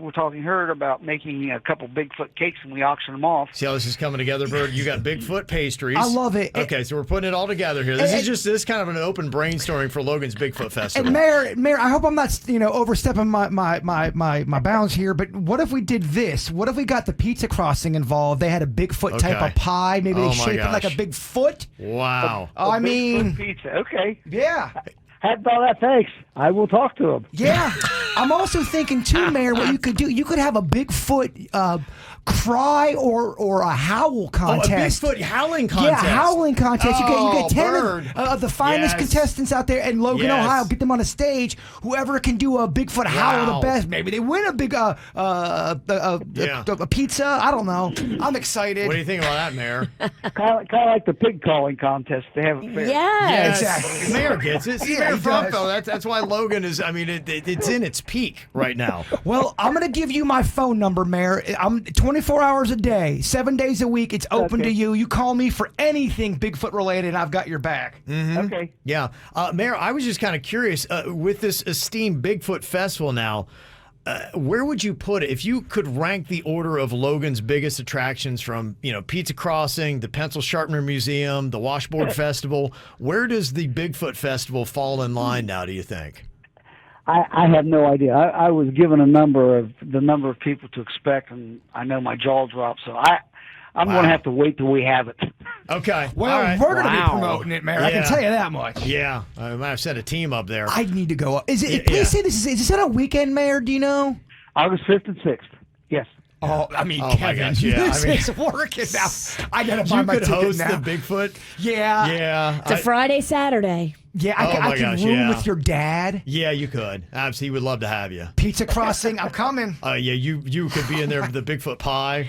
Speaker 11: we're talking to her about making a couple Bigfoot cakes, and we auction them off.
Speaker 3: See how this is coming together, Bird? You got Bigfoot pastries.
Speaker 2: I love it.
Speaker 3: Okay, so we're putting it all together here. This is kind of an open brainstorming for Logan's Bigfoot Festival.
Speaker 2: And Mayor, I hope I'm not, overstepping my bounds here. But what if we did this? What if we got the pizza crossing involved? They had a Bigfoot type of pie. Maybe they shaped it like a Bigfoot.
Speaker 3: Wow.
Speaker 2: I mean,
Speaker 11: Bigfoot pizza. Okay.
Speaker 2: Yeah.
Speaker 11: Hadn't thought of that. Thanks. I will talk to him.
Speaker 2: Yeah. I'm also thinking too, Mayor, what you could do, you could have a Bigfoot cry or a howl contest.
Speaker 3: Oh, a Bigfoot howling contest.
Speaker 2: Yeah, howling contest. You get 10
Speaker 3: Bird.
Speaker 2: of the finest contestants out there in Logan, Ohio. Get them on a stage. Whoever can do a Bigfoot howl the best. Maybe they win a big a pizza. I don't know. I'm excited.
Speaker 3: What do you think about that, Mayor?
Speaker 11: kind of like the pig calling contest. They have.
Speaker 4: Yeah,
Speaker 2: exactly.
Speaker 3: Mayor gets it. See,
Speaker 2: Yeah,
Speaker 3: Mayor
Speaker 2: he does.
Speaker 3: Fraunfelder, that's why Logan is. I mean, it's in its peak right now.
Speaker 2: Well, I'm going to give you my phone number, Mayor. I'm 24 hours a day, 7 days a week. It's open to you. You call me for anything Bigfoot related, and I've got your back.
Speaker 3: Mm-hmm.
Speaker 11: Okay.
Speaker 3: Yeah. Mayor, I was just kind of curious with this esteemed Bigfoot festival now. Where would you put it if you could rank the order of Logan's biggest attractions from, Pizza Crossing, the Pencil Sharpener Museum, the Washboard Festival? Where does the Bigfoot Festival fall in line now, do you think?
Speaker 11: I have no idea. I was given the number of people to expect, and I know my jaw dropped. So I'm going to have to wait till we have it.
Speaker 3: Okay.
Speaker 2: Well,
Speaker 3: right.
Speaker 2: we're going to be promoting it, Mayor. I can tell you that much.
Speaker 3: Yeah. I might have set a team up there.
Speaker 2: I need to go up. Please say this is on a weekend, Mayor? Do you know?
Speaker 11: August 5th and 6th. Yes.
Speaker 2: Oh, I mean,
Speaker 3: my
Speaker 2: Kevin,
Speaker 3: gosh, yeah.
Speaker 2: this is working now. I got to buy my ticket
Speaker 3: host
Speaker 2: now.
Speaker 3: the Bigfoot?
Speaker 2: Yeah.
Speaker 3: Yeah.
Speaker 4: It's a Friday, Saturday.
Speaker 2: Yeah, I can room with your dad.
Speaker 3: Yeah, you could. Absolutely, he would love to have you.
Speaker 2: Pizza Crossing, I'm coming.
Speaker 3: Yeah, you could be in there with the Bigfoot pie.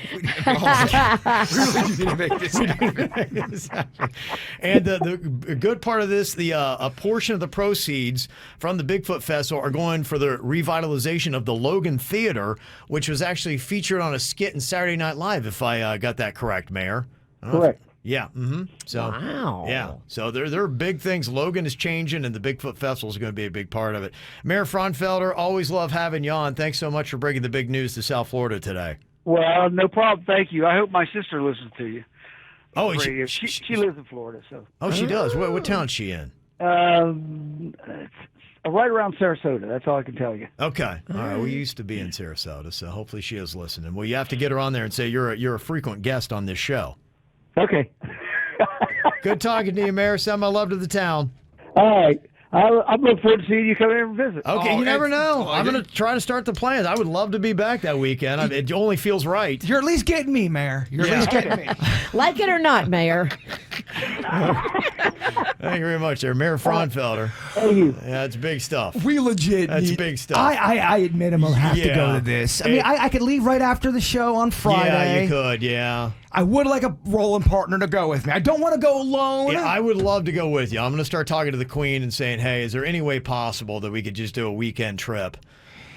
Speaker 2: Really need to make this happen.
Speaker 3: And the good part of this, a portion of the proceeds from the Bigfoot Festival are going for the revitalization of the Logan Theater, which was actually featured on a skit in Saturday Night Live, if I got that correct, Mayor.
Speaker 11: Correct.
Speaker 3: Yeah. Mm-hmm. So,
Speaker 4: wow.
Speaker 3: Yeah. So there are big things. Logan is changing, and the Bigfoot Festival is going to be a big part of it. Mayor Fraunfelder, always love having you on. Thanks so much for bringing the big news to South Florida today.
Speaker 11: Well, no problem. Thank you. I hope my sister listens to you.
Speaker 3: Oh,
Speaker 11: she lives in Florida. So.
Speaker 3: Oh, she does. What town is she in?
Speaker 11: Right around Sarasota. That's all I can tell you.
Speaker 3: Okay. All right. We used to be in Sarasota, so hopefully she is listening. Well, you have to get her on there and say you're a frequent guest on this show.
Speaker 11: Okay.
Speaker 3: Good talking to you, Mayor. Send my love to the town.
Speaker 11: All right. I'm looking forward to seeing you come here and visit.
Speaker 3: Okay, you never know. I'm going to try to start the plans. I would love to be back that weekend. It only feels right.
Speaker 2: You're at least getting me, Mayor. You're at least getting me.
Speaker 4: Like it or not, Mayor.
Speaker 3: Thank you very much there, Mayor Fraunfelder.
Speaker 11: Thank you.
Speaker 3: Yeah, it's big stuff.
Speaker 2: We legit
Speaker 3: That's
Speaker 2: need,
Speaker 3: big stuff.
Speaker 2: I admit I'm going to have to go to this. I mean, I could leave right after the show on Friday.
Speaker 3: Yeah, you could, yeah.
Speaker 2: I would like a rolling partner to go with me. I don't want to go alone.
Speaker 3: Yeah, I would love to go with you. I'm going to start talking to the Queen and saying, hey, is there any way possible that we could just do a weekend trip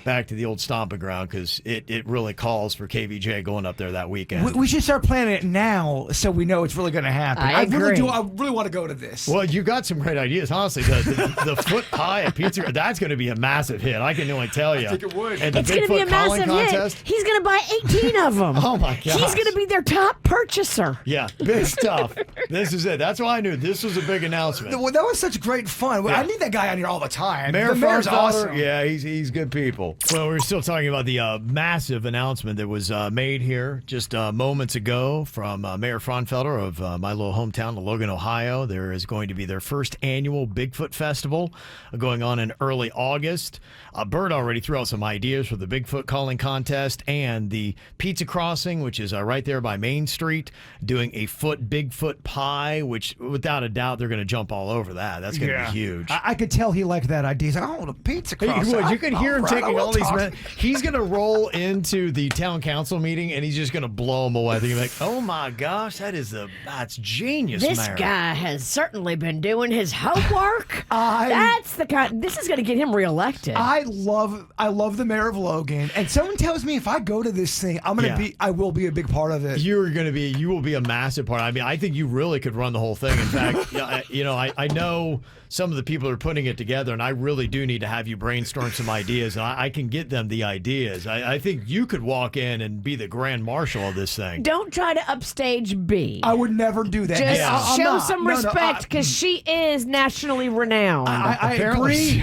Speaker 3: back to the old stomping ground, because it really calls for KVJ going up there that weekend.
Speaker 2: We should start planning it now so we know it's really going to happen.
Speaker 4: I agree.
Speaker 2: I really want to go to this.
Speaker 3: Well, you got some great ideas, honestly. The foot pie at Pizza, that's going to be a massive hit. I can only tell you.
Speaker 2: I think it would.
Speaker 3: And the
Speaker 4: It's going to be a
Speaker 3: Bigfoot
Speaker 4: massive
Speaker 3: calling
Speaker 4: hit.
Speaker 3: contest.
Speaker 4: He's going to buy 18 of them.
Speaker 3: Oh, my gosh.
Speaker 4: He's going to be their top purchaser.
Speaker 3: Yeah, big stuff. This is it. That's why I knew this was a big announcement.
Speaker 2: Well, that was such great fun.
Speaker 3: Yeah.
Speaker 2: I need that guy on here all the time.
Speaker 3: Mayor
Speaker 2: The mayor's
Speaker 3: Fraunfelder,
Speaker 2: awesome.
Speaker 3: yeah, he's good people. Well, we're still talking about the massive announcement that was made here just moments ago from Mayor Fraunfelder of my little hometown of Logan, Ohio. There is going to be their first annual Bigfoot Festival going on in early August. Bert already threw out some ideas for the Bigfoot calling contest and the Pizza Crossing, which is right there by Main Street, doing a Bigfoot pie, which without a doubt they're going to jump all over that. That's going to be huge.
Speaker 2: I could tell he liked that idea. He's like, oh, the Pizza Crossing.
Speaker 3: You could hear him taking all these men. He's going to roll into the town council meeting and he's just going to blow them away. They're like, oh my gosh, that's genius,
Speaker 4: This
Speaker 3: Mayor.
Speaker 4: guy has certainly been doing his homework. That's the kind. This is going to get him reelected.
Speaker 2: I love the mayor of Logan, and someone tells me if I go to this thing, I will be a big part of it.
Speaker 3: You will be a massive part. I mean, I think you really could run the whole thing. In fact, I know some of the people are putting it together, and I really do need to have you brainstorm some ideas, and I can get them the ideas. I think you could walk in and be the grand marshal of this thing.
Speaker 4: Don't try to upstage B.
Speaker 2: I would never do that.
Speaker 4: Just show some respect because she is nationally renowned.
Speaker 2: I agree.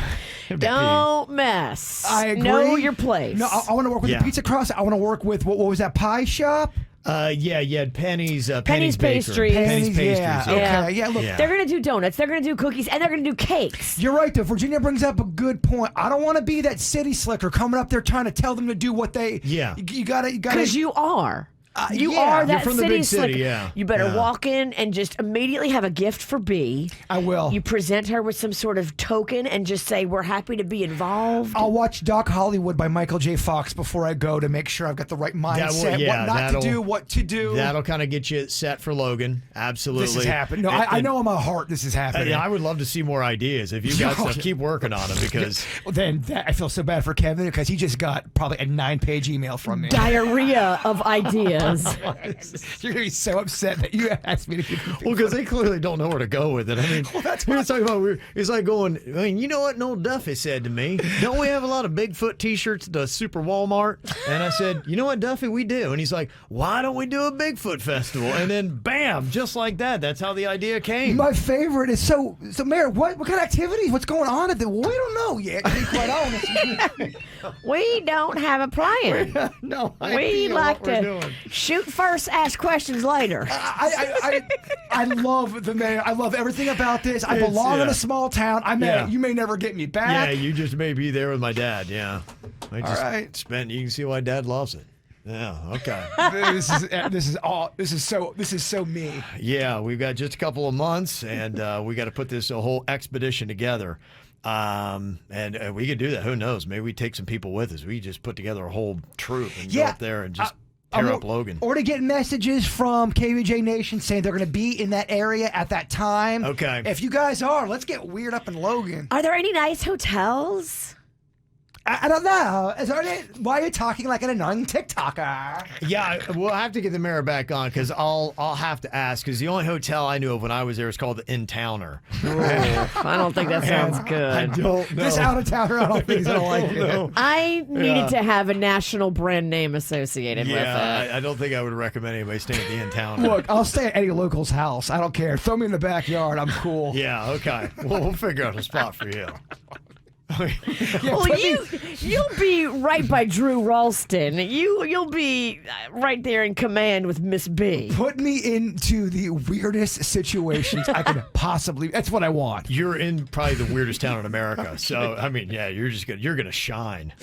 Speaker 4: Don't mess.
Speaker 2: I agree.
Speaker 4: Know your place.
Speaker 2: No, I want to work with the Pizza Cross. I want to work with what was that pie shop?
Speaker 3: Penny's
Speaker 4: Penny's Pastries.
Speaker 3: Penny's Pastries.
Speaker 2: Yeah. Okay. Yeah. Look,
Speaker 4: they're gonna do donuts. They're gonna do cookies, and they're gonna do cakes.
Speaker 2: You're right, though. Virginia brings up a good point. I don't want to be that city slicker coming up there trying to tell them to do what they.
Speaker 3: Yeah.
Speaker 2: You gotta.
Speaker 4: Because you are. You
Speaker 2: yeah.
Speaker 4: are
Speaker 3: You're
Speaker 4: that
Speaker 3: from the
Speaker 4: city
Speaker 3: big city,
Speaker 4: slicker.
Speaker 3: yeah.
Speaker 4: You better
Speaker 3: Yeah.
Speaker 4: walk in and just immediately have a gift for B.
Speaker 2: I will.
Speaker 4: You present her with some sort of token and just say, we're happy to be involved.
Speaker 2: I'll watch Doc Hollywood by Michael J. Fox before I go to make sure I've got the right mindset, what to do.
Speaker 3: That'll kind of get you set for Logan. Absolutely.
Speaker 2: This is happening. No, I know in my heart this is happening.
Speaker 3: I would love to see more ideas. If you've got stuff, keep working on them because...
Speaker 2: Then I feel so bad for Kevin because he just got probably a 9-page email from me.
Speaker 4: Diarrhea of ideas. was.
Speaker 2: You're gonna be so upset that you asked me to give you.
Speaker 3: Well, because they clearly don't know where to go with it. I mean, that's what it's talking about. It's like going. I mean, you know what? Old Duffy said to me, "Don't we have a lot of Bigfoot T-shirts at the Super Walmart?" And I said, "You know what, Duffy? We do." And he's like, "Why don't we do a Bigfoot festival?" And then, bam, just like that. That's how the idea came.
Speaker 2: My favorite is so Mayor. What kind of activities? What's going on at the? We don't know yet. To be quite honest.
Speaker 4: We don't have a plan.
Speaker 3: No,
Speaker 4: We like to shoot first, ask questions later.
Speaker 2: I love the mayor. I love everything about this. I belong in a small town. You may never get me back.
Speaker 3: Yeah, you just may be there with my dad. Yeah, I just
Speaker 2: All right.
Speaker 3: spent. You can see why Dad loves it. Yeah. Okay.
Speaker 2: This is so me.
Speaker 3: Yeah, we've got just a couple of months, and we got to put this whole expedition together. And we could do that. Who knows? Maybe we take some people with us. We just put together a whole troop and go up there and just tear up Logan.
Speaker 2: Or to get messages from KVJ Nation saying they're going to be in that area at that time.
Speaker 3: Okay.
Speaker 2: If you guys are, let's get weird up in Logan.
Speaker 4: Are there any nice hotels?
Speaker 2: I don't know. Why are you talking like an annoying TikToker?
Speaker 3: Yeah, we'll have to get the mayor back on because I'll have to ask because the only hotel I knew of when I was there was called the In-Towner.
Speaker 4: I don't think that sounds good.
Speaker 3: I don't know.
Speaker 2: This out-of-towner, I don't think he's going to like it.
Speaker 4: I needed to have a national brand name associated with it.
Speaker 3: Yeah, I don't think I would recommend anybody staying at the In-Towner.
Speaker 2: Look, I'll stay at any local's house. I don't care. Throw me in the backyard. I'm cool.
Speaker 3: Yeah, okay. Well, we'll figure out a spot for you.
Speaker 4: Well, you'll be right by Drew Ralston. You'll be right there in command with Miss B.
Speaker 2: Put me into the weirdest situations I could possibly. That's what I want.
Speaker 3: You're in probably the weirdest town in America. So I mean, yeah, you're gonna shine.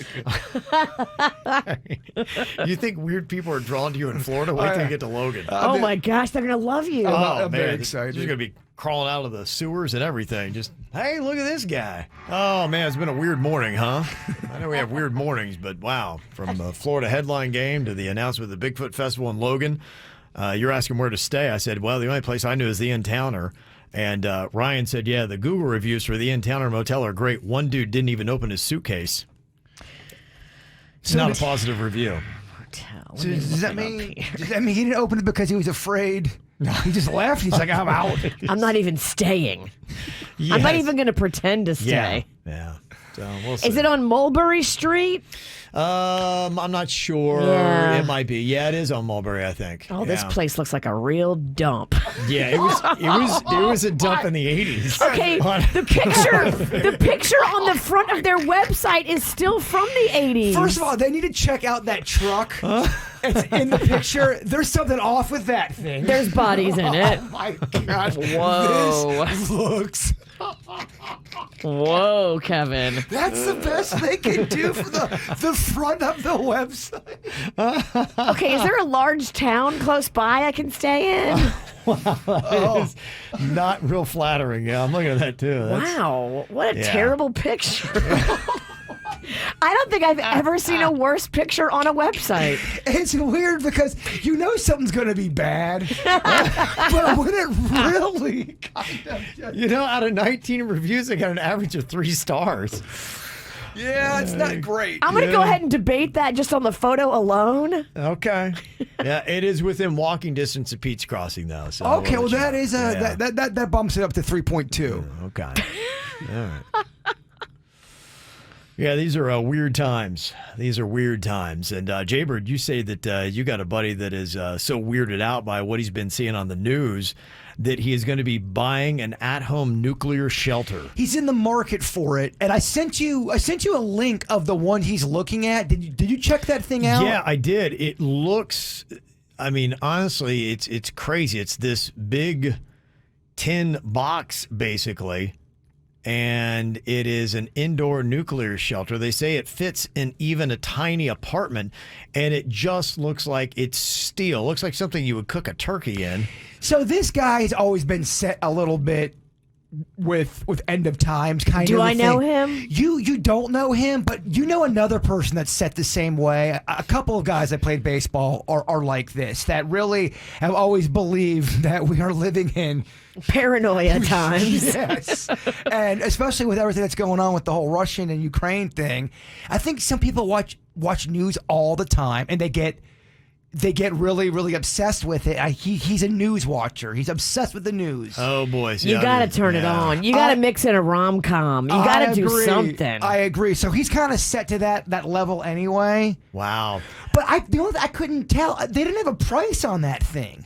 Speaker 3: You think weird people are drawn to you in Florida? Wait till you get to Logan.
Speaker 4: Oh my gosh, they're gonna love you.
Speaker 2: I'm very excited.
Speaker 3: You're gonna be crawling out of the sewers and everything. Just, hey, look at this guy. Oh, man, it's been a weird morning, huh? I know we have weird mornings, but wow. From the Florida headline game to the announcement of the Bigfoot Festival in Logan, you're asking where to stay. I said, well, the only place I knew is the In-Towner. And Ryan said, yeah, the Google reviews for the In-Towner motel are great. One dude didn't even open his suitcase. It's not a positive review.
Speaker 2: So does that mean he didn't open it because he was afraid? No, he just left. He's like, I'm out.
Speaker 4: I'm not even staying.
Speaker 3: Yes.
Speaker 4: I'm not even going to pretend to stay.
Speaker 3: Yeah. So we'll see.
Speaker 4: Is it on Mulberry Street?
Speaker 3: I'm not sure.
Speaker 4: Yeah.
Speaker 3: It might be. Yeah, it is on Mulberry, I think.
Speaker 4: Oh, this place looks like a real dump.
Speaker 3: Yeah, it was a dump in the 80s.
Speaker 4: Okay, the picture on the front of their website is still from the 80s.
Speaker 2: First of all, they need to check out that truck. It's in the picture. There's something off with that thing.
Speaker 4: There's bodies in it.
Speaker 2: Oh my gosh.
Speaker 4: Whoa.
Speaker 2: This looks.
Speaker 4: Whoa, Kevin.
Speaker 2: That's the best they can do for the front of the website.
Speaker 4: Okay, is there a large town close by I can stay in?
Speaker 3: It's not real flattering. Yeah, I'm looking at that too.
Speaker 4: Wow, what a terrible picture. I don't think I've ever seen a worse picture on a website.
Speaker 2: It's weird because you know something's going to be bad, but when it really kind of...
Speaker 3: You know, out of 19 reviews, I got an average of 3 stars.
Speaker 2: Yeah, it's not great.
Speaker 4: I'm going to go ahead and debate that just on the photo alone.
Speaker 3: Okay. Yeah, it is within walking distance of Pete's Crossing, though. So
Speaker 2: okay, well, that is that bumps it up to 3.2.
Speaker 3: Okay. All right. Yeah, these are weird times. These are weird times. And Jaybird, you say that you got a buddy that is so weirded out by what he's been seeing on the news that he is going to be buying an at-home nuclear shelter.
Speaker 2: He's in the market for it, and I sent you a link of the one he's looking at. Did you check that thing out?
Speaker 3: Yeah, I did. It looks, I mean, honestly, it's crazy. It's this big tin box, basically. And it is an indoor nuclear shelter. They say it fits in even a tiny apartment, and it just looks like it's steel. Looks like something you would cook a turkey in.
Speaker 2: So this guy's always been set a little bit with end of times kind of.
Speaker 4: Do I know
Speaker 2: thing.
Speaker 4: him?
Speaker 2: You don't know him, but you know another person that's set the same way. A couple of guys that played baseball are like this, that really have always believed that we are living in
Speaker 4: paranoia times.
Speaker 2: Yes. And especially with everything that's going on with the whole Russian and Ukraine thing, I think some people watch news all the time and they get they get really, really obsessed with it. He's a news watcher. He's obsessed with the news.
Speaker 3: Oh, boy.
Speaker 4: You got to turn it on. You got to mix in a rom-com. You got to do something.
Speaker 2: I agree. So he's kind of set to that level anyway.
Speaker 3: Wow.
Speaker 2: But I couldn't tell. They didn't have a price on that thing.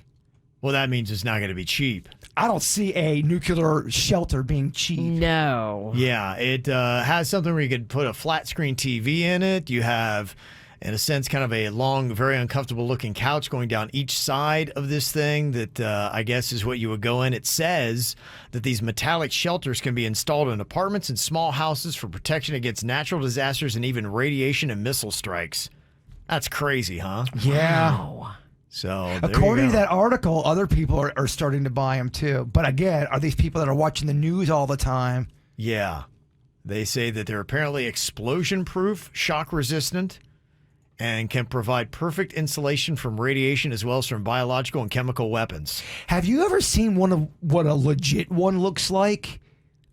Speaker 3: Well, that means it's not going to be cheap.
Speaker 2: I don't see a nuclear shelter being cheap.
Speaker 4: No.
Speaker 3: Yeah, it has something where you could put a flat screen TV in it. You have, in a sense, kind of a long, very uncomfortable looking couch going down each side of this thing that I guess is what you would go in. It says that these metallic shelters can be installed in apartments and small houses for protection against natural disasters and even radiation and missile strikes. That's crazy, huh?
Speaker 2: Yeah.
Speaker 4: Wow.
Speaker 3: So,
Speaker 2: according to that article, other people are starting to buy them too. But again, are these people that are watching the news all the time?
Speaker 3: Yeah. They say that they're apparently explosion-proof, shock-resistant, and can provide perfect insulation from radiation as well as from biological and chemical weapons.
Speaker 2: Have you ever seen what a legit one looks like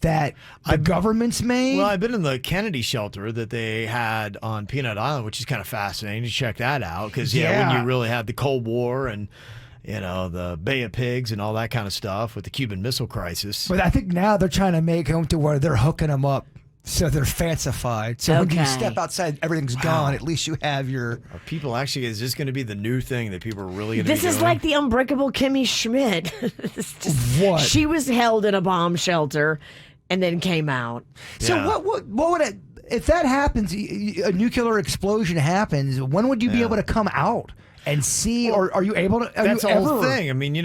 Speaker 2: that the government's made?
Speaker 3: Well, I've been in the Kennedy shelter that they had on Peanut Island, which is kind of fascinating to check that out because, when you really had the Cold War and, the Bay of Pigs and all that kind of stuff with the Cuban Missile Crisis.
Speaker 2: But I think now they're trying to make them to where they're hooking them up so they're fancified. So when you step outside, everything's gone. At least you have your...
Speaker 3: Are people actually, is this going to be the new thing that people are really going to be doing?
Speaker 4: This is like the unbreakable Kimmy Schmidt.
Speaker 2: What?
Speaker 4: She was held in a bomb shelter and then came out.
Speaker 2: So what would it, if that happens, a nuclear explosion happens, when would you be able to come out and see, or are you able to?
Speaker 3: That's the whole thing. I mean, you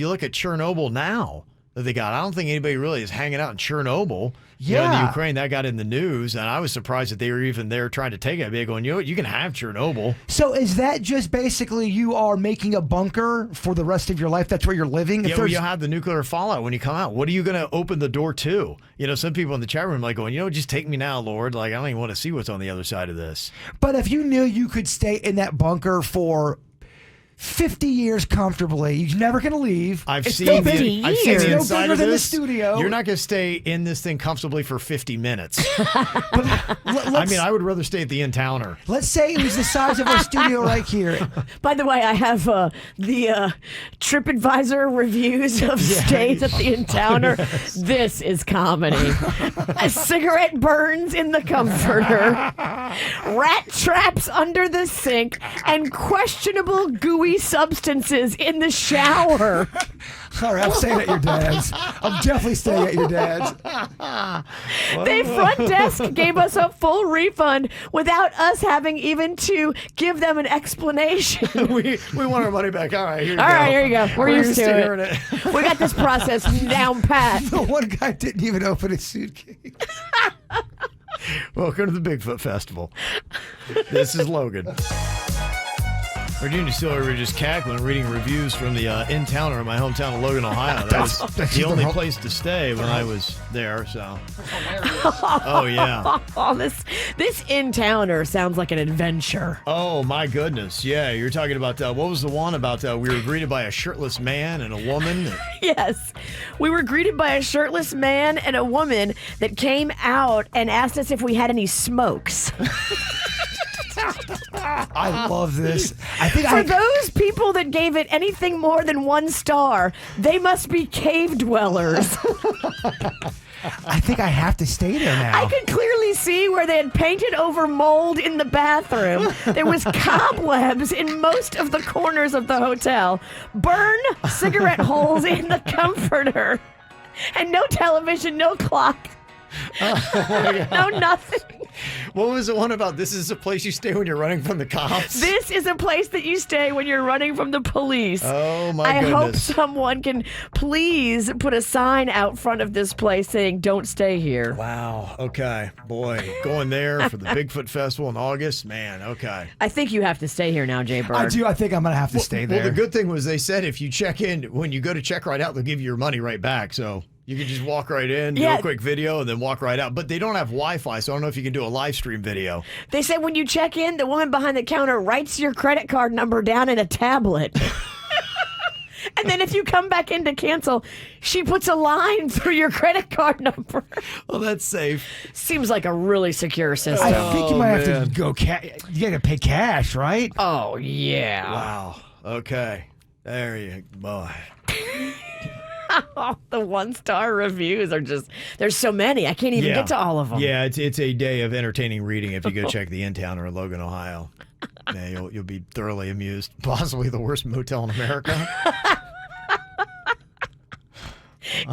Speaker 3: look at Chernobyl now that they got. I don't think anybody really is hanging out in Chernobyl. In the Ukraine, that got in the news, and I was surprised that they were even there trying to take it. They're going, you can have Chernobyl.
Speaker 2: So is that just basically you are making a bunker for the rest of your life? That's where you're living?
Speaker 3: Yeah, you have the nuclear fallout when you come out. What are you going to open the door to? Some people in the chat room are like going, just take me now, Lord. Like, I don't even want to see what's on the other side of this.
Speaker 2: But if you knew you could stay in that bunker for 50 years comfortably, you're never going to leave.
Speaker 3: I've seen the inside
Speaker 2: bigger
Speaker 3: of
Speaker 2: than the
Speaker 3: this.
Speaker 2: studio.
Speaker 3: You're not going to stay in this thing comfortably for 50 minutes. I would rather stay at the In-Towner.
Speaker 2: Let's say it was the size of our studio right here.
Speaker 4: By the way, I have the TripAdvisor reviews of stays at the In-Towner. This is comedy. A cigarette burns in the comforter, rat traps under the sink, and questionable gooey substances in the shower.
Speaker 2: All right, I'm staying at your dad's. I'm definitely staying at your dad's.
Speaker 4: The front desk gave us a full refund without us having even to give them an explanation.
Speaker 3: we want our money back. All right, here you go.
Speaker 4: All right, here you go. We're used to
Speaker 3: it.
Speaker 4: We got this process down pat.
Speaker 2: The one guy didn't even open his suitcase.
Speaker 3: Welcome to the Bigfoot Festival. This is Logan. Virginia Sawyer were just cackling, reading reviews from the In-Towner in my hometown of Logan, Ohio. That was the only place to stay when I was there. So, oh yeah.
Speaker 4: Oh, this In-Towner sounds like an adventure.
Speaker 3: Oh my goodness, yeah. You're talking about what was the one about? We were greeted by a shirtless man and a woman.
Speaker 4: Yes, we were greeted by a shirtless man and a woman that came out and asked us if we had any smokes.
Speaker 2: I love this.
Speaker 4: For those people that gave it anything more than 1 star, they must be cave dwellers.
Speaker 2: I think I have to stay there now.
Speaker 4: I could clearly see where they had painted over mold in the bathroom. There was cobwebs in most of the corners of the hotel. Burn cigarette holes in the comforter. And no television, no clock. No, nothing.
Speaker 3: What was the one about? This is a place you stay when you're running from the cops.
Speaker 4: This is a place that you stay when you're running from the police.
Speaker 3: Oh my goodness!
Speaker 4: I hope someone can please put a sign out front of this place saying "Don't stay here."
Speaker 3: Wow. Okay, boy, going there for the Bigfoot Festival in August, man. Okay.
Speaker 4: I think you have to stay here now, Jay Bird.
Speaker 2: I do. I think I'm gonna have to stay there.
Speaker 3: Well, the good thing was they said if you check in, when you go to check right out, they'll give you your money right back. So. You can just walk right in, do a quick video, and then walk right out. But they don't have Wi-Fi, so I don't know if you can do a live stream video.
Speaker 4: They said when you check in, the woman behind the counter writes your credit card number down in a tablet. And then if you come back in to cancel, she puts a line through your credit card number.
Speaker 3: Well, that's safe.
Speaker 4: Seems like a really secure system.
Speaker 2: I think you might have to go you got to pay cash, right?
Speaker 4: Oh, yeah.
Speaker 3: Wow. Okay. There you go.
Speaker 4: The 1-star reviews are just, there's so many. I can't even get to all of them.
Speaker 3: Yeah, it's a day of entertaining reading if you go check the In-Town or in Logan, Ohio. Yeah, you'll be thoroughly amused. Possibly the worst motel in America.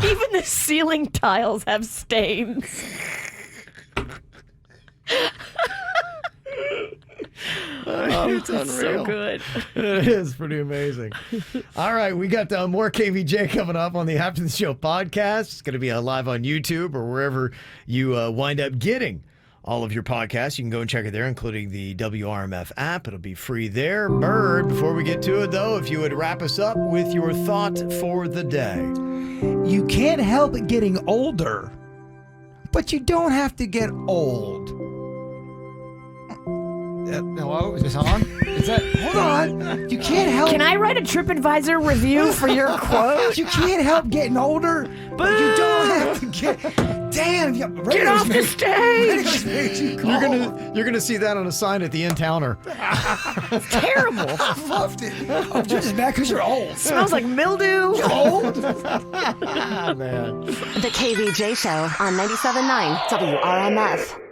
Speaker 4: Even the ceiling tiles have stains.
Speaker 3: It's unreal.
Speaker 4: So good.
Speaker 3: It is pretty amazing. All right, we got more KVJ coming up on the After the Show podcast. It's going to be live on YouTube or wherever you wind up getting all of your podcasts. You can go and check it there, including the WRMF app. It'll be free there. Bird, before we get to it, though, if you would wrap us up with your thought for the day.
Speaker 2: You can't help getting older, but you don't have to get old. Hello, is this on? Is that? Hold on. You can't help.
Speaker 4: Can I write a TripAdvisor review for your quote?
Speaker 2: You can't help getting older, but you don't have to get. Damn!
Speaker 4: Get off the stage!
Speaker 3: You're gonna see that on a sign at the In-Towner.
Speaker 4: It's terrible.
Speaker 2: I loved it. I'm just mad because you're old.
Speaker 4: Smells like mildew.
Speaker 2: You're old.
Speaker 3: Man.
Speaker 12: The KVJ Show on 97.9 WRMF.